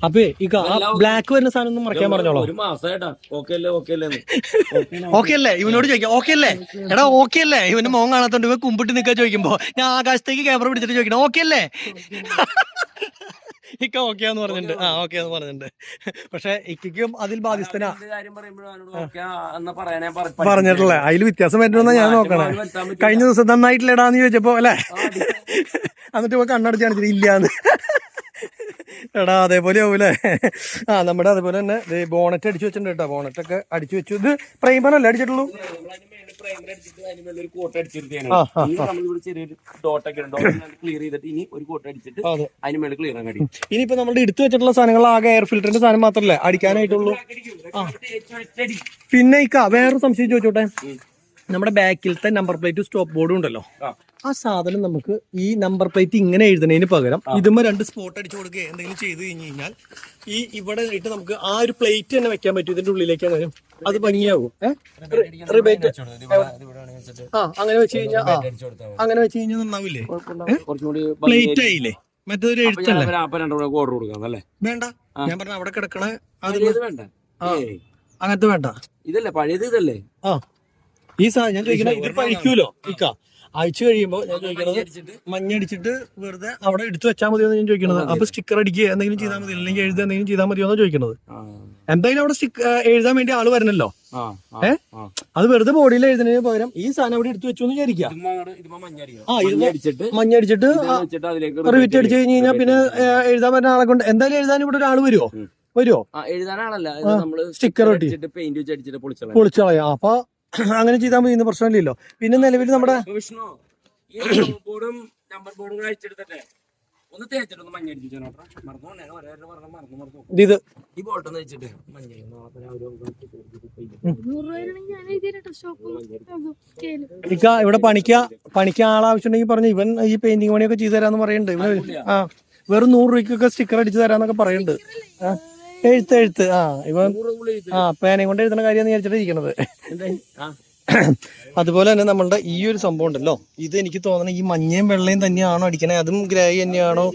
അപ്പൊ ഈ ബ്ലാക്ക് വരുന്ന സാധനം ഒന്നും മറക്കാൻ പറഞ്ഞോളൂ. ഓക്കെ അല്ലേ? ഇവനോട് ചോദിക്കാം ഓക്കെ അല്ലേ? എടാ ഓക്കെ അല്ലേ? ഇവന് മോൻ കാണാത്തോണ്ട് ഇവ കുമ്പിട്ട് നിൽക്കാൻ ചോദിക്കുമ്പോ ഞാൻ ആകാശത്തേക്ക് ക്യാമറ പിടിച്ചിട്ട് ചോദിക്കണം ഓക്കെ അല്ലേ? ഇക്ക ഓക്കെയാന്ന് പറഞ്ഞിട്ടുണ്ട്. ഓക്കെയാന്ന് പറഞ്ഞിട്ടുണ്ട്. പക്ഷെ ഇക്കും അതിൽ ബാധ്യസ്ഥനാ പറഞ്ഞിട്ടുള്ള. അതിൽ വ്യത്യാസം പറ്റുമെന്നാ ഞാൻ നോക്കണേ. കഴിഞ്ഞ ദിവസം നന്നായിട്ടില്ലടാന്ന് ചോദിച്ചപ്പോ അല്ലെ, എന്നിട്ട് ഇപ്പൊ കണ്ണടച്ച് കാണിച്ചിട്ട് ഇല്ലാന്ന്. എടാ അതേപോലെ ആവൂലേ? നമ്മുടെ അതേപോലെ തന്നെ ബോണറ്റ് അടിച്ചു വെച്ചിട്ടുണ്ട് കേട്ടോ. ബോണറ്റ് ഒക്കെ അടിച്ചു വെച്ചു. ഇത് പ്രൈമർ അല്ലേ അടിച്ചിട്ടുള്ളൂ? ഇനിയിപ്പോ നമ്മുടെ എടുത്തു വെച്ചിട്ടുള്ള സാധനങ്ങൾ ആകെ എയർ ഫിൽറ്ററിന്റെ സാധനം മാത്രല്ലേ അടിക്കാനായിട്ടുള്ളൂ. പിന്നെ വേറൊരു സംശയം ചോദിച്ചോട്ടെ. നമ്മുടെ ബാക്കിലത്തെ നമ്പർ പ്ലേറ്റ് സ്റ്റോപ്പ് ബോർഡും ഉണ്ടല്ലോ, ആ സാധനം നമുക്ക് ഈ നമ്പർ പ്ലേറ്റ് ഇങ്ങനെ എഴുതുന്നതിന് പകരം ഇതുമ്മ 2 സ്പോട്ട് അടിച്ചു കൊടുക്കുക എന്തെങ്കിലും ചെയ്ത് കഴിഞ്ഞ് കഴിഞ്ഞാൽ ഈ ഇവിടെ ഇട്ട് നമുക്ക് ആ ഒരു പ്ലേറ്റ് തന്നെ വെക്കാൻ പറ്റും ഇതിന്റെ ഉള്ളിലേക്ക്. അങ്ങനെ അത് ഭംഗിയാവും. അങ്ങനെ വെച്ച് കഴിഞ്ഞാൽ അങ്ങനെ വെച്ച് കഴിഞ്ഞാൽ നന്നാവില്ലേ? പ്ലേറ്റ് ആയില്ലേ? മറ്റൊരു എഴുത്തല്ലേ? ഓർഡർ കൊടുക്കാം അല്ലേ? വേണ്ട, ഞാൻ പറഞ്ഞ അവിടെ കിടക്കണ വേണ്ട, അങ്ങനത്തെ വേണ്ട. ഇതല്ലേ പഴയത്? ഇതല്ലേ ഈ സാധനം ഞാൻ ചോദിക്കണ ഇത് പഴിക്കൂലോ ഇക്ക? അയച്ചു കഴിയുമ്പോ ഞാൻ ചോദിക്കണത് മഞ്ഞടിച്ചിട്ട് വെറുതെ അവിടെ എടുത്തു വെച്ചാൽ മതിയോ ഞാൻ ചോദിക്കണത്. അപ്പൊ സ്റ്റിക്കർ അടിക്കുക എന്തെങ്കിലും ചെയ്താൽ മതി, അല്ലെങ്കിൽ എഴുതുക എന്തെങ്കിലും ചെയ്താൽ മതിയോ എന്ന് ചോദിക്കണത്. എന്തായാലും അവിടെ എഴുതാൻ വേണ്ടി ആള് വരണല്ലോ. അത് വെറുതെ ബോഡിയിൽ എഴുതുന്നതിന് പകരം ഈ സാധനം അവിടെ എടുത്തു വെച്ചു എന്ന് വിചാരിക്കാം. മഞ്ഞടിച്ചിട്ട് റിവിറ്റ് അടിച്ചു കഴിഞ്ഞ് കഴിഞ്ഞാൽ പിന്നെ എഴുതാൻ പറ്റുന്ന ആളെ കൊണ്ട് എന്തായാലും എഴുതാൻ ഇവിടെ ഒരാൾ വരുമോ? സ്റ്റിക്കർ ഒട്ടി പൊളിച്ചു കളയാം. അപ്പൊ അങ്ങനെ ചെയ്താൽ മതി, പ്രശ്നമില്ലല്ലോ. പിന്നെ നിലവിൽ നമ്മുടെ ഇത് ഇവിടെ പണിക്ക് ആളാവശ്യമുണ്ടെങ്കിൽ പറഞ്ഞു. ഇവൻ ഈ പെയിന്റിങ് പണിയൊക്കെ ചെയ്തു തരാന്ന് പറയുന്നുണ്ട്. ഇവന് വെറും 100 രൂപയ്ക്കൊക്കെ സ്റ്റിക്കർ അടിച്ചു തരാന്നൊക്കെ പറയുന്നുണ്ട്. എഴുത്ത് ഇവൻ പേനയും കൊണ്ട് എഴുതുന്ന കാര്യം വിചാരിച്ചിട്ട് ഇരിക്കണത്. അതുപോലെ തന്നെ നമ്മളുടെ ഈ ഒരു സംഭവം ഉണ്ടല്ലോ, ഇത് എനിക്ക് തോന്നണ ഈ മഞ്ഞയും വെള്ളയും തന്നെയാണോ അടിക്കണേ? അതും ഗ്രേ തന്നെയാണോ?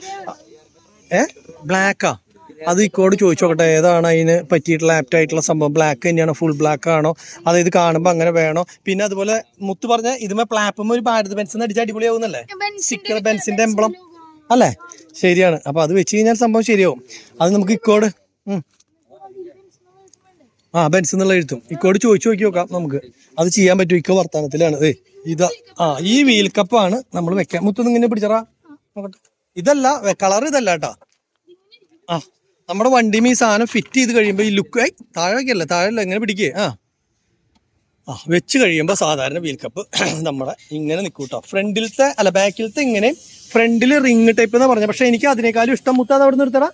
ബ്ലാക്കാ? അത് ഇക്കോട് ചോദിച്ചു നോക്കട്ടെ, ഏതാണ് അതിന് പറ്റിയിട്ടുള്ള ആപ്റ്റ് ആയിട്ടുള്ള സംഭവം? ബ്ലാക്ക് തന്നെയാണോ? ഫുൾ ബ്ലാക്ക് ആണോ? അതായത് കാണുമ്പോൾ അങ്ങനെ വേണോ? പിന്നെ അതുപോലെ മുത്ത് പറഞ്ഞ ഇതുമേ പ്ലാപ്പും ഒരു ഭാരത് ബെൻസ് അടിച്ച് അടിപൊളിയാവുന്നല്ലേ? സ്റ്റിക്കർ ബെൻസിന്റെ എംബ്ലം അല്ലേ? ശരിയാണ്. അപ്പൊ അത് വെച്ച് കഴിഞ്ഞാൽ സംഭവം ശരിയാവും. അത് നമുക്ക് ഇക്കോട് ബെൻസ് എന്നുള്ള എഴുത്തും ഇക്കോട് ചോദിച്ചു നോക്കി നോക്കാം നമുക്ക്. അത് ചെയ്യാൻ പറ്റും. ഇക്കോ വർത്താനത്തിലാണ്. ഇതാ ഈ വീൽ കപ്പാണ് നമ്മൾ വെക്കാൻ. മുത്തൊന്നും ഇങ്ങനെ പിടിച്ചറാ നോക്കട്ടെ. ഇതല്ല കളർ, ഇതല്ല കേട്ടാ. നമ്മുടെ വണ്ടിയും ഈ സാധനം ഫിറ്റ് ചെയ്ത് കഴിയുമ്പോൾ ഈ ലുക്ക് താഴേക്കല്ല, താഴെയല്ല, എങ്ങനെ പിടിക്കേ? വെച്ച് കഴിയുമ്പോൾ സാധാരണ വീൽ കപ്പ് നമ്മുടെ ഇങ്ങനെ നിൽക്കൂട്ടോ. ഫ്രണ്ടിലത്തെ അല്ല ബാക്കിലത്തെ ഇങ്ങനെ, ഫ്രണ്ടിൽ റിങ് ടൈപ്പ് എന്നാ പറഞ്ഞത്. പക്ഷെ എനിക്ക് അതിനേക്കാളും ഇഷ്ടം മുത്ത അത് അവിടെ നിർത്തടാ.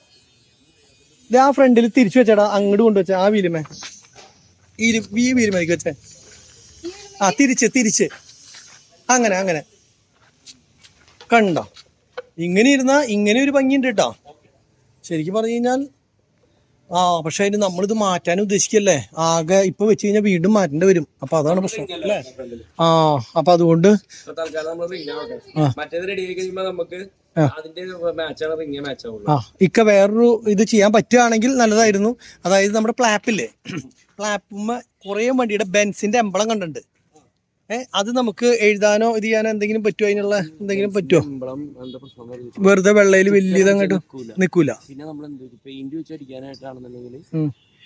ഇത് ആ ഫ്രണ്ടിൽ തിരിച്ചു വെച്ചേടാ, അങ്ങോട്ട് കൊണ്ടുവച്ച ആ വീലുമേ, ഈ വീലുമേക്ക് വെച്ചേ. തിരിച്ച് അങ്ങനെ കണ്ടോ? ഇങ്ങനെ ഇരുന്നാ ഇങ്ങനെ ഒരു ഭംഗിയുണ്ട് കേട്ടോ. ശരിക്കും പറഞ്ഞു കഴിഞ്ഞാൽ പക്ഷെ അതിന് നമ്മളിത് മാറ്റാൻ ഉദ്ദേശിക്കല്ലേ? ആകെ ഇപ്പൊ വെച്ച് കഴിഞ്ഞാൽ വീണ്ടും മാറ്റേണ്ടി വരും. അപ്പൊ അതാണ് പ്രശ്നം അല്ലേ? അപ്പൊ അതുകൊണ്ട് ഇക്ക വേറൊരു ഇത് ചെയ്യാൻ പറ്റുകയാണെങ്കിൽ നല്ലതായിരുന്നു. അതായത് നമ്മുടെ പ്ലാപ്പില്ലേ, പ്ലാപ്പുമ്മ കുറേ വണ്ടിയുടെ ബെൻസിന്റെ എംബ്ലം കണ്ടിട്ടുണ്ട്. അത് നമുക്ക് എഴുതാനോ ഇത് ചെയ്യാനോ എന്തെങ്കിലും പറ്റുമോ? അതിനുള്ള എന്തെങ്കിലും പറ്റുമോ? വെറുതെ വെള്ളയിൽ വലിയത് അങ്ങോട്ട് നിക്കൂല. പിന്നെ നമ്മൾ പെയിന്റ് വെച്ച് അടിക്കാനായിട്ടാണെന്നുണ്ടെങ്കിൽ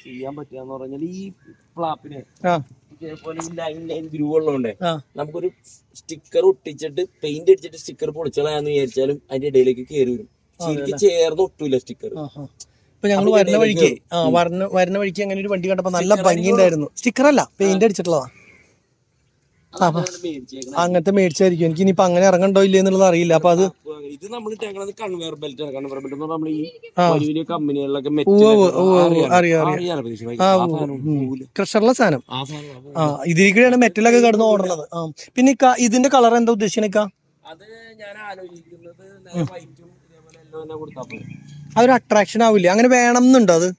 ചെയ്യാൻ പറ്റുകയെന്ന് പറഞ്ഞാൽ ഈ ഫ്ലാപ്പിന് ഗ്രൂവുള്ളതുകൊണ്ടേ നമുക്കൊരു സ്റ്റിക്കർ ഒട്ടിച്ചിട്ട് പെയിന്റ് അടിച്ചിട്ട് സ്റ്റിക്കർ പൊളിച്ചളയാന്ന് വിചാരിച്ചാലും അതിന്റെ ഇടയിലേക്ക് കയറി വരും. ശരിക്കും ചേർന്ന് ഒട്ടൂല സ്റ്റിക്കർ. ഇപ്പൊ ഞങ്ങൾ വരുന്ന വഴിക്ക് അങ്ങനെ ഒരു വണ്ടി കണ്ടപ്പോ നല്ല ഭംഗിയുണ്ടായിരുന്നു. സ്റ്റിക്കർ അല്ല, പെയിന്റ് അടിച്ചിട്ടുള്ളതാ. അങ്ങനത്തെ മേടിച്ചായിരിക്കും. എനിക്ക് ഇനിയിപ്പോ അങ്ങനെ ഇറങ്ങണ്ടോ ഇല്ലേ എന്നുള്ളത് അറിയില്ല. അപ്പൊ അത് ഇത് നമ്മൾ കൺവെയർ ബെൽറ്റ് ആണ്. കൺവെയർ ബെൽറ്റ് നമ്മൾ ഈ വലിയ കമ്പനികളിലൊക്കെ ക്രഷറുള്ള സാധനം ഇതിലേക്കാണ് മെറ്റലൊക്കെ കിടന്ന് ഓടുന്നത്. പിന്നെ ഇതിന്റെ കളർ എന്താ ഉദ്ദേശിക്കണ? അത് ഞാൻ ആലോചിക്കുന്നത് അതൊരു അട്രാക്ഷൻ ആവില്ലേ? അങ്ങനെ വേണം എന്നുണ്ടോ അത്?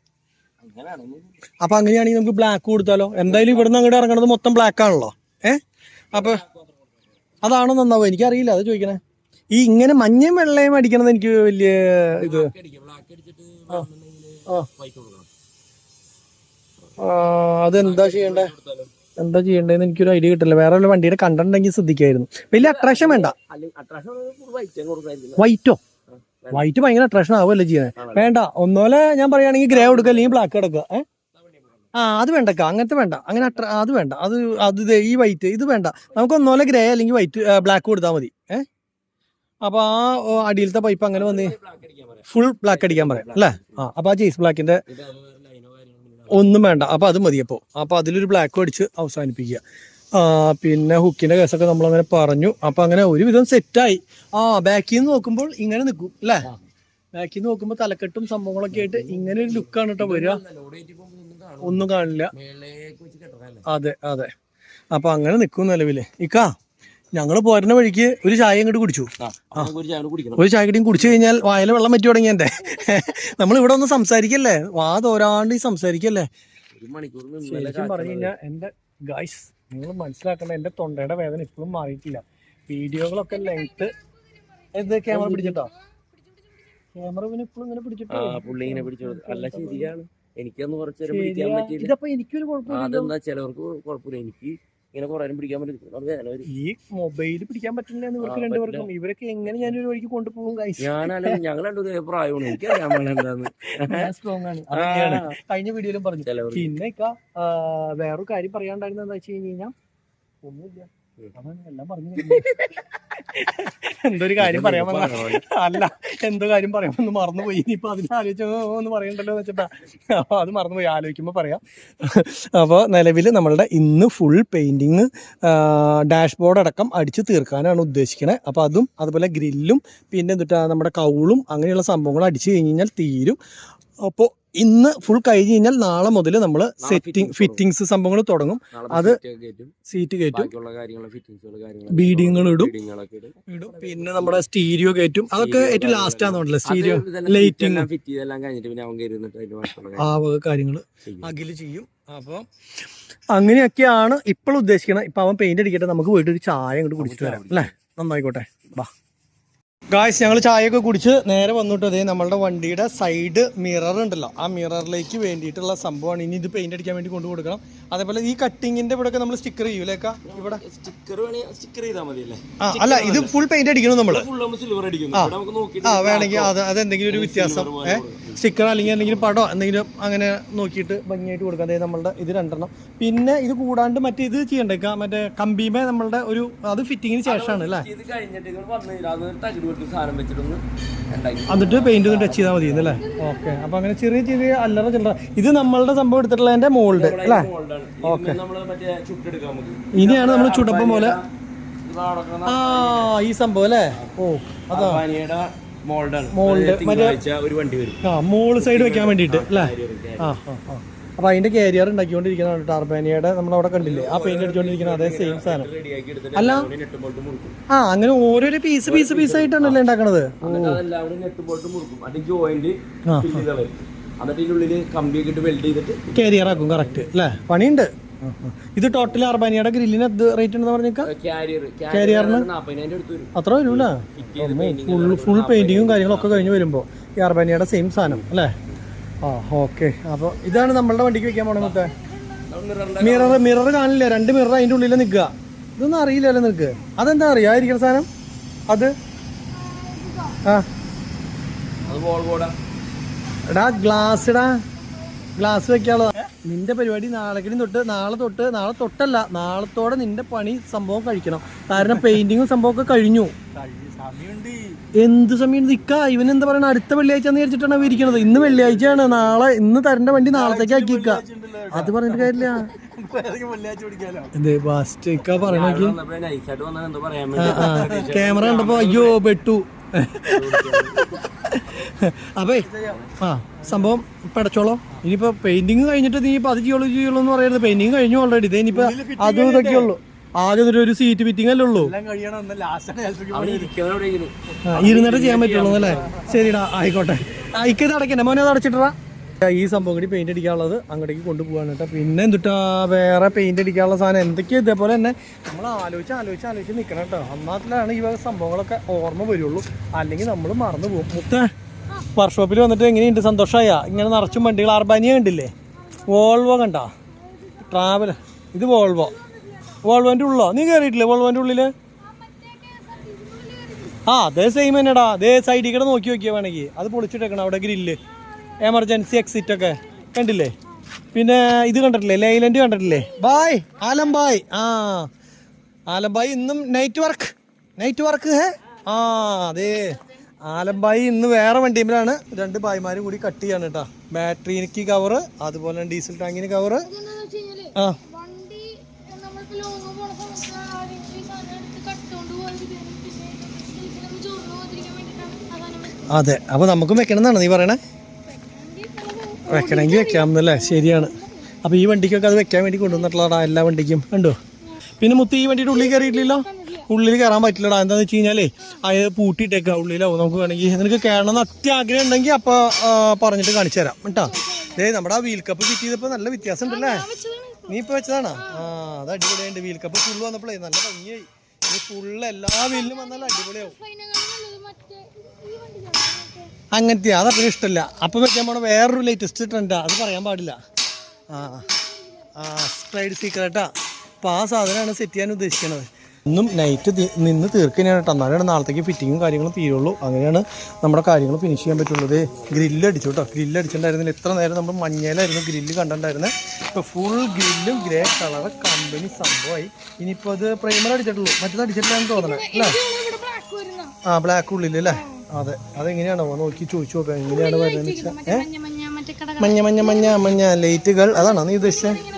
അപ്പൊ അങ്ങനെയാണെങ്കിൽ നമുക്ക് ബ്ലാക്ക് കൊടുത്താലോ? എന്തായാലും ഇവിടുന്ന് അങ്ങോട്ട് ഇറങ്ങണത് മൊത്തം ബ്ലാക്ക് ആണല്ലോ. അപ്പൊ അതാണോ നന്നാവും? എനിക്കറിയില്ല, അത് ചോദിക്കണേ. ഈ ഇങ്ങനെ മഞ്ഞയും വെള്ളയും അടിക്കണത് എനിക്ക് വലിയ ഇത്. അതെന്താ ചെയ്യണ്ടേന്ന് എനിക്കൊരു ഐഡിയ കിട്ടില്ല. വേറെ വല്ല വണ്ടിയുടെ കണ്ടിട്ടുണ്ടെങ്കിൽ ശ്രദ്ധിക്കായിരുന്നു. വലിയ അട്രാക്ഷൻ വേണ്ട. വൈറ്റ് ഭയങ്കര അട്രാക്ഷൻ ആവുമല്ലോ ചെയ്യുന്നത്. വേണ്ട, ഒന്നുപോലെ ഞാൻ പറയുകയാണെങ്കിൽ ഗ്രേ കൊടുക്കുക, അല്ലെങ്കിൽ ബ്ലാക്ക് എടുക്കുക. അത് വേണ്ടക്ക, അങ്ങനത്തെ വേണ്ട. അങ്ങനെ അത് വേണ്ട. അത് ഈ വൈറ്റ് ഇത് വേണ്ട. നമുക്ക് ഒന്നുപോലെ ഗ്രേ അല്ലെങ്കിൽ വൈറ്റ് ബ്ലാക്ക് കൊടുത്താൽ മതി. അപ്പൊ ആ അടിയിലത്തെ പൈപ്പ് അങ്ങനെ വന്ന് ഫുൾ ബ്ലാക്ക് അടിക്കാൻ പറയാം അല്ലേ? അപ്പൊ ആ ചേസ് ബ്ലാക്കിന്റെ ഒന്നും വേണ്ട. അപ്പൊ അത് മതി. അപ്പൊ അതിലൊരു ബ്ലാക്ക് അടിച്ച് അവസാനിപ്പിക്കുക. പിന്നെ ഹുക്കിന്റെ കേസൊക്കെ നമ്മളങ്ങനെ പറഞ്ഞു. അപ്പൊ അങ്ങനെ ഒരുവിധം സെറ്റായി. ബാക്കിൽ നിന്ന് നോക്കുമ്പോൾ ഇങ്ങനെ നിൽക്കും അല്ലേ? ബാക്കിൽ നിന്ന് നോക്കുമ്പോൾ തലക്കെട്ടും സംഭവങ്ങളൊക്കെ ആയിട്ട് ഇങ്ങനെ ഒരു ലുക്കാണ് കേട്ടോ വരിക. ഒന്നും കാണില്ല. അതെ. അപ്പൊ അങ്ങനെ നിൽക്കും നിലവില്. ഞങ്ങള് പോരുന്ന വഴിക്ക് ഒരു ചായ അങ്ങോട്ട് കുടിച്ചു. ഒരു ചായ കടിയും കുടിച്ചു കഴിഞ്ഞാൽ വായിലെ വെള്ളം പറ്റി തുടങ്ങി. എന്റെ നമ്മൾ ഇവിടെ ഒന്ന് സംസാരിക്കല്ലേ, വാ തോരാണ്ട് സംസാരിക്കല്ലേ. ശരിക്കും പറഞ്ഞു കഴിഞ്ഞാൽ ഗൈസ് നിങ്ങൾ മനസ്സിലാക്കേണ്ട, എൻ്റെ തൊണ്ടയുടെ വേദന ഇപ്പോഴും മാറിയിട്ടില്ല. വീഡിയോകളൊക്കെ ലെങ്ത് എന്ത് ക്യാമറ പിടിച്ചിട്ടോ, ക്യാമറ പിന്നെ ഇപ്പോഴും ഇങ്ങനെ പിടിച്ചിട്ടോ പുള്ളി ഇങ്ങനെ പിടിച്ചോ. അല്ല ശരിയാണ്, എനിക്കൊന്ന് കുറച്ച് നേരം പിടിക്കാൻ പറ്റിയില്ല. ഇതപ്പോ എനിക്കൊരു കുഴപ്പമില്ല. അതെന്താ ചിലവർക്ക് കുഴപ്പമില്ല, എനിക്ക് ഇങ്ങനെ കുറെ നേരം പിടിക്കാൻ പറ്റും. ഈ മൊബൈൽ പിടിക്കാൻ പറ്റില്ല ഇവർക്ക് രണ്ടുപേർക്കും. ഇവരൊക്കെ എങ്ങനെ ഞാനൊരു വഴിക്ക് കൊണ്ടുപോകും ഗൈസ്? ഞങ്ങൾ രണ്ടുപേരും പ്രായമാണ്, എനിക്കറിയാൻ എന്താന്ന്. സ്ട്രോങ് ആണ്. അതൊക്കെയാണ് കഴിഞ്ഞ വീഡിയോയിലും പറഞ്ഞു. പിന്നെ വേറൊരു കാര്യം പറയാണ്ടായിരുന്ന എന്താ വെച്ച് കഴിഞ്ഞാൽ ഒന്നുമില്ല, അതാണ് എല്ലാം പറഞ്ഞു. എന്തൊരു കാര്യം പറയാൻ അല്ല, എന്തോ കാര്യം പറയാമെന്ന് മറന്നുപോയി. ഇനിയിപ്പോൾ അതിനാലോചിച്ച് ഒന്ന് പറയണ്ടല്ലോ എന്ന് വെച്ചിട്ടാ, അപ്പോൾ അത് മറന്നുപോയി. ആലോചിക്കുമ്പോൾ പറയാം. അപ്പോൾ നിലവിൽ നമ്മളുടെ ഇന്ന് ഫുൾ പെയിൻറ്റിങ് ഡാഷ്ബോർഡ് അടക്കം അടിച്ച് തീർക്കാനാണ് ഉദ്ദേശിക്കുന്നത്. അപ്പോൾ അതും അതുപോലെ ഗ്രില്ലും പിന്നെ എന്നിട്ട് നമ്മുടെ കൗളും അങ്ങനെയുള്ള സംഭവങ്ങൾ അടിച്ചു കഴിഞ്ഞ് കഴിഞ്ഞാൽ തീരും. അപ്പോൾ ഇന്ന് ഫുൾ കഴിഞ്ഞ് കഴിഞ്ഞാൽ നാളെ മുതൽ നമ്മൾ ഫിറ്റിങ്സ് സംഭവങ്ങൾ തുടങ്ങും. അത് സീറ്റ് കയറ്റും, ബീഡിങ്ങൾ ഇടും. പിന്നെ നമ്മുടെ സ്റ്റീരിയോ കയറ്റും. അതൊക്കെ ഏറ്റവും ലാസ്റ്റ് ആണെന്നുണ്ടല്ലോ, സ്റ്റീരിയോ ലൈറ്റിംഗ് ആ വക കാര്യങ്ങൾ അഖില് ചെയ്യും. അപ്പോൾ അങ്ങനെയൊക്കെയാണ് ഇപ്പോൾ ഉദ്ദേശിക്കുന്നത്. ഇപ്പം അവൻ പെയിന്റ് അടിക്കട്ടെ, നമുക്ക് പോയിട്ട് ഒരു ചായ അങ്ങോട്ട് കുടിച്ചിട്ട് വരാം അല്ലേ? നന്നായിക്കോട്ടെ, വാ. ഗായ്സ് ഞങ്ങൾ ചായയൊക്കെ കുടിച്ച് നേരെ വന്നിട്ട് അതേ നമ്മളുടെ വണ്ടിയുടെ സൈഡ് മിറർ ഉണ്ടല്ലോ, ആ മിററിലേക്ക് വേണ്ടിയിട്ടുള്ള സംഭവമാണ്. ഇനി ഇത് പെയിന്റ് അടിക്കാൻ വേണ്ടി കൊണ്ടു കൊടുക്കണം. അതേപോലെ ഈ കട്ടിങ്ങിന്റെ ഇവിടെ നമ്മൾ സ്റ്റിക്കർ ചെയ്യൂലേക്കാ, ഇവിടെ സ്റ്റിക്കർ ചെയ്താൽ മതി അല്ലേ? അല്ല, ഇത് ഫുൾ പെയിന്റ് അടിക്കണം നമ്മള്. വേണമെങ്കിൽ അതെന്തെങ്കിലും ഒരു വ്യത്യാസം സ്റ്റിക്കർ അല്ലെങ്കിൽ എന്തെങ്കിലും പടോ എന്തെങ്കിലും അങ്ങനെ നോക്കിയിട്ട് ഭംഗിയായിട്ട് കൊടുക്കാം. അതായത് നമ്മളുടെ ഇത് 2 പിന്നെ ഇത് കൂടാണ്ട് മറ്റേ ഇത് ചെയ്യണ്ടേക്കാ, മറ്റേ കമ്പീമേ നമ്മളുടെ ഒരു അത് ഫിറ്റിങ്ങിന് ശേഷമാണ് അല്ലേ? എന്നിട്ട് പെയിന്റ് ഒന്ന് ടച്ച് ചെയ്താൽ മതി അല്ലേ? ഓക്കെ. അപ്പൊ അങ്ങനെ ചെറിയ ചെറിയ അല്ലറ ചില്ലറ. ഇത് നമ്മളുടെ സംഭവം എടുത്തിട്ടുള്ളതിന്റെ മോൾഡ് അല്ലേ? ഓക്കെ. ഇനിയാണ് നമ്മൾ ചുടപ്പം പോലെ ഈ സംഭവം അല്ലേ? ഓ അതാ മോൾഡ് മറ്റേ മോള് സൈഡ് വെക്കാൻ വേണ്ടിട്ട് അല്ലേ? അപ്പൊ അതിന്റെ കാരിയർ ഉണ്ടാക്കിക്കൊണ്ടിരിക്കുന്നതാണ് ടാർബാനിയുടെ. നമ്മളവിടെ കണ്ടില്ലേ ആ പെയിന്റ് അടിച്ചോണ്ടിരിക്കുന്നത്, അതേ സെയിം സാധനം അല്ല? അങ്ങനെ ഓരോരോ പീസ് ആയിട്ടാണല്ലേ ഉണ്ടാക്കണത്? കാരിയർ ആക്കും. കറക്റ്റ് അല്ലേ? പണിയുണ്ട്. ഇത് ടോട്ടൽ അർബാനിയുടെ ഗ്രില്ലിന് റേറ്റ് ഉണ്ടെന്ന് പറഞ്ഞേക്കാം. കാരിയറിന് അത്ര വരൂല. ഫുൾ പെയിന്റിങ്ങും കാര്യങ്ങളൊക്കെ കഴിഞ്ഞ് വരുമ്പോ ഈ അർബാനിയുടെ സെയിം സാധനം അല്ലേ? ആ ഓക്കെ. അപ്പോൾ ഇതാണ് നമ്മളുടെ വണ്ടിക്ക് വെക്കാൻ പോണേ. മൊത്തം മിറർ കാണില്ല, 2 മിറർ അതിൻ്റെ ഉള്ളിൽ നിൽക്കുക. ഇതൊന്നും അറിയില്ലല്ലോ നിനക്ക്? അതെന്താ അറിയാതിരിക്കുന്ന സാധനം അത്? എടാ ഗ്ലാസ് വെക്കാനുള്ളതാ. നിന്റെ പരിപാടി നാളത്തോടെ നിന്റെ പണി സംഭവം കഴിക്കണം. കാരണം പെയിന്റിങ്ങും സംഭവമൊക്കെ കഴിഞ്ഞു. എന്ത് സമയം നിൽക്കാ? ഇവൻ എന്താ പറയണ, അടുത്ത വെള്ളിയാഴ്ച വിചാരിച്ചിട്ടാണ് ഇരിക്കണത്. ഇന്ന് വെള്ളിയാഴ്ചയാണ്. ഇന്ന് തരേണ്ട വണ്ടി നാളത്തേക്ക് ആക്കിക്ക. അത് പറഞ്ഞിട്ട് കാര്യമില്ല. ക്യാമറ കണ്ടപ്പോ അയ്യോ പെട്ടു. അപ്പേ സംഭവം പടച്ചോളോ. ഇനിയിപ്പോ പെയിന്റിങ് കഴിഞ്ഞിട്ട് നീ ഇപ്പൊ അത് ചെയ്യുള്ളൂ എന്ന് പറയരുത്. പെയിന്റിങ് കഴിഞ്ഞു ഓൾറെഡി. ഇത് ഇനിയിപ്പോ അതും ഇതൊക്കെ ഉള്ളു. ആകെ ഒരു സീറ്റ് ഫിറ്റിംഗ് അല്ലേ ഉള്ളൂ. ഇരുന്നിട്ട് ചെയ്യാൻ പറ്റുള്ളൂ അല്ലേ? ശരിടാ, ആയിക്കോട്ടെ. ഇക്കത് അടയ്ക്കണ്ടേ മോനെ? അത് അടച്ചിട്ടാ. ഈ സംഭവം കൂടി പെയിന്റ് അടിക്കാനുള്ളത് അങ്ങോട്ടേക്ക് കൊണ്ടുപോകാൻ കേട്ടോ. പിന്നെ എന്തിട്ടാ വേറെ പെയിന്റ് അടിക്കാനുള്ള സാധനം എന്തൊക്കെയാ? ഇതേപോലെ തന്നെ നമ്മൾ ആലോചിച്ച് നിൽക്കണം കേട്ടോ. അന്നാത്തിലാണ് ഈ സംഭവങ്ങളൊക്കെ ഓർമ്മ വരുള്ളൂ, അല്ലെങ്കിൽ നമ്മൾ മറന്നു പോകും. മുത്ത വർക്ക്ഷോപ്പിൽ വന്നിട്ട് എങ്ങനെയുണ്ട്? സന്തോഷമായ? ഇങ്ങനെ നിറച്ചും വണ്ടികൾ. അർബാനിയ കണ്ടില്ലേ? വോൾവോ കണ്ടാ? ട്രാവൽ. ഇത് വോൾവോന്റെ ഉള്ളോ? നീ കയറിയിട്ടില്ലേ വോൾവോന്റെ ഉള്ളില്? അതേ സെയിം തന്നെടാ. അതേ സൈഡിൽ കൂടെ നോക്കിയാ വേണമെങ്കിൽ. അത് പൊളിച്ചിട്ടേക്കണം അവിടെ ഗ്രില്ല്, എമർജൻസി എക്സിറ്റ് ഒക്കെ കണ്ടില്ലേ? പിന്നെ ഇത് കണ്ടിട്ടില്ലേ? ലൈലൻഡ് കണ്ടിട്ടില്ലേ? ബായ് ആലംബായ്. ആലംബായ് ഇന്നും നൈറ്റ് വർക്ക് ഹേ. അതെ ആലംബായി ഇന്ന് വേറെ വണ്ടിയിലാണ്. 2 ഭായിമാരും കൂടി കട്ട് ചെയ്യാണ് കേട്ടോ. ബാറ്ററിക്ക് കവറ്, അതുപോലെ ഡീസൽ ടാങ്കിന് കവറ്. അതെ. അപ്പൊ നമുക്കും വെക്കണം എന്നാണ് നീ പറയണേ? വെക്കണമെങ്കിൽ വെക്കാമെന്നല്ലേ? ശരിയാണ്. അപ്പോൾ ഈ വണ്ടിക്കൊക്കെ അത് വെക്കാൻ വേണ്ടി കൊണ്ടുവന്നിട്ടുള്ളതാ, എല്ലാ വണ്ടിക്കും. കണ്ടോ? പിന്നെ മുത്ത് ഈ വണ്ടിയുടെ ഉള്ളിൽ കയറിയിട്ടില്ലല്ലോ. ഉള്ളിൽ കയറാൻ പറ്റില്ലടാ. എന്താണെന്ന് വെച്ച് കഴിഞ്ഞാൽ അത് പൂട്ടിയിട്ടേക്കാം ഉള്ളിലാവും. നമുക്ക് വേണമെങ്കിൽ നിനക്ക് കയറണമെന്ന് അത്യാഗ്രഹം ഉണ്ടെങ്കിൽ അപ്പോൾ പറഞ്ഞിട്ട് കാണിച്ചു തരാം കേട്ടോ. നമ്മുടെ ആ വീൽ കപ്പ് ഫിറ്റ് ചെയ്തപ്പോൾ നല്ല വ്യത്യാസം ഉണ്ടല്ലേ? നീ ഇപ്പോൾ വെച്ചതാണോ? അത് അടിപൊളിയായിട്ട്. വീൽ കപ്പ് ഫുള്ള് വന്നപ്പോഴേ നല്ല ഭംഗിയായി. ഇത് ഫുള്ള് എല്ലാ വീലിലും വന്നാലും അടിപൊളിയാവും. അങ്ങനത്തെ അതപ്പം ഇഷ്ടമല്ല. അപ്പം വെക്കാൻ പോണ വേറൊരു ലേറ്റസ്റ്റ് ട്രെൻഡാ, അത് പറയാൻ പാടില്ല. സ്ട്രൈഡ് സീക്രട്ടാ. അപ്പോൾ ആ സാധനമാണ് സെറ്റ് ചെയ്യാൻ ഉദ്ദേശിക്കുന്നത്. ഇന്നും നൈറ്റ് നിന്ന് തീർക്കുന്നതാണ് കേട്ടോ. എന്നാലാണ് നാളത്തേക്ക് ഫിറ്റിങ്ങും കാര്യങ്ങളും തീരുള്ളൂ. അങ്ങനെയാണ് നമ്മുടെ കാര്യങ്ങൾ ഫിനിഷ് ചെയ്യാൻ പറ്റുള്ളത്. ഗ്രില്ല് അടിച്ചു കേട്ടോ. ഗ്രില്ല് അടിച്ചിട്ടുണ്ടായിരുന്നില്ല. എത്ര നേരം നമ്മൾ മഞ്ഞയിലായിരുന്നു ഗ്രില്ല് കണ്ടിട്ടുണ്ടായിരുന്നത്. ഇപ്പോൾ ഫുൾ ഗ്രില്ലും ഗ്രേ കളർ കമ്പനി സംഭവമായി. ഇനിയിപ്പോൾ അത് പ്രൈമർ അടിച്ചിട്ടുള്ളൂ, മറ്റേത് അടിച്ചിട്ടില്ലാന്ന് തോന്നണേ അല്ലേ? ബ്ലാക്ക് ഉള്ളിൽ അല്ലേ? അതെ. അതെങ്ങനെയാണോ നോക്കി ചോദിച്ചു നോക്കാം എങ്ങനെയാണ് വരുന്നത് വെച്ചാൽ. മഞ്ഞ മഞ്ഞ മഞ്ഞ മഞ്ഞ ലൈറ്റുകൾ അതാണോ നീ ഉദ്ദേശിച്ചത്?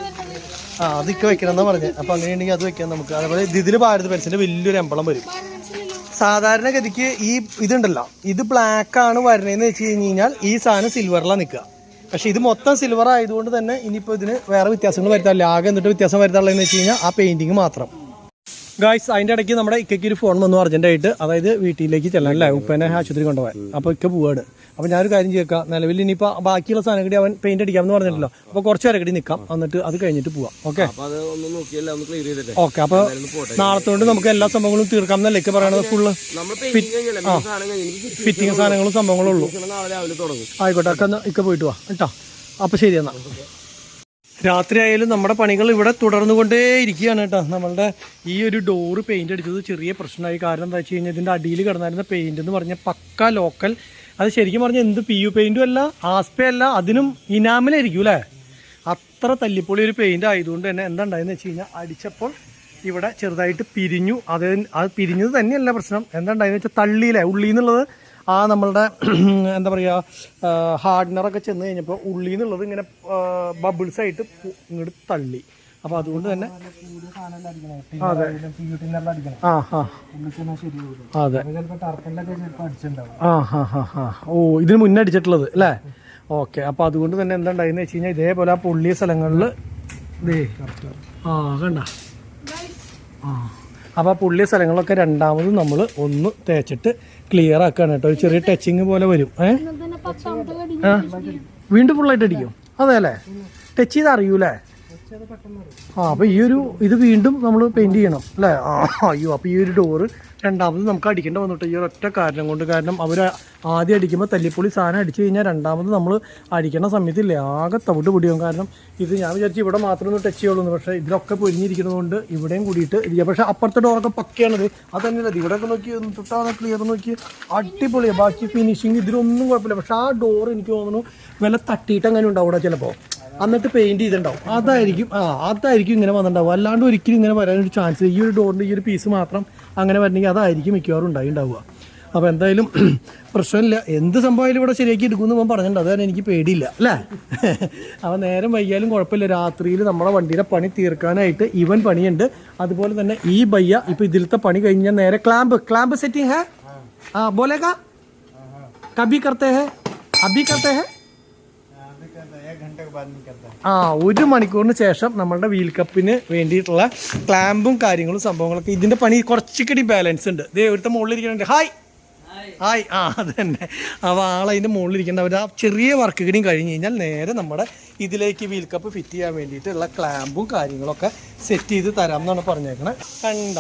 അതൊക്കെ വെക്കണമെന്നാ പറഞ്ഞത്. അപ്പോൾ അങ്ങനെയുണ്ടെങ്കിൽ അത് വെക്കാം നമുക്ക്. അതേപോലെ ഇതിൽ ഭാരത് പെൻസിൻ്റെ വലിയൊരു എംബളം വരും. സാധാരണഗതിക്ക് ഈ ഇതുണ്ടല്ലോ, ഇത് ബ്ലാക്ക് ആണ് വരണേന്ന് വെച്ച് കഴിഞ്ഞാൽ ഈ സാധനം സിൽവറിലാണ് നിൽക്കുക. പക്ഷേ ഇത് മൊത്തം സിൽവർ ആയതുകൊണ്ട് തന്നെ ഇനിയിപ്പോൾ ഇതിന് വേറെ വ്യത്യാസങ്ങൾ വരുത്താറില്ല. ആകെ എന്നിട്ട് വ്യത്യാസം വരുത്താറുള്ളതെന്ന് വെച്ച് കഴിഞ്ഞാൽ ആ പെയിൻറ്റിങ് മാത്രം. ഗായ്സ്, അതിൻ്റെ ഇടയ്ക്ക് നമ്മുടെ ഇക്കയ്ക്ക് ഒരു ഫോൺ വന്നു അർജൻറ്റായിട്ട്. അതായത് വീട്ടിലേക്ക് ചെല്ലാനല്ലേ, ഉപ്പനെ ആശുപത്രി കൊണ്ടുപോകാൻ. അപ്പോൾ ഇക്ക പോവാണ്. അപ്പോൾ ഞാനൊരു കാര്യം ചെയ്യേക്കാം, നിലവിൽ ഇനിയിപ്പോൾ ബാക്കിയുള്ള സാധനം കൂടി അവൻ പെയിന്റ് അടിക്കാമെന്ന് പറഞ്ഞിട്ടല്ലോ. അപ്പോൾ കുറച്ച് നേരം കൂടി നിൽക്കാം, എന്നിട്ട് അത് കഴിഞ്ഞിട്ട് പോവാം. Okay okay. അപ്പോൾ നാളത്തോണ്ട് നമുക്ക് എല്ലാ സംഭവങ്ങളും തീർക്കാം എന്നല്ലേ ഇക്ക പറയണത്? ഫുള്ള് ഫിറ്റിങ് സാധനങ്ങളും സംഭവങ്ങളും ഉള്ളൂ. ആയിക്കോട്ടെ, ഒക്കെ ഇക്ക പോയിട്ട് വാ കേട്ടോ. അപ്പോൾ ശരി എന്നാൽ. രാത്രി ആയാലും നമ്മുടെ പണികൾ ഇവിടെ തുടർന്നുകൊണ്ടേ ഇരിക്കുകയാണ് കേട്ടോ. നമ്മളുടെ ഈ ഒരു ഡോറ് പെയിന്റ് അടിച്ചത് ചെറിയ പ്രശ്നമായി. കാരണം എന്താ വെച്ച് കഴിഞ്ഞാൽ ഇതിൻ്റെ അടിയിൽ കിടന്നായിരുന്ന പെയിന്റ് എന്ന് പറഞ്ഞാൽ പക്ക ലോക്കൽ. അത് ശരിക്കും പറഞ്ഞാൽ എന്ത് PU പെയിന്റും അല്ല, ആസ്പയല്ല, അതിനും ഇനാമിലായിരിക്കും അല്ലേ? അത്ര തല്ലിപ്പൊളി ഒരു പെയിന്റ് ആയതുകൊണ്ട് തന്നെ എന്താ ഉണ്ടായെന്ന് വെച്ച് കഴിഞ്ഞാൽ അടിച്ചപ്പോൾ ഇവിടെ ചെറുതായിട്ട് പിരിഞ്ഞു. അത് പിരിഞ്ഞത് തന്നെയല്ല പ്രശ്നം. എന്താ ഉണ്ടായെന്ന് വെച്ചാൽ തള്ളിയില്ലേ, ഉള്ളിൽ നിന്നുള്ളത് നമ്മളുടെ എന്താ പറയുക ഹാർഡനറൊക്കെ ചെന്ന് കഴിഞ്ഞപ്പോൾ ഉള്ളിൽ നിന്നുള്ളത് ഇങ്ങനെ ബബിൾസ് ആയിട്ട് ഇങ്ങോട്ട് തള്ളി. അപ്പോൾ അതുകൊണ്ട് തന്നെ അതെ ഓ ഇതിന് മുന്നേ അടിച്ചിട്ടുള്ളത് അല്ലേ? ഓക്കെ. അപ്പോൾ അതുകൊണ്ട് തന്നെ എന്താ ഉണ്ടായെന്ന് വെച്ച് കഴിഞ്ഞാൽ ഇതേപോലെ ആ പൊള്ളിയ സ്ഥലങ്ങളിൽ കണ്ട അപ്പോൾ ആ പൊള്ളിയ സ്ഥലങ്ങളൊക്കെ രണ്ടാമത് നമ്മൾ ഒന്ന് തേച്ചിട്ട് ക്ലിയർ ആക്കുകയാണ് കേട്ടോ. ഒരു ചെറിയ ടച്ചിങ് പോലെ വരും. വീണ്ടും ഫുള്ളായിട്ട് അടിക്കും. അതെ അല്ലേ? ടച്ച് ചെയ്ത് അറിയൂലേ? അപ്പോൾ ഇത് വീണ്ടും നമ്മൾ പെയിന്റ് ചെയ്യണം അല്ലേ? അയ്യോ, അപ്പോൾ ഈ ഒരു ഡോറ് രണ്ടാമത് നമുക്ക് അടിക്കേണ്ട വന്നിട്ട് ഈ ഒരൊറ്റ കാരണം കൊണ്ട്. കാരണം അവർ ആദ്യം അടിക്കുമ്പോൾ തല്ലിപ്പൊളി സാധനം അടിച്ചു കഴിഞ്ഞാൽ രണ്ടാമത് നമ്മൾ അടിക്കണ സമയത്തില്ലേ ആകെ തവിട്ട് പൊടിയാവും. കാരണം ഇത് ഞാൻ വിചാരിച്ചു ഇവിടെ മാത്രമേ ഒന്ന് ടച്ച് ചെയ്യുള്ളൂ, പക്ഷേ ഇതിലൊക്കെ പൊരിഞ്ഞിരിക്കുന്നതുകൊണ്ട് ഇവിടെയും കൂടിയിട്ട് ഇരിക്കുക. പക്ഷേ അപ്പുറത്തെ ഡോറൊക്കെ പക്കയാണിത്. അത് തന്നെയല്ല, ഇവിടെയൊക്കെ നോക്കി തൊട്ടാണ് ക്ലിയർ നോക്കി അടിപൊളിയാണ്. ബാക്കി ഫിനിഷിങ് ഇതിലൊന്നും കുഴപ്പമില്ല. പക്ഷേ ആ ഡോർ എനിക്ക് തോന്നുന്നു വില തട്ടിയിട്ട് അങ്ങനെ ഉണ്ടാവും അവിടെ ചിലപ്പോൾ. എന്നിട്ട് പെയിന്റ് ചെയ്തിട്ടുണ്ടാവും. അതായിരിക്കും ഇങ്ങനെ വന്നിട്ടുണ്ടാവും. അല്ലാണ്ട് ഒരിക്കലും ഇങ്ങനെ വരാനൊരു ചാൻസ്. ഈ ഒരു ഡോറിൻ്റെ ഈ ഒരു പീസ് മാത്രം അങ്ങനെ വരണമെങ്കിൽ അതായിരിക്കും മിക്കവാറും ഉണ്ടാവുക. അപ്പോൾ എന്തായാലും പ്രശ്നമില്ല. എന്ത് സംഭവമായാലും ഇവിടെ ശരിയാക്കി എടുക്കുമെന്ന് ഞാൻ പറഞ്ഞിട്ടുണ്ട്. അതാണ് എനിക്ക് പേടിയില്ല അല്ലേ? അപ്പോൾ നേരം വൈകിയാലും കുഴപ്പമില്ല. രാത്രിയിൽ നമ്മുടെ വണ്ടിയുടെ പണി തീർക്കാനായിട്ട് ഇവൻ പണിയുണ്ട്. അതുപോലെ തന്നെ ഈ ബയ്യ ഇപ്പോൾ ഇതിലത്തെ പണി കഴിഞ്ഞാൽ നേരെ ക്ലാമ്പ് സെറ്റിംഗ് ഹേ ബോലേഗാ കബി കർത്തേ ഹേ അബി കർത്തേ ഹേ 1 മണിക്കൂറിന് ശേഷം നമ്മളുടെ വീൽ കപ്പിന് വേണ്ടിയിട്ടുള്ള ക്ലാമ്പും കാര്യങ്ങളും സംഭവങ്ങളൊക്കെ ഇതിൻ്റെ പണി കുറച്ചുകൂടി ബാലൻസ് ഉണ്ട്. ഇതേ ഒരുത്ത മുകളിലിരിക്കുന്നുണ്ട്. ഹായ് അത് തന്നെ. അപ്പോൾ ആളതിൻ്റെ മുകളിലിരിക്കേണ്ട അവർ ആ ചെറിയ വർക്ക് കൂടിയും കഴിഞ്ഞ് കഴിഞ്ഞാൽ നേരെ നമ്മുടെ ഇതിലേക്ക് വീൽ കപ്പ് ഫിറ്റ് ചെയ്യാൻ വേണ്ടിയിട്ടുള്ള ക്ലാമ്പും കാര്യങ്ങളൊക്കെ സെറ്റ് ചെയ്ത് തരാം എന്നാണ് പറഞ്ഞേക്കണേ. കണ്ട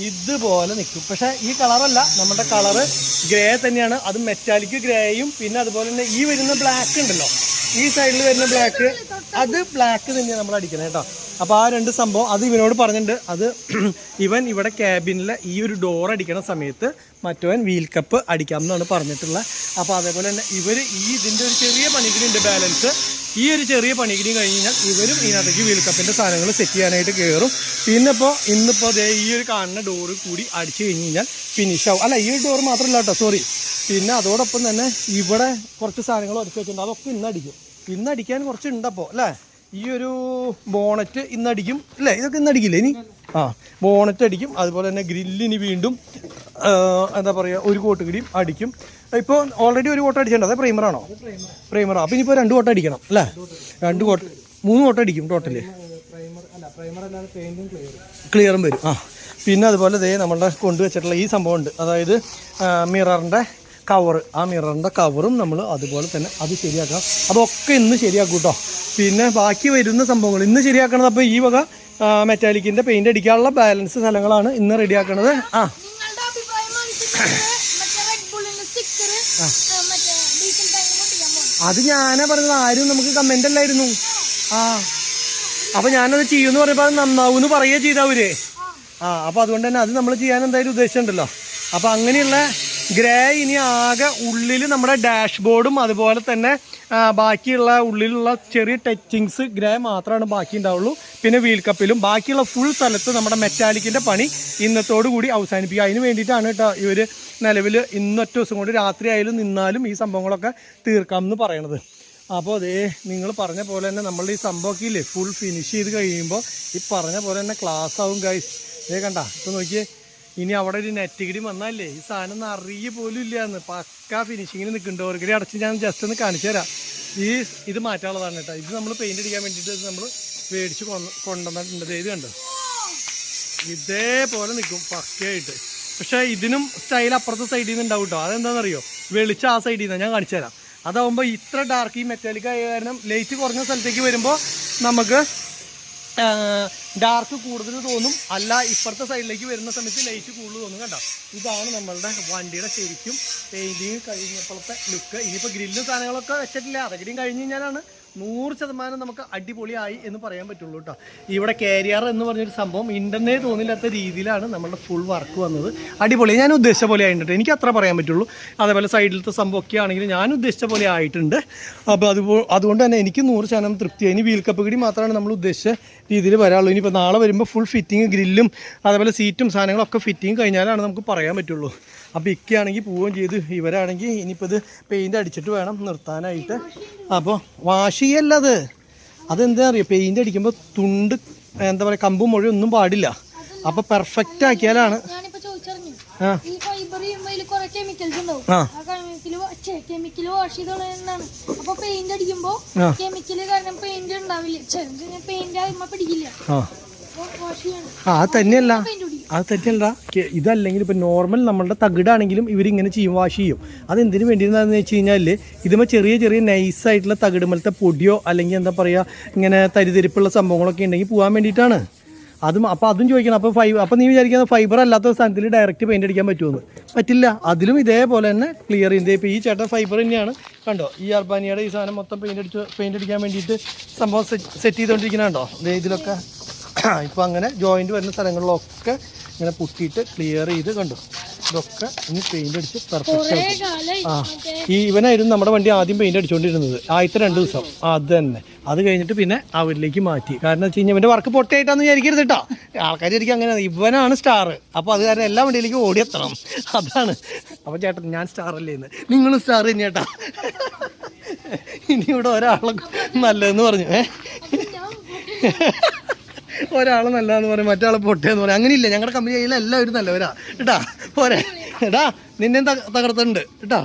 ഇതുപോലെ നിൽക്കും. പക്ഷേ ഈ കളറല്ല, നമ്മുടെ കളറ് ഗ്രേ തന്നെയാണ്. അത് മെറ്റാലിക് ഗ്രേയും പിന്നെ അതുപോലെ തന്നെ ഈ വരുന്ന ബ്ലാക്ക് ഉണ്ടല്ലോ, ഈ സൈഡിൽ വരുന്ന ബ്ലാക്ക്, അത് ബ്ലാക്ക് തന്നെയാണ് നമ്മൾ അടിക്കുന്നത് കേട്ടോ. അപ്പോൾ ആ 2 സംഭവം അത് ഇവനോട് പറഞ്ഞിട്ടുണ്ട്. അത് ഇവൻ ഇവിടെ ക്യാബിനിലെ ഈ ഒരു ഡോർ അടിക്കണ സമയത്ത് മറ്റവൻ വീൽ കപ്പ് അടിക്കാം എന്നാണ് പറഞ്ഞിട്ടുള്ളത്. അപ്പോൾ അതേപോലെ തന്നെ ഇവർ ഇതിൻ്റെ ഒരു ചെറിയ പണിക്കിടുണ്ട് ബാലൻസ്. ഈ ഒരു ചെറിയ പണിക്കിടിയും കഴിഞ്ഞ് കഴിഞ്ഞാൽ ഇവരും ഇതിനകത്തേക്ക് വീൽ കപ്പിൻ്റെ സാധനങ്ങൾ സെറ്റ് ചെയ്യാനായിട്ട് കയറും. പിന്നെ ഇന്നിപ്പോൾ ഈ ഒരു കാണുന്ന ഡോറ് കൂടി അടിച്ചു കഴിഞ്ഞ് കഴിഞ്ഞാൽ ഫിനിഷ് ആവും. അല്ല, ഈ ഒരു ഡോർ മാത്രമല്ല കേട്ടോ, സോറി. പിന്നെ അതോടൊപ്പം തന്നെ ഇവിടെ കുറച്ച് സാധനങ്ങൾ ഉറച്ചു വെച്ചിട്ടുണ്ട്. അതൊക്കെ ഇന്നടിക്കാൻ കുറച്ചുണ്ടപ്പോൾ അല്ലേ? ഈ ഒരു ബോണറ്റ് ഇന്നടിക്കും അല്ലേ? ഇതൊക്കെ ഇന്നടിക്കില്ലേ ഇനി? ബോണറ്റ് അടിക്കും. അതുപോലെ തന്നെ ഗ്രില്ലിന് വീണ്ടും എന്താ പറയുക ഒരു കോട്ട് കൂടിയും അടിക്കും. ഇപ്പോൾ ഓൾറെഡി ഒരു കോട്ട് അടിച്ചിട്ടുണ്ട്. അത് പ്രൈമറാണോ? പ്രൈമറാണ്. അപ്പോൾ ഇനിയിപ്പോൾ 2 കോട്ട് അടിക്കണം അല്ലേ? 3 കോട്ട് അടിക്കും ടോട്ടല്. ക്ലിയറും വരും. പിന്നെ അതുപോലെ നമ്മളുടെ കൊണ്ടുവച്ചിട്ടുള്ള ഈ സംഭവം ഉണ്ട്. അതായത് മിററിൻ്റെ കവറ്. ആ മിററിൻ്റെ കവറും നമ്മൾ അതുപോലെ തന്നെ അത് ശരിയാക്കാം. അതൊക്കെ ഇന്ന് ശരിയാക്കും കേട്ടോ. പിന്നെ ബാക്കി വരുന്ന സംഭവങ്ങൾ ഇന്ന് ശരിയാക്കണത് അപ്പോൾ ഈ വക മെറ്റാലിക്കിൻ്റെ പെയിൻ്റ് അടിക്കാനുള്ള ബാലൻസ് സ്ഥലങ്ങളാണ് ഇന്ന് റെഡിയാക്കണത്. നിങ്ങളുടെ അഭിപ്രായം മറ്റേ റെഡ് ബുള്ളിന്റെ സ്റ്റിക്കർ മറ്റേ ഡീസൽ ടാങ്ക് പൊട്ടിക്കാൻ പോകും. അത് ഞാനാ പറഞ്ഞത്, ആരും നമുക്ക് കമൻ്റ് അല്ലായിരുന്നു. അപ്പോൾ ഞാനത് ചെയ്യുമെന്ന് പറയുമ്പോൾ അത് നന്നാവൂന്ന് പറയുക ചെയ്തവര്. അപ്പോൾ അതുകൊണ്ട് തന്നെ അത് നമ്മൾ ചെയ്യാൻ എന്തായാലും ഉദ്ദേശിച്ചിട്ടുണ്ടല്ലോ. അപ്പോൾ അങ്ങനെയുള്ള ഗ്രേ ഇനി ആകെ ഉള്ളിൽ നമ്മുടെ ഡാഷ്ബോർഡും അതുപോലെ തന്നെ ബാക്കിയുള്ള ഉള്ളിലുള്ള ചെറിയ ടച്ചിങ്സ് ഗ്രേ മാത്രമാണ് ബാക്കി ഉണ്ടാവുള്ളൂ. പിന്നെ വീൽ കപ്പിലും ബാക്കിയുള്ള ഫുൾ സ്ഥലത്ത് നമ്മുടെ മെറ്റാലിക്കിൻ്റെ പണി ഇന്നത്തോടു കൂടി അവസാനിപ്പിക്കുക. അതിന് വേണ്ടിയിട്ടാണ് കേട്ടോ ഇവർ നിലവിൽ ഇന്നൊറ്റ ദിവസം കൊണ്ട് രാത്രി ആയാലും നിന്നാലും ഈ സംഭവങ്ങളൊക്കെ തീർക്കാമെന്ന് പറയണത്. അപ്പോൾ അതേ നിങ്ങൾ പറഞ്ഞ പോലെ തന്നെ നമ്മളുടെ ഈ സംഭവമൊക്കെ ഇല്ലേ ഫുൾ ഫിനിഷ് ചെയ്ത് കഴിയുമ്പോൾ ഈ പറഞ്ഞ പോലെ തന്നെ ക്ലാസ് ആവും ഗൈസ്. ഇതേ കണ്ട ഇപ്പോൾ നോക്കിയേ, ഇനി അവിടെ ഒരു നെറ്റിഗിരി വന്നാലേ ഈ സാധനം ഒന്നും അറിയ പോലും ഇല്ലയെന്ന് പക്കാ ഫിനിഷിങ്ങിന് നിൽക്കുന്നുണ്ട്. ഓർഗരി അടച്ച് ഞാൻ ജസ്റ്റ് ഒന്ന് കാണിച്ചു തരാം. ഇത് മാറ്റാനുള്ളതാണ് കേട്ടോ. ഇത് നമ്മൾ പെയിൻ്റ് അടിക്കാൻ വേണ്ടിയിട്ട് നമ്മൾ മേടിച്ച് കൊണ്ടുവന്നിട്ടുണ്ട്. ഇത് കണ്ടോ, ഇതേപോലെ നിൽക്കും പക്കയായിട്ട്. പക്ഷേ ഇതിനും സ്റ്റൈൽ അപ്പുറത്തെ സൈഡിൽ നിന്ന് ഉണ്ടാവും കേട്ടോ. അതെന്താണെന്നറിയോ, വെളിച്ചം ആ സൈഡിൽ നിന്നാണ് ഞാൻ കാണിച്ചു തരാം. അതാവുമ്പോൾ ഇത്ര ഡാർക്ക് ഈ മെറ്റാലിക് ആയ കാരണം ലൈറ്റ് കുറഞ്ഞ സ്ഥലത്തേക്ക് വരുമ്പോൾ നമുക്ക് ഡാർക്ക് കൂടുതൽ തോന്നും. അല്ല ഇപ്പുറത്തെ സൈഡിലേക്ക് വരുന്ന സമയത്ത് ലൈറ്റ് കൂടുതൽ തോന്നും. കണ്ടോ, ഇതാണ് നമ്മളുടെ വണ്ടിയുടെ ശരിക്കും പെയിൻറ്റിങ് കഴിഞ്ഞപ്പോഴത്തെ ലുക്ക്. ഇനിയിപ്പോൾ ഗ്രില്ലും സാധനങ്ങളൊക്കെ വെച്ചിട്ടില്ല, അതൊക്കെയും കഴിഞ്ഞ് കഴിഞ്ഞാലാണ് 100% നമുക്ക് അടിപൊളിയായി എന്ന് പറയാൻ പറ്റുള്ളൂ കേട്ടോ. ഇവിടെ കാരിയർ എന്ന് പറഞ്ഞൊരു സംഭവം ഇൻ്റർനെറ്റ് തോന്നില്ലാത്ത രീതിയിലാണ് നമ്മളുടെ ഫുൾ വർക്ക് വന്നത്. അടിപൊളി, ഞാൻ ഉദ്ദേശിച്ച പോലെ ആയിട്ടുണ്ട്, എനിക്ക് അത്ര പറയാൻ പറ്റുള്ളൂ. അതേപോലെ സൈഡിലത്തെ സംഭവമൊക്കെ ആണെങ്കിൽ ഞാൻ ഉദ്ദേശിച്ച പോലെ ആയിട്ടുണ്ട്. അപ്പോൾ അതുകൊണ്ട് തന്നെ എനിക്ക് 100% തൃപ്തിയായി. ഇനി വീൽ കപ്പ് കൂടി മാത്രമാണ് നമ്മൾ ഉദ്ദേശിച്ച രീതിയിൽ വരാനുള്ളൂ. ഇനിയിപ്പോൾ നാളെ വരുമ്പോൾ ഫുൾ ഫിറ്റിങ് ഗ്രില്ലും അതേപോലെ സീറ്റും സാധനങ്ങളൊക്കെ ഫിറ്റിങ് കഴിഞ്ഞാലാണ് നമുക്ക് പറയാൻ പറ്റുള്ളൂ. അപ്പോൾ ഇക്കയാണെങ്കിൽ പോവുകയും ചെയ്തു, ഇവരാണെങ്കിൽ ഇനിയിപ്പോൾ ഇത് പെയിൻ്റ് അടിച്ചിട്ട് വേണം നിർത്താനായിട്ട്. അപ്പോൾ വാഷ് ചെയ്യല്ലത്, അതെന്താ അറിയുക, പെയിൻ്റ് അടിക്കുമ്പോൾ തുണ്ട് എന്താ പറയുക കമ്പും മൊഴി ഒന്നും പാടില്ല. അപ്പോൾ പെർഫെക്റ്റ് ആക്കിയാലാണ്. ഈ ഫൈബർ കുറെ കെമിക്കൽസ് ഉണ്ടാവും. കെമിക്കൽ വാഷ് ചെയ്തോളാണ്. അപ്പൊ പെയിന്റ് അടിക്കുമ്പോ കെമിക്കല് കാരണം പെയിന്റ് ഉണ്ടാവില്ല, പെയിന്റ് ആകുമ്പോ പിടിക്കില്ല. അത് തന്നെയല്ല ഇതല്ലെങ്കിൽ ഇപ്പം നോർമൽ നമ്മളുടെ തകിടാണെങ്കിലും ഇവരിങ്ങനെ ചെയ്യും, വാഷ് ചെയ്യും. അതെന്തിനു വേണ്ടിയിരുന്നതെന്ന് വെച്ച് കഴിഞ്ഞാൽ ഇതുമ്പോൾ ചെറിയ ചെറിയ നൈസായിട്ടുള്ള തകിടുമലത്തെ പൊടിയോ അല്ലെങ്കിൽ എന്താ പറയുക ഇങ്ങനെ തരിതരിപ്പുള്ള സംഭവങ്ങളൊക്കെ ഉണ്ടെങ്കിൽ പോകാൻ വേണ്ടിയിട്ടാണ്. അപ്പോൾ അതും ചോദിക്കണം. അപ്പോൾ നീ വിചാരിക്കുന്ന ഫൈബർ അല്ലാത്ത സ്ഥലത്തിൽ ഡയറക്റ്റ് പെയിൻ്റ് അടിക്കാൻ പറ്റുമെന്ന്, പറ്റില്ല. അതിലും ഇതേപോലെ തന്നെ ക്ലിയർ ചെയ്യുന്നത്. ഇപ്പോൾ ഈ ചേട്ടൻ ഫൈബർ തന്നെയാണ് കണ്ടോ, ഈ അർബാനിയുടെ ഈ സാധനം മൊത്തം പെയിൻ്റ് അടിക്കാൻ വേണ്ടിയിട്ട് സംഭവം സെറ്റ് ചെയ്തുകൊണ്ടിരിക്കണുണ്ടോ. ഇതിലൊക്കെ ഇപ്പോൾ അങ്ങനെ ജോയിൻ്റ് വരുന്ന സ്ഥലങ്ങളിലൊക്കെ ഇങ്ങനെ പുട്ടിയിട്ട് ക്ലിയർ ചെയ്ത് കണ്ടു. ഇതൊക്കെ ഇനി പെയിൻ്റ് അടിച്ച് പെർഫെക്റ്റ് ആക്കും. ഇവനായിരുന്നു നമ്മുടെ വണ്ടി ആദ്യം പെയിൻ്റ് അടിച്ചുകൊണ്ടിരുന്നത് ആദ്യത്തെ 2 ദിവസം. അത് തന്നെ, അത് കഴിഞ്ഞിട്ട് പിന്നെ അവരിലേക്ക് മാറ്റി. കാരണം വെച്ച് കഴിഞ്ഞാൽ ഇവൻ്റെ വർക്ക് പൊട്ടയായിട്ടാന്ന് വിചാരിക്കരുത് കേട്ടോ. ആൾക്കാർ ശരിക്കും അങ്ങനെ, ഇവനാണ് സ്റ്റാർ. അപ്പോൾ അത് കാരണം എല്ലാ വണ്ടിയിലേക്കും ഓടിയെത്തണം, അതാണ്. അപ്പോൾ ചേട്ടൻ ഞാൻ സ്റ്റാർ അല്ലേ എന്ന്, നിങ്ങളും സ്റ്റാർ തന്നെ ചേട്ടാ. ഇനി ഇവിടെ ഒരാളെ നല്ലതെന്ന് പറഞ്ഞു ഒരാൾ നല്ലതെന്ന് പറയും, മറ്റാൾ പൊട്ടയെന്ന് പറയും. അങ്ങനെയില്ല, ഞങ്ങളുടെ കമ്പനിയിലെ എല്ലാവരും നല്ലവരാ കേട്ടാ. പോരെ എടാ, നിന്നെയും തകർത്തുണ്ട് കേട്ടോ.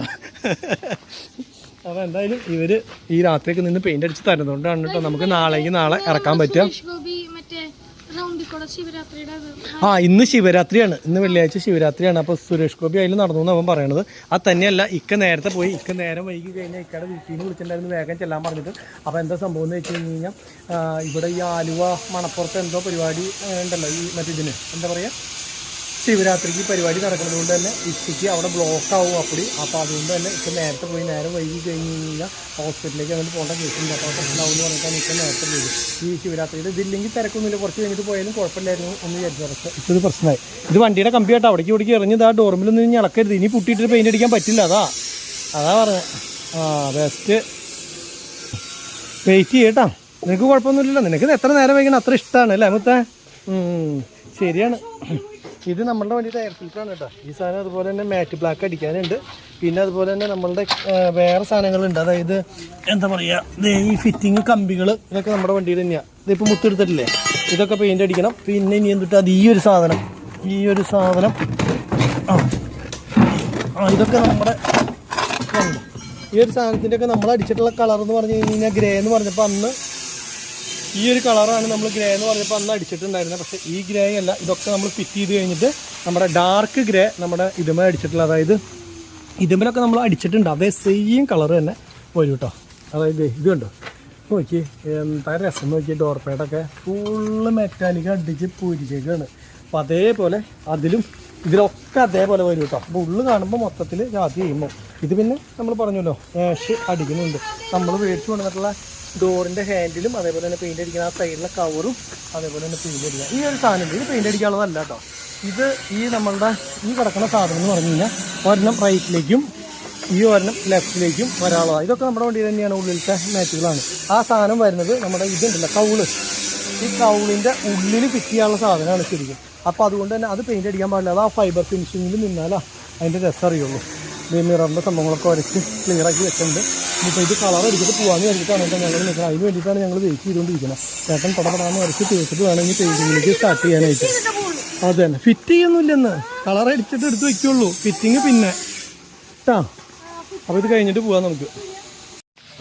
അപ്പോൾ എന്തായാലും ഇവർ ഈ രാത്രിയൊക്കെ നിന്ന് പെയിൻ്റ് അടിച്ച് തരുന്നതുകൊണ്ടാണ് കേട്ടോ നമുക്ക് നാളെ ഇറക്കാൻ പറ്റുക. ഇന്ന് ശിവരാത്രിയാണ്, ഇന്ന് വെള്ളിയാഴ്ച ശിവരാത്രിയാണ്. അപ്പോൾ സുരേഷ് ഗോപി അതിൽ നടന്നു എന്ന് അവൻ പറയണത്. അത് തന്നെയല്ല, ഇക്ക നേരത്തെ പോയി, ഇക്ക നേരം വൈകി കഴിഞ്ഞാൽ ഇക്കയുടെ വീട്ടിൽ നിന്ന് വിളിച്ചിട്ടുണ്ടായിരുന്നു വേഗം ചെല്ലാൻ പറഞ്ഞിട്ട്. അപ്പോൾ എന്താ സംഭവം എന്ന് വെച്ച് കഴിഞ്ഞാൽ ഇവിടെ ഈ ആലുവ മണപ്പുറത്ത് എന്തോ പരിപാടി ഉണ്ടല്ലോ, ഈ മറ്റേതിന് എന്താ പറയുക ശിവരാത്രിക്ക് പരിപാടി നടക്കുന്നത് കൊണ്ട് തന്നെ ഉച്ചയ്ക്ക് അവിടെ ബ്ലോക്ക് ആവും അപ്പടി. അപ്പോൾ അതുകൊണ്ട് തന്നെ ഇപ്പം നേരത്തെ പോയി നേരം വൈകി കഴിഞ്ഞ് കഴിഞ്ഞാൽ ഹോസ്പിറ്റലിലേക്ക് അങ്ങോട്ട് പോകേണ്ട കേസുണ്ട്. അപ്പോൾ പ്രശ്നമാവും എന്ന് പറഞ്ഞിട്ടാണ് ഇപ്പം നേരത്തെ പോയത്. ഈ ശിവരാത്രിയുടെ ഇതില്ലെങ്കിൽ തിരക്കൊന്നുമില്ല, കുറച്ച് കഴിഞ്ഞിട്ട് പോയാലും കുഴപ്പമില്ലായിരുന്നു എന്ന് വിചാരിച്ചു. ഇപ്പോൾ ഇത് പ്രശ്നമായി. ഇത് വണ്ടിയുടെ കമ്പിയായിട്ട് അവിടേക്ക് ഇവിടേക്ക് എറിഞ്ഞത് ആ ഡോർമിലൊന്നും ഇനി ഇളക്കരുത്. ഇനി പുട്ടിയിട്ട് പെയിൻ്റ് അടിക്കാൻ പറ്റില്ല. അതാ പറഞ്ഞത്. ബെസ്റ്റ് വെയിറ്റ് ചെയ്യട്ടാ, നിനക്ക് കുഴപ്പമൊന്നുമില്ലല്ലോ. നിനക്ക് എത്ര നേരം വൈകണം അത്ര ഇഷ്ടമാണ് അല്ലേ മുത്തേ? ശരിയാണ്. ഇത് നമ്മളുടെ വേണ്ടിയിട്ട് എയർ ഫിൽറ്ററാണ് കേട്ടോ. ഈ സാധനം അതുപോലെ തന്നെ മാറ്റ് ബ്ലാക്ക് അടിക്കാനുണ്ട്. പിന്നെ അതുപോലെ തന്നെ നമ്മളുടെ വേറെ സാധനങ്ങളുണ്ട്. അതായത് എന്താ പറയുക, ഈ ഫിറ്റിങ് കമ്പികൾ ഇതൊക്കെ നമ്മുടെ വണ്ടിയിൽ തന്നെയാണ്. ഇതിപ്പോൾ മുത്തെടുത്തിട്ടില്ലേ, ഇതൊക്കെ പെയിൻ്റ് അടിക്കണം. പിന്നെ ഇനി എന്തിട്ട് അത് ഈ ഒരു സാധനം ഇതൊക്കെ നമ്മുടെ ഈ ഒരു സാധനത്തിൻ്റെയൊക്കെ നമ്മൾ അടിച്ചിട്ടുള്ള കളർ എന്ന് പറഞ്ഞു കഴിഞ്ഞാൽ ഗ്രേ എന്ന് പറഞ്ഞപ്പോൾ അന്ന് ഈ ഒരു കളറാണ് നമ്മൾ ഗ്രേ എന്ന് പറഞ്ഞപ്പോൾ അന്ന് അടിച്ചിട്ടുണ്ടായിരുന്നത്. പക്ഷേ ഈ ഗ്രേ അല്ല, ഇതൊക്കെ നമ്മൾ ഫിറ്റ് ചെയ്ത് കഴിഞ്ഞിട്ട് നമ്മുടെ ഡാർക്ക് ഗ്രേ നമ്മുടെ ഇതുമേ അടിച്ചിട്ടുള്ള, അതായത് ഇതുമേലൊക്കെ നമ്മൾ അടിച്ചിട്ടുണ്ട്. അതേ സെയിം കളർ തന്നെ വരും കേട്ടോ. അതായത് ഇത് കണ്ടോ, നോക്കി എന്താ രസം നോക്കി. ഡോർ പാഡൊക്കെ ഫുള്ള് മെറ്റാലിക് അടിച്ച് പൂരിച്ചേക്കാണ്. അപ്പം അതേപോലെ അതിലും ഇതിലൊക്കെ അതേപോലെ വരും കേട്ടോ. അപ്പോൾ ഉള്ളു കാണുമ്പോൾ മൊത്തത്തിൽ ജാതി ചെയ്യുമ്പോൾ ഇത് പിന്നെ നമ്മൾ പറഞ്ഞല്ലോ ആഷ് അടിക്കുന്നുണ്ട്. നമ്മൾ മേടിച്ചു കൊണ്ടുവന്നിട്ടുള്ള ഡോറിൻ്റെ ഹാൻഡിലും അതേപോലെ തന്നെ പെയിൻ്റ് അടിക്കുന്ന ആ സൈഡിലെ കവറും അതേപോലെ തന്നെ പെയിൻ്റ് അടിക്കുക. ഈ ഒരു സാധനം ഇത് പെയിൻ്റ് അടിക്കാനുള്ളതല്ല കേട്ടോ. ഇത് ഈ നമ്മളുടെ ഈ കിടക്കുന്ന സാധനം എന്ന് പറഞ്ഞു കഴിഞ്ഞാൽ ഒരെണ്ണം റൈറ്റിലേക്കും ഈ ഒരെണ്ണം ലെഫ്റ്റിലേക്കും വരാനുള്ളതാണ്. ഇതൊക്കെ നമ്മുടെ വണ്ടിയിൽ തന്നെയാണ്, ഉള്ളിലത്തെ മാറ്റുകളാണ്. ആ സാധനം വരുന്നത് നമ്മുടെ ഇതുണ്ടല്ലോ കൗള്, ഈ കൗളിൻ്റെ ഉള്ളിൽ ഫിറ്റ് ചെയ്യാനുള്ള സാധനമാണ് ശരിക്കും. അപ്പോൾ അതുകൊണ്ട് തന്നെ അത് പെയിൻ്റ് അടിക്കാൻ പാടില്ല. അത് ആ ഫൈബർ ഫിനിഷിങ്ങിൽ നിന്നാലാ അതിൻ്റെ രസം അറിയുള്ളൂ. മിററിൻ്റെ സംഭവങ്ങളൊക്കെ വരച്ച് ക്ലിയറാക്കി വെച്ചിട്ടുണ്ട്. ഇപ്പോൾ ഇത് കളർ അടിച്ചിട്ട് പോകാമെന്ന് വിചാരിച്ചിട്ടാണ് കേട്ടോ ഞങ്ങൾ നിൽക്കുന്നത്. അതിന് വേണ്ടിയിട്ടാണ് ഞങ്ങൾ വെയിറ്റ് ചെയ്തുകൊണ്ടിരിക്കുന്നത്. ചേട്ടൻ പടപടാന്ന് വരച്ച് തേച്ചിട്ട് വേണമെങ്കിൽ പെയിൻറ്റിങ്ങിലേക്ക് സ്റ്റാർട്ട് ചെയ്യാനായിട്ട്. അത് തന്നെ ഫിറ്റ് ചെയ്യുന്നില്ലെന്ന്, കളർ അടിച്ചിട്ട് എടുത്ത് വയ്ക്കുള്ളൂ, ഫിറ്റിങ് പിന്നെ കേട്ടോ. അപ്പോൾ ഇത് കഴിഞ്ഞിട്ട് പോകാം നമുക്ക്.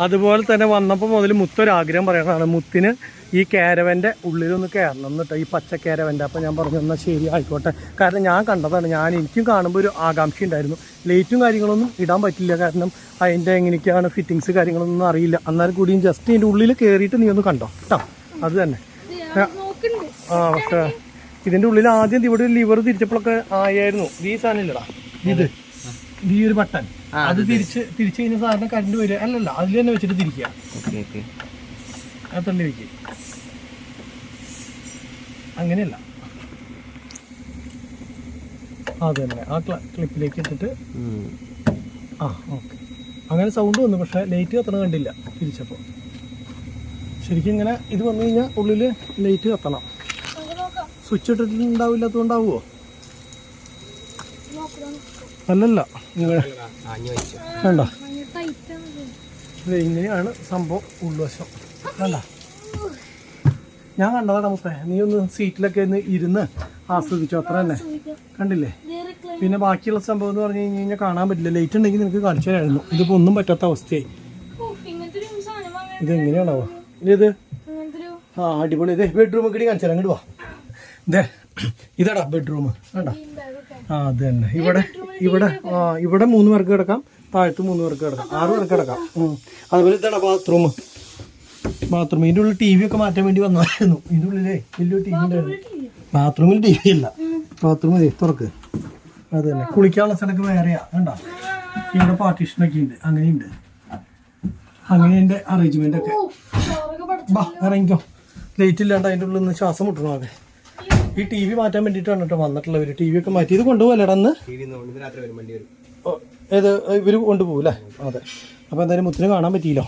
അതുപോലെ തന്നെ വന്നപ്പോൾ മുതൽ മുത്തൊരാഗ്രഹം പറയണതാണ്, മുത്തിന് ഈ കാരവൻ്റെ ഉള്ളിലൊന്ന് കയറണം എന്നിട്ടോ, ഈ പച്ച കാരവൻ്റെ. അപ്പോൾ ഞാൻ പറഞ്ഞു എന്നാൽ ശരി ആയിക്കോട്ടെ. കാരണം ഞാൻ കണ്ടതാണ്, എനിക്കും കാണുമ്പോൾ ഒരു ആകാംക്ഷ ഉണ്ടായിരുന്നു. ലൈറ്റും കാര്യങ്ങളൊന്നും ഇടാൻ പറ്റില്ല, കാരണം അതിൻ്റെ എങ്ങനെയൊക്കെയാണ് ഫിറ്റിങ്സ് കാര്യങ്ങളൊന്നും അറിയില്ല. എന്നാലും കൂടിയും ജസ്റ്റ് ഇതിൻ്റെ ഉള്ളിൽ കയറിയിട്ട് നീ ഒന്ന് കണ്ടോ കേട്ടോ. അത് തന്നെ പക്ഷേ ഇതിൻ്റെ ഉള്ളിൽ ആദ്യം ഇവിടെ ഒരു ലിവർ തിരിച്ചപ്പോഴൊക്കെ ആയിരുന്നു. ഈ സാധനം ഇല്ലടാ, ഇത് ഈ ഒരു ബട്ടൺ, അത് തിരിച്ച് കഴിഞ്ഞ സാധനം കറണ്ട് വരിക അല്ലല്ല, അതിൽ തന്നെ വെച്ചിട്ട് തിരിക്കുക. അത് തള്ളി വയ്ക്കുക, അങ്ങനെയല്ല. അത് തന്നെ ആ ക്ലിപ്പിലേക്ക് ഇട്ടിട്ട് ഓക്കെ. അങ്ങനെ സൗണ്ട് വന്നു, പക്ഷേ ലൈറ്റ് കത്തണം കണ്ടില്ല തിരിച്ചപ്പോൾ. ശരിക്കും ഇങ്ങനെ ഇത് വന്നു കഴിഞ്ഞാൽ ഉള്ളിൽ ലൈറ്റ് കത്തണം. സ്വിച്ച് ഇട്ടിട്ടുണ്ടാവില്ലാത്തതുകൊണ്ടാവുമോ? അല്ലല്ല, വേണ്ട. ഇങ്ങനെയാണ് സംഭവം ഉൾവശം. വേണ്ട, ഞാൻ കണ്ടതാടാ മുത്തേ. നീ ഒന്ന് സീറ്റിലൊക്കെ ഒന്ന് ഇരുന്ന് ആസ്വദിച്ചു, അത്ര തന്നെ. കണ്ടില്ലേ? പിന്നെ ബാക്കിയുള്ള സംഭവം എന്ന് പറഞ്ഞു കഴിഞ്ഞാൽ കാണാൻ പറ്റില്ല. ലൈറ്റ് ഉണ്ടെങ്കിൽ നിനക്ക് കാണിച്ചു തരായിരുന്നു. ഇതിപ്പോൾ ഒന്നും പറ്റാത്ത അവസ്ഥയായി. ഇതെങ്ങനെയാണോ ഇത്? അടിപൊളി. ഇതേ ബെഡ്റൂമൊക്കെ ഇടി കാണിച്ചു തരാം. അങ്ങോട്ട് വാ. ഇതേ ഇതാടാ ബെഡ്റൂം. വേണ്ട, അത് തന്നെ. ഇവിടെ 3 പേർക്ക് കിടക്കാം, താഴത്ത് 3 പേർക്ക് കിടക്കാം, 6 പേർക്ക് കിടക്കാം. അതുപോലെ ഇതാണ് ബാത്റൂം. ഇതിൻ്റെ ഉള്ളിൽ TV ഒക്കെ മാറ്റാൻ വേണ്ടി വന്നതായിരുന്നു. ഇതിൻ്റെ ഉള്ളിലേ വലിയ TV ഉണ്ടായിരുന്നു. ബാത്റൂമിൽ TV അല്ല, ബാത്റൂം തുറക്ക്. അത് തന്നെ. കുളിക്കാനുള്ള സ്ഥലമൊക്കെ വേറെയാ. വേണ്ട, ഇവിടെ പാർട്ടീഷനൊക്കെ ഉണ്ട്, അങ്ങനെയുണ്ട്. അങ്ങനെ എൻ്റെ അറേഞ്ച്മെൻ്റ് ഒക്കെ. ബാ ഇറങ്ങിക്കോ. ലൈറ്റ് ഇല്ലാണ്ട് അതിൻ്റെ ഉള്ളിൽ നിന്ന് ശ്വാസം മുട്ടണോ? അതെ, ഈ TV മാറ്റാൻ വേണ്ടിയിട്ടാണ് കേട്ടോ വന്നിട്ടുള്ളവർ. TV ഒക്കെ മാറ്റി ഇത് കൊണ്ടുപോകല്ലേടാ അന്ന്? ഏത് ഇവർ കൊണ്ടുപോകും അല്ലേ? അതെ. അപ്പോൾ എന്തായാലും മുത്തിന് കാണാൻ പറ്റിയില്ലോ.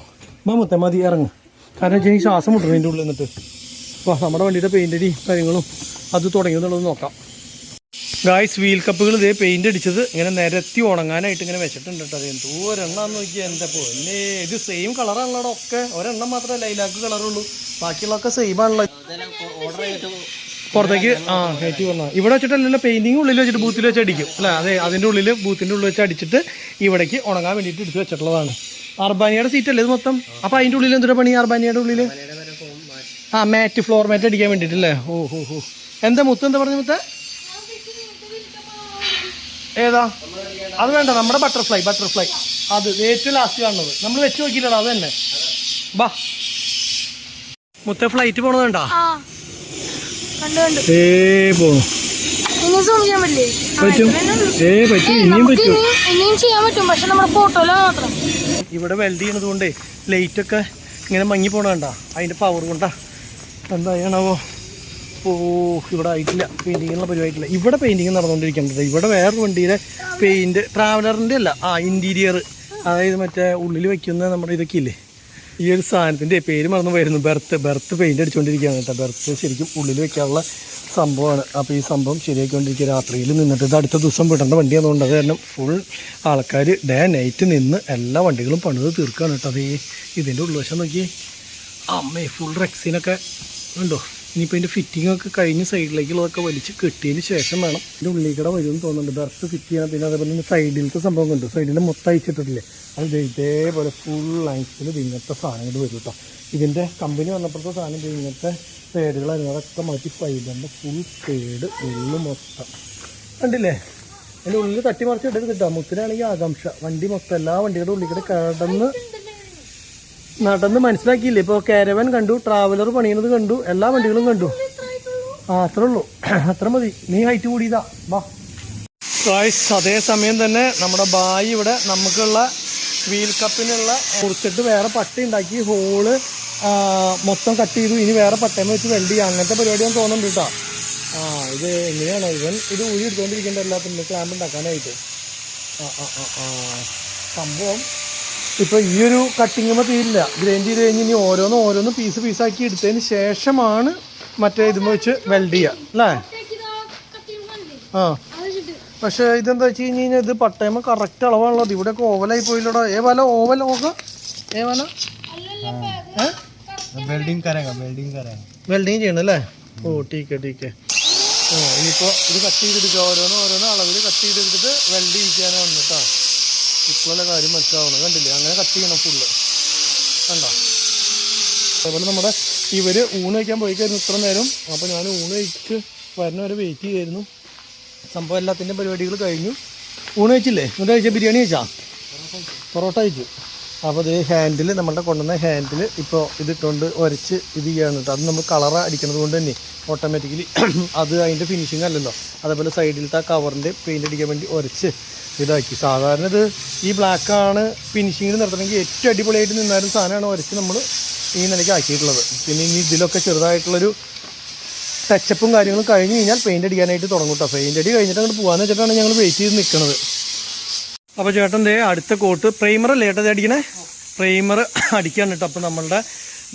മുത്തേ മതി ഇറങ്ങും. കാരണം വെച്ചാൽ എനിക്ക് ശ്വാസം മുട്ടണം ഇതിൻ്റെ ഉള്ളിൽ നിന്നിട്ട്. അപ്പോൾ നമ്മുടെ വണ്ടിയുടെ പെയിൻ്റടി കാര്യങ്ങളും അത് തുടങ്ങിയെന്നുള്ളത് നോക്കാം. ഗായ്സ്, വീൽ കപ്പുകൾ ഇതേ പെയിൻ്റ് അടിച്ചത് ഇങ്ങനെ നിരത്തി ഉണങ്ങാനായിട്ട് ഇങ്ങനെ വെച്ചിട്ടുണ്ട് കേട്ടോ. അത് എന്തോ ഒരെണ്ണം നോക്കിയാൽ എൻ്റെ പൊന്നെ, ഇത് സെയിം കളറാണല്ലോ ഒക്കെ. ഒരെണ്ണം മാത്രമേ ലൈലാക്ക് കളറുള്ളൂ, ബാക്കിയുള്ളതൊക്കെ സെയിം ആണല്ലോ. പുറത്തേക്ക് കയറ്റി വന്നാൽ ഇവിടെ വെച്ചിട്ടല്ലല്ലോ, പെയിൻറ്റിങ് ഉള്ളിൽ വെച്ചിട്ട് ബൂത്തിൽ വെച്ച് അടിക്കും അല്ലേ? അതെ, അതിൻ്റെ ഉള്ളിൽ ബൂത്തിൻ്റെ ഉള്ളിൽ വെച്ച് അടിച്ചിട്ട് ഇവിടേക്ക് ഉണങ്ങാൻ വേണ്ടിയിട്ട് എടുത്ത് വെച്ചിട്ടുള്ളതാണ്. അർബാനിയുടെ സീറ്റല്ലേ ഇത് മൊത്തം? അപ്പോൾ അതിൻ്റെ ഉള്ളിൽ എന്തൊരു പണി അർബാനിയുടെ ഉള്ളിൽ? മാറ്റ്, ഫ്ലോർ മാറ്റ് അടിക്കാൻ വേണ്ടിയിട്ടല്ലേ? ഓ. എന്താ മുത്ത് എന്താ പറഞ്ഞു മുത്ത? ഏതാ? അത് വേണ്ട, നമ്മുടെ ബട്ടർഫ്ലൈ അത് ഏറ്റവും ലാസ്റ്റ് കാണുന്നത്. നമ്മൾ വെച്ച് നോക്കിയില്ലടാ, അത് തന്നെ. ബാ മുത്ത, ഫ്ലൈറ്റ് പോണത് വേണ്ട? ഇവിടെ വെൽഡ് ചെയ്യണത് കൊണ്ടേ ലൈറ്റ് ഒക്കെ ഇങ്ങനെ മങ്ങി പോണണ്ട, അതിന്റെ പവർ കൊണ്ടാ. എന്താണാവോ? ഇവിടെ ആയിട്ടില്ല, പെയിന്റിങ്ങുള്ള പരിപാടിയിട്ടില്ല. ഇവിടെ പെയിന്റിങ് നടന്നുകൊണ്ടിരിക്കുന്നുണ്ട്. ഇവിടെ വേറെ വണ്ടിയുടെ പെയിന്റ്, ട്രാവലറിന്റെ അല്ല, ഇന്റീരിയർ, അതായത് മറ്റേ ഉള്ളിൽ വെക്കുന്ന നമ്മുടെ ഇതൊക്കെ ഇല്ലേ, ഈ ഒരു സാധനത്തിൻ്റെ പേര് മറന്നു പോയിരുന്നു. ബെർത്ത് പെയിൻ്റ് അടിച്ചുകൊണ്ടിരിക്കുകയാണ് കേട്ടോ. ബെർത്ത് ശരിക്കും ഉള്ളിൽ വെക്കാനുള്ള സംഭവമാണ്. അപ്പോൾ ഈ സംഭവം ശരിയാക്കിക്കൊണ്ടിരിക്കുക. രാത്രിയിൽ നിന്നിട്ട് ഇത് അടുത്ത ദിവസം വിടേണ്ട വണ്ടി ആയതുകൊണ്ട് അത് കാരണം ഫുൾ ആൾക്കാർ ഡേ നൈറ്റ് നിന്ന് എല്ലാ വണ്ടികളും പണിത് തീർക്കുകയാണ് കേട്ടോ. അതേ ഇതിൻ്റെ ഉൾവശം നോക്കി അമ്മേ, ഫുൾ റെക്സിനൊക്കെ ഉണ്ടോ. ഇനിയിപ്പോൾ ഇതിൻ്റെ ഫിറ്റിങ്ങൊക്കെ കഴിഞ്ഞ് സൈഡിലേക്കുള്ളതൊക്കെ വലിച്ച് കെട്ടിയതിന് ശേഷം വേണം ഇതിൻ്റെ ഉള്ളിൽ കൂടെ വരുമെന്ന് തോന്നുന്നുണ്ട്. ബെർത്ത് ഫിറ്റ് ചെയ്യണം. പിന്നെ അതേപോലെ തന്നെ സൈഡിലത്തെ സംഭവം കണ്ടു, സൈഡിൽ മൊത്തം അയച്ചിട്ടില്ലേ, അത് ഇതേപോലെ ഫുൾ ലൈൻസിൽ ഇങ്ങനത്തെ സാധനങ്ങൾ വരും കേട്ടോ. ഇതിൻ്റെ കമ്പനി വന്നപ്പോഴത്തെ സാധനം ഇങ്ങനത്തെ പേടുകളായിരുന്നു, അതൊക്കെ മാറ്റി ഫൈബറിൻ്റെ ഫുൾ പേട് ഉള്ളു മൊത്തം കണ്ടില്ലേ. അതിൻ്റെ ഉള്ളിൽ തട്ടി മറിച്ച് ഇടരുത് കേട്ടോ. മുത്തിനാണെങ്കിൽ ആകാംക്ഷ, വണ്ടി മൊത്തം എല്ലാ വണ്ടികളുടെ ഉള്ളിൽ കൂടെ കിടന്ന് നടന്ന് മനസ്സിലാക്കിയില്ലേ? ഇപ്പോൾ കാരവൻ കണ്ടു, ട്രാവലർ പണിയുന്നത് കണ്ടു, എല്ലാ വണ്ടികളും കണ്ടു. അത്രേ ഉള്ളൂ, അത്ര മതി. നീ ഹൈറ്റ് കൂടിയതാ. വാ ഗായ്സ്. അതേസമയം തന്നെ നമ്മുടെ ബായി ഇവിടെ നമുക്കുള്ള വീൽ കപ്പിനുള്ള മുറിച്ചിട്ട് വേറെ പട്ട ഉണ്ടാക്കി ഹോള് മൊത്തം കട്ട് ചെയ്തു. ഇനി വേറെ പട്ടയം വെച്ച് വെൽഡ് ചെയ്യാം. അങ്ങനത്തെ പരിപാടിയാണെന്ന് തോന്നുന്നുണ്ട് കേട്ടോ. ഇത് എങ്ങനെയാണ് ഇവൻ ഇത് ഊരി എടുത്തുകൊണ്ടിരിക്കേണ്ട എല്ലാത്തിനും ക്ലാമ്പ് ഉണ്ടാക്കാനായിട്ട്. സംഭവം ഇപ്പോൾ ഈ ഒരു കട്ടിങ്ങുമ്പോൾ തീരില്ല. ഗ്രൈൻഡ് ചെയ്ത് കഴിഞ്ഞ് ഇനി ഓരോന്ന് പീസാക്കി എടുത്തതിന് ശേഷമാണ് മറ്റേ ഇതുമ്പോൾ വെച്ച് വെൽഡ് ചെയ്യുക അല്ലേ? പക്ഷേ ഇതെന്താ വെച്ച് കഴിഞ്ഞ് കഴിഞ്ഞാൽ ഇത് പട്ടയമ്മ കറക്റ്റ് അളവാണുള്ളത്. ഇവിടെയൊക്കെ ഓവലായി പോയില്ലടോ. ഓവൽ നോക്ക വെൽഡിങ് ചെയ്യണം അല്ലേ? ഓ ടീക്കെ. ഇനിയിപ്പോൾ ഇത് കട്ട് ചെയ്തെടുക്കുക. ഓരോന്ന് അളവിൽ കട്ട് ചെയ്തെടുത്തിട്ട് വെൽഡ് ചെയ്യിക്കാനാണ് കേട്ടോ. ഇപ്പോഴുള്ള കാര്യം മനസ്സിലാവുന്നത് കണ്ടില്ലേ? അങ്ങനെ കട്ട് ചെയ്യണം ഫുള്ള്. കണ്ടോ? അതേപോലെ നമ്മുടെ ഇവർ ഊണ് കഴിക്കാൻ പോയിക്കായിരുന്നു ഇത്ര നേരം. അപ്പോൾ ഞാൻ ഊണ് കഴിച്ച് വരുന്നവരെ വെയിറ്റ് ചെയ്യായിരുന്നു. സംഭവം എല്ലാത്തിൻ്റെ പരിപാടികൾ കഴിഞ്ഞു. ഊണ് കഴിച്ചില്ലേ? എന്നിട്ട് കഴിച്ചാൽ ബിരിയാണി കഴിച്ചാൽ പൊറോട്ട കഴിച്ചു. അപ്പോൾ ഇത് ഹാൻഡിൽ നമ്മളുടെ കൊണ്ടുവന്ന ഹാൻഡിൽ ഇപ്പോൾ ഇതിട്ടുകൊണ്ട് ഉരച്ച് ഇത് ചെയ്യാണ് കേട്ടോ. അത് നമ്മൾ കളർ അടിക്കുന്നത് കൊണ്ട് തന്നെ ഓട്ടോമാറ്റിക്കലി അത് അതിൻ്റെ ഫിനിഷിങ് അല്ലല്ലോ. അതേപോലെ സൈഡിലത്തെ ആ കവറിൻ്റെ പെയിൻ്റ് അടിക്കാൻ വേണ്ടി ഉരച്ച് ഇതാക്കി. സാധാരണ ഇത് ഈ ബ്ലാക്കാണ് ഫിനിഷിങ്ങിൽ നിർത്തണമെങ്കിൽ ഏറ്റവും അടിപൊളിയായിട്ട് നിന്നാലും സാധനമാണ് ഉരച്ച് നമ്മൾ ഈ നിലയ്ക്ക് ആക്കിയിട്ടുള്ളത്. പിന്നെ ഇനി ഇതിലൊക്കെ ചെറുതായിട്ടുള്ളൊരു ടച്ചപ്പും കാര്യങ്ങളും കഴിഞ്ഞ് കഴിഞ്ഞാൽ പെയിൻ്റ് അടിക്കാനായിട്ട് തുടങ്ങും കേട്ടോ. പെയിൻ്റ് അടി കഴിഞ്ഞിട്ട് അങ്ങോട്ട് പോകാമെന്ന് വെച്ചിട്ടാണ് ഞങ്ങൾ വെയിറ്റ് ചെയ്ത് നിൽക്കുന്നത്. അപ്പോൾ ചേട്ടൻ ദേ അടുത്ത കോട്ട് പ്രൈമറല്ലേ ചേട്ടൻ അടിക്കണേ? പ്രൈമർ അടിക്കാണ് കേട്ടോ. അപ്പോൾ നമ്മളുടെ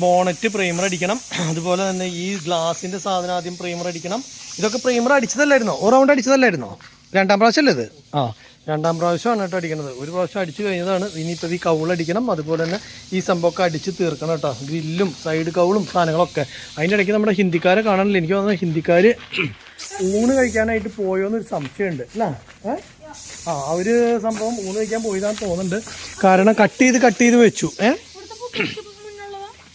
ബോണറ്റ് പ്രൈമർ അടിക്കണം. അതുപോലെ തന്നെ ഈ ഗ്ലാസിൻ്റെ സാധനം ആദ്യം പ്രൈമർ അടിക്കണം. ഇതൊക്കെ പ്രൈമർ അടിച്ചതല്ലായിരുന്നോ? ഒരു റൗണ്ട് അടിച്ചതല്ലായിരുന്നോ? രണ്ടാം പ്രാവശ്യമല്ലേ ഇത്? രണ്ടാം പ്രാവശ്യമാണ് കേട്ടോ അടിക്കണത്. ഒരു പ്രാവശ്യം അടിച്ചു കഴിഞ്ഞതാണ്. ഇനിയിപ്പോൾ ഈ കൗളടിക്കണം. അതുപോലെ തന്നെ ഈ സംഭവമൊക്കെ അടിച്ച് തീർക്കണം കേട്ടോ. ഗ്രില്ലും സൈഡ് കൗളും സാധനങ്ങളൊക്കെ. അതിൻ്റെ ഇടയ്ക്ക് നമ്മുടെ ഹിന്ദിക്കാരെ കാണാനില്ല. എനിക്ക് തോന്നുന്നത് ഹിന്ദിക്കാർ ഊണ് കഴിക്കാനായിട്ട് പോയോന്നൊരു സംശയമുണ്ട് അല്ലേ? അവർ സംഭവം ഊണ് കഴിക്കാൻ പോയതാന്ന് തോന്നുന്നുണ്ട്. കാരണം കട്ട് ചെയ്ത് വെച്ചു.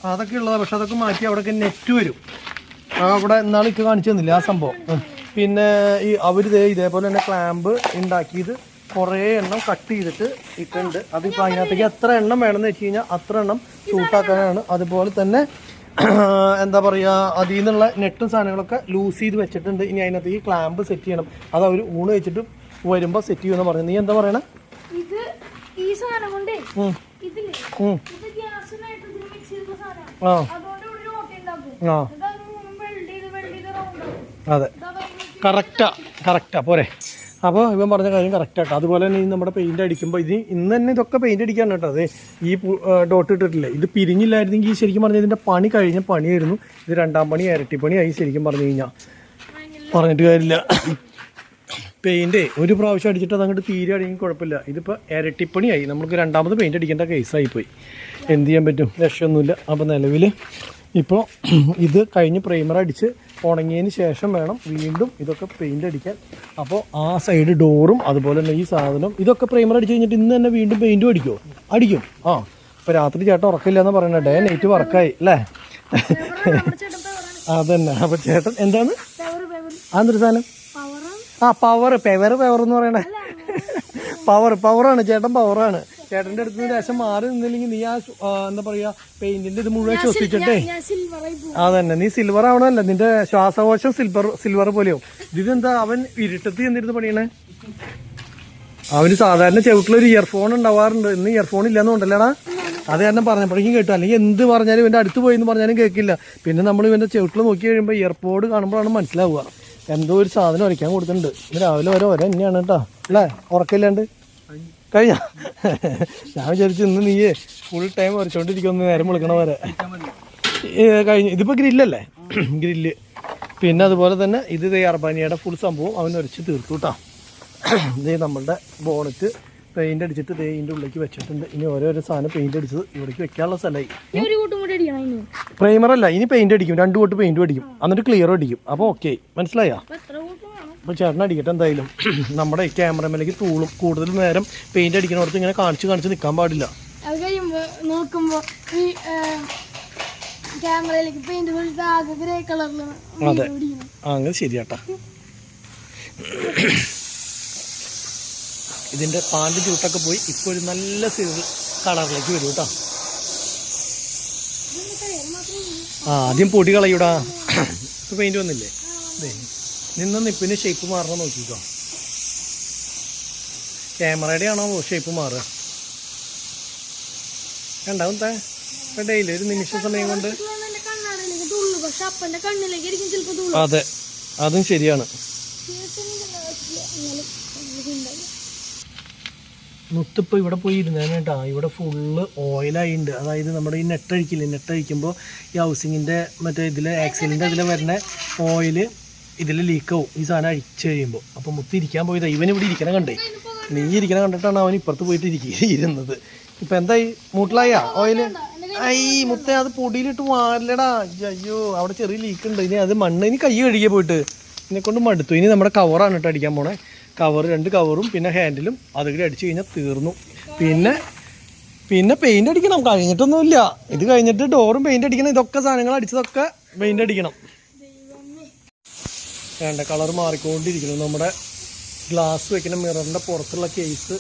അതൊക്കെ ഉള്ളതാണ്. പക്ഷെ അതൊക്കെ മാറ്റി അവിടെയൊക്കെ നെറ്റ് വരും. അവിടെ ഇന്നാളൊക്കെ കാണിച്ചു തന്നില്ല ആ സംഭവം. പിന്നെ ഈ അവർ ഇതേപോലെ തന്നെ ക്ലാമ്പ് ഉണ്ടാക്കിയത് കുറേ എണ്ണം കട്ട് ചെയ്തിട്ട് ഇട്ടുണ്ട്. അതിപ്പോൾ അതിനകത്തേക്ക് എത്ര എണ്ണം വേണമെന്ന് വെച്ച് കഴിഞ്ഞാൽ അത്ര എണ്ണം ഷൂട്ടാക്കാനാണ്. അതുപോലെ തന്നെ എന്താ പറയുക, അതിൽ നിന്നുള്ള നെറ്റും സാധനങ്ങളൊക്കെ ലൂസ് ചെയ്ത് വെച്ചിട്ടുണ്ട്. ഇനി അതിനകത്തേക്ക് ക്ലാമ്പ് സെറ്റ് ചെയ്യണം. അത് അവർ ഊണ് വെച്ചിട്ട് വരുമ്പോൾ സെറ്റ് ചെയ്യുമെന്ന് പറഞ്ഞു. നീ എന്താ പറയണേ? അതെ കറക്റ്റാ പോരെ. അപ്പോൾ ഇവൻ പറഞ്ഞ കാര്യം കറക്റ്റാട്ടോ. അതുപോലെ തന്നെ നമ്മുടെ പെയിൻ്റ് അടിക്കുമ്പോൾ ഇന്ന് തന്നെ ഇതൊക്കെ പെയിൻ്റ് അടിക്കാണ് കേട്ടോ. അതെ ഈ ഡോട്ട് ഇട്ടിട്ടില്ലേ, ഇത് പിരിഞ്ഞില്ലായിരുന്നെങ്കിൽ ശരിക്കും പറഞ്ഞാൽ ഇതിൻ്റെ പണി കഴിഞ്ഞ പണിയായിരുന്നു. ഇത് രണ്ടാം പണി ഇരട്ടിപ്പണിയായി ശരിക്കും പറഞ്ഞു കഴിഞ്ഞാൽ. പറഞ്ഞിട്ട് കാര്യമില്ല. പെയിൻറ്റ് ഒരു പ്രാവശ്യം അടിച്ചിട്ട് അതങ്ങോട്ട് തീരെ അടിയെങ്കിൽ കുഴപ്പമില്ല. ഇതിപ്പോൾ ഇരട്ടിപ്പണിയായി. നമുക്ക് രണ്ടാമത് പെയിൻ്റ് അടിക്കേണ്ട കേസായിപ്പോയി. എന്ത് ചെയ്യാൻ പറ്റും? രക്ഷയൊന്നുമില്ല. അപ്പോൾ നിലവിൽ ഇപ്പോൾ ഇത് കഴിഞ്ഞ് പ്രൈമർ അടിച്ച് ഉണങ്ങിയതിന് ശേഷം വേണം വീണ്ടും ഇതൊക്കെ പെയിൻ്റ് അടിക്കാൻ. അപ്പോൾ ആ സൈഡ് ഡോറും അതുപോലെ തന്നെ ഈ സാധനം ഇതൊക്കെ പ്രൈമർ അടിച്ച് കഴിഞ്ഞിട്ട് ഇന്ന് തന്നെ വീണ്ടും പെയിൻറ്റും അടിക്കും. അപ്പോൾ രാത്രി ചേട്ടൻ ഉറക്കില്ല എന്ന് പറയുന്നത്. ഡേ നൈറ്റ് വർക്കായി അല്ലേ? അതന്നെ. അപ്പോൾ ചേട്ടൻ എന്താണ് അതൊരു സാധനം? പവർ എന്ന് പറയണേ. പവറാണ് ചേട്ടൻ. പവറാണ് ചേട്ടൻ്റെ അടുത്ത് നിന്ന് ലേശം മാറി നിന്നില്ലെങ്കിൽ നീ ആ എന്താ പറയുക പെയിന്റിന്റെ ഇത് മുഴുവൻ ശ്വസിച്ചിട്ടേ. അതന്നെ, നീ സിൽവർ ആവണമല്ല, നിന്റെ ശ്വാസകോശം സിൽവർ പോലെയാവും. ഇതെന്താ അവൻ ഇരുട്ടത്ത് എന്നിരുന്ന് പണിയണേ? അവന് സാധാരണ ചെവിട്ടിലൊരു ഇയർഫോൺ ഉണ്ടാവാറുണ്ട്. ഇന്ന് ഇയർഫോൺ ഇല്ലാന്ന് കൊണ്ടല്ലേടാ? അത് കാരണം പറഞ്ഞപ്പോഴേക്കും കേട്ടു. അല്ലെങ്കിൽ എന്ത് പറഞ്ഞാലും ഇവൻ്റെ അടുത്ത് പോയി എന്ന് പറഞ്ഞാലും കേൾക്കില്ല. പിന്നെ നമ്മൾ ഇവൻ്റെ ചെവിട്ടിൽ നോക്കി കഴിയുമ്പോൾ ഇയർപോഡ് കാണുമ്പോഴാണ് മനസ്സിലാവുക എന്തോ ഒരു സാധനം വരയ്ക്കാൻ കൊടുത്തിട്ടുണ്ട്. ഇന്ന് രാവിലെ വരെ തന്നെയാണ് കേട്ടോ അല്ലേ? ഉറക്കില്ലാണ്ട് കഴിഞ്ഞ ഞാൻ വിചാരിച്ചു ഇന്ന് നീ ഫുൾ ടൈം വരച്ചോണ്ടിരിക്കുമെന്ന് നേരം വിളിക്കണ വരെ കഴിഞ്ഞു. ഇതിപ്പോൾ ഗ്രില്ലല്ലേ? ഗ്രില്ല്. പിന്നെ അതുപോലെ തന്നെ ഇത് അർബാനിയയുടെ ഫുൾ സംഭവം അവൻ വരച്ച് തീർത്തു കേട്ടോ. ഇത് നമ്മളുടെ ബോണറ്റ് പെയിന്റ് അടിച്ചിട്ട് ഇതിൻ്റെ ഉള്ളിലേക്ക് വെച്ചിട്ടുണ്ട്. ഇനി ഓരോരോ സാധനം പെയിന്റ് അടിച്ചത് ഇവിടേക്ക് വെക്കാനുള്ള സ്ഥലമായി. പ്രൈമറല്ല, ഇനി പെയിന്റ് അടിക്കും. 2 കോട്ട് പെയിന്റും അടിക്കും. എന്നിട്ട് ക്ലിയറും അടിക്കും. അപ്പോൾ ഓക്കെ, മനസ്സിലായോ? അപ്പോൾ ചേട്ടൻ അടിക്കട്ടെ എന്തായാലും. നമ്മുടെ ക്യാമറമേലേക്ക് തൂളും. കൂടുതൽ നേരം പെയിന്റ് അടിക്കണോടത്ത് ഇങ്ങനെ കാണിച്ച് നിൽക്കാൻ പാടില്ല. അത് കഴിയുമ്പോൾ നോക്കുമ്പോൾ ഈ ക്യാമറയിലേക്ക് പെയിന്റ് ആകെ ഗ്രേ കളറിൽ. അതെ, അങ്ങനെ ശരിയാട്ടാ. ഇതിൻ്റെ പാൻ്റെ ചൂട്ടൊക്കെ പോയി ഇപ്പോൾ ഒരു നല്ല സിൽവർ കളറിലേക്ക് വരും കേട്ടോ. ആദ്യം പൊടി കളയൂടാ. ഇപ്പൊ പെയിന്റ് വന്നില്ലേ? നിന്ന് നിപ്പിന് ഷേപ്പ് മാറണം നോക്കിക്കോ. ക്യാമറയുടെ ആണോ ഷേപ്പ് മാറുക? ഉണ്ടാവും ഡെയിലി ഒരു നിമിഷ സമയം കൊണ്ട്. അതെ, അതും ശരിയാണ്. മുത്തിപ്പോൾ ഇവിടെ പോയി ഇരുന്നേനെ കേട്ടോ. ഇവിടെ ഫുള്ള് ഓയിലായിട്ടുണ്ട്. അതായത് നമ്മുടെ ഈ നെട്ടഴിക്കുമ്പോൾ ഈ ഹൗസിങ്ങിൻ്റെ മറ്റേ ഇതിൽ ആക്സിലിൻ്റെ ഇതിൽ വരുന്ന ഓയില് ഇതിൽ ലീക്കാവും ഈ സാധനം അഴിച്ച് കഴിയുമ്പോൾ. അപ്പോൾ മുത്ത് ഇരിക്കാൻ പോയതാ. ഇവൻ ഇവിടെ ഇരിക്കണ കണ്ടേ, നീ ഇരിക്കണ കണ്ടിട്ടാണ് അവൻ ഇപ്പുറത്ത് പോയിട്ട് ഇരുന്നത്. ഇപ്പം എന്തായി? മൂട്ടിലായ ഓയില്? ഐ മുത്തേ, അത് പൊടിയിലിട്ട് വാരില്ലടാ. അയ്യോ, അവിടെ ചെറിയ ലീക്ക് ഉണ്ട്. ഇനി അത് മണ്ണ് ഇനി കൈ കഴുകിയ പോയിട്ട് ഇതിനെ കൊണ്ട് മടുത്തു. ഇനി നമ്മുടെ കവറാണ് കേട്ടോ അടിക്കാൻ പോണേ. കവർ, 2 കവറും പിന്നെ ഹാൻഡിലും അതുകൂടി അടിച്ചു കഴിഞ്ഞാൽ തീർന്നു. പിന്നെ പെയിന്റ് അടിക്കണം. കഴിഞ്ഞിട്ടൊന്നുമില്ല. ഇത് കഴിഞ്ഞിട്ട് ഡോറും പെയിന്റ് അടിക്കണം. ഇതൊക്കെ സാധനങ്ങൾ അടിച്ചതൊക്കെ പെയിന്റ് അടിക്കണം. വേണ്ട കളർ മാറിക്കൊണ്ടിരിക്കുന്നു. നമ്മുടെ ഗ്ലാസ് വെക്കുന്ന മിററിൻ്റെ പുറത്തുള്ള കേസ്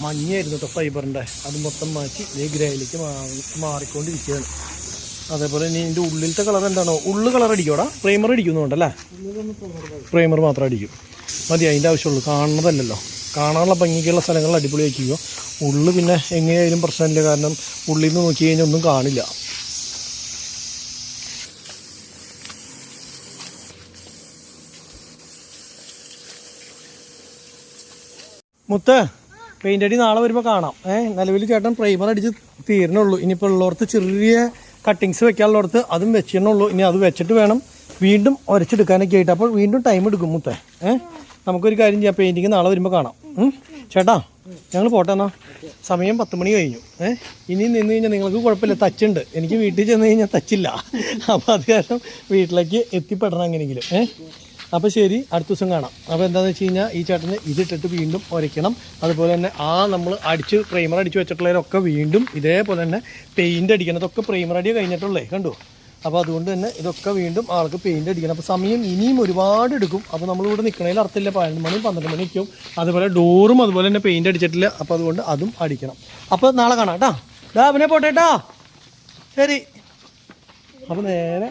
മഞ്ഞയായിരുന്നു കേട്ടോ, ഫൈബറിൻ്റെ. അത് മൊത്തം മാറ്റി ഈ ഗ്രേയിലേക്ക് മാറിക്കൊണ്ടിരിക്കുകയാണ്. അതേപോലെ ഇനി ഇതിൻ്റെ ഉള്ളിലത്തെ കളർ എന്താണോ? ഉള്ളു കളർ അടിക്കോടാ? പ്രൈമർ അടിക്കുന്നുണ്ടല്ലേ? പ്രൈമർ മാത്രം അടിക്കും മതി, അതിൻ്റെ ആവശ്യമുള്ളൂ. കാണുന്നതല്ലല്ലോ. കാണാനുള്ള ഭംഗിക്കുള്ള സ്ഥലങ്ങളിൽ അടിപൊളി വയ്ക്കുക. ഉള്ളു പിന്നെ എങ്ങനെയായാലും പ്രശ്നമില്ല. കാരണം ഉള്ളിൽ നിന്ന് നോക്കി കഴിഞ്ഞാൽ ഒന്നും കാണില്ല. മുത്ത്, പെയിൻ്റ് അടി നാളെ വരുമ്പോൾ കാണാം. നിലവിൽ ചേട്ടൻ പ്രൈമർ അടിച്ച് തീരണുള്ളൂ. ഇനിയിപ്പോൾ ഉള്ളവർക്ക് ചെറിയ കട്ടിങ്സ് വെക്കാനുള്ളവർക്ക് അതും വെച്ചിരുന്നുള്ളൂ. ഇനി അത് വെച്ചിട്ട് വേണം വീണ്ടും ഉരച്ചെടുക്കാനൊക്കെ ആയിട്ട്. അപ്പോൾ വീണ്ടും ടൈം എടുക്കും മുത്തേ. നമുക്കൊരു കാര്യം ചെയ്യാം, പെയിൻറ്റിങ് നാളെ വരുമ്പോൾ കാണാം. ചേട്ടാ, ഞങ്ങൾ പോട്ടെ എന്നാ. സമയം 10 മണി കഴിഞ്ഞു. ഇനി നിന്ന് കഴിഞ്ഞാൽ നിങ്ങൾക്ക് കുഴപ്പമില്ല, ടച്ചുണ്ട്. എനിക്ക് വീട്ടിൽ ചെന്ന് കഴിഞ്ഞാൽ ടച്ചില്ല. അപ്പോൾ അത് കാരണം വീട്ടിലേക്ക് എത്തിപ്പെടണം എങ്ങനെയെങ്കിലും. അപ്പോൾ ശരി, അടുത്ത ദിവസം കാണാം. അപ്പോൾ എന്താണെന്ന് വെച്ച് കഴിഞ്ഞാൽ ഈ ചേട്ടന് ഇതിട്ടിട്ട് വീണ്ടും ഉരയ്ക്കണം. അതുപോലെ തന്നെ നമ്മൾ പ്രൈമർ അടിച്ച് വെച്ചിട്ടുള്ളവരൊക്കെ വീണ്ടും ഇതേപോലെ തന്നെ പെയിൻ്റ് അടിക്കണം. ഇതൊക്കെ പ്രൈമർ അടി കഴിഞ്ഞിട്ടുള്ളേ കണ്ടു. അപ്പോൾ അതുകൊണ്ട് തന്നെ ഇതൊക്കെ വീണ്ടും ആൾക്ക് പെയിൻ്റ് അടിക്കണം. അപ്പോൾ സമയം ഇനിയും ഒരുപാട് എടുക്കും. അപ്പോൾ നമ്മളിവിടെ നിൽക്കണതിൽ അർത്ഥമില്ല. 11 മണി 12 മണിക്കും. അതുപോലെ ഡോറും അതുപോലെ തന്നെ പെയിൻ്റ് അടിച്ചിട്ടില്ല. അപ്പോൾ അതുകൊണ്ട് അതും അടിക്കണം. അപ്പോൾ നാളെ കാണാം കേട്ടോ. അവനെ പോട്ടേട്ടാ. ശരി. അപ്പോൾ നേരെ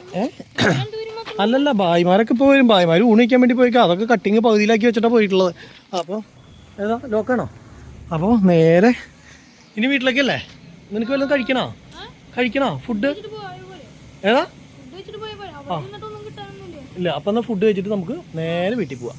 അല്ലല്ല, ഭായിമാരൊക്കെ ഇപ്പോൾ വരും. ഭായിമാർ ഊണിക്കാൻ വേണ്ടി പോയിക്കാം. അതൊക്കെ കട്ടിങ് പകുതിയിലാക്കി വെച്ചിട്ടാണ് പോയിട്ടുള്ളത്. അപ്പോൾ ഏതാ ലോക്കാണോ? അപ്പോൾ നേരെ ഇനി വീട്ടിലേക്കല്ലേ? നിനക്ക് വല്ലതും കഴിക്കണോ ഫുഡ്? ഏതാ? ഇല്ല, അപ്പം എന്നാൽ ഫുഡ് കഴിച്ചിട്ട് നമുക്ക് നേരെ വീട്ടിൽ പോവാം.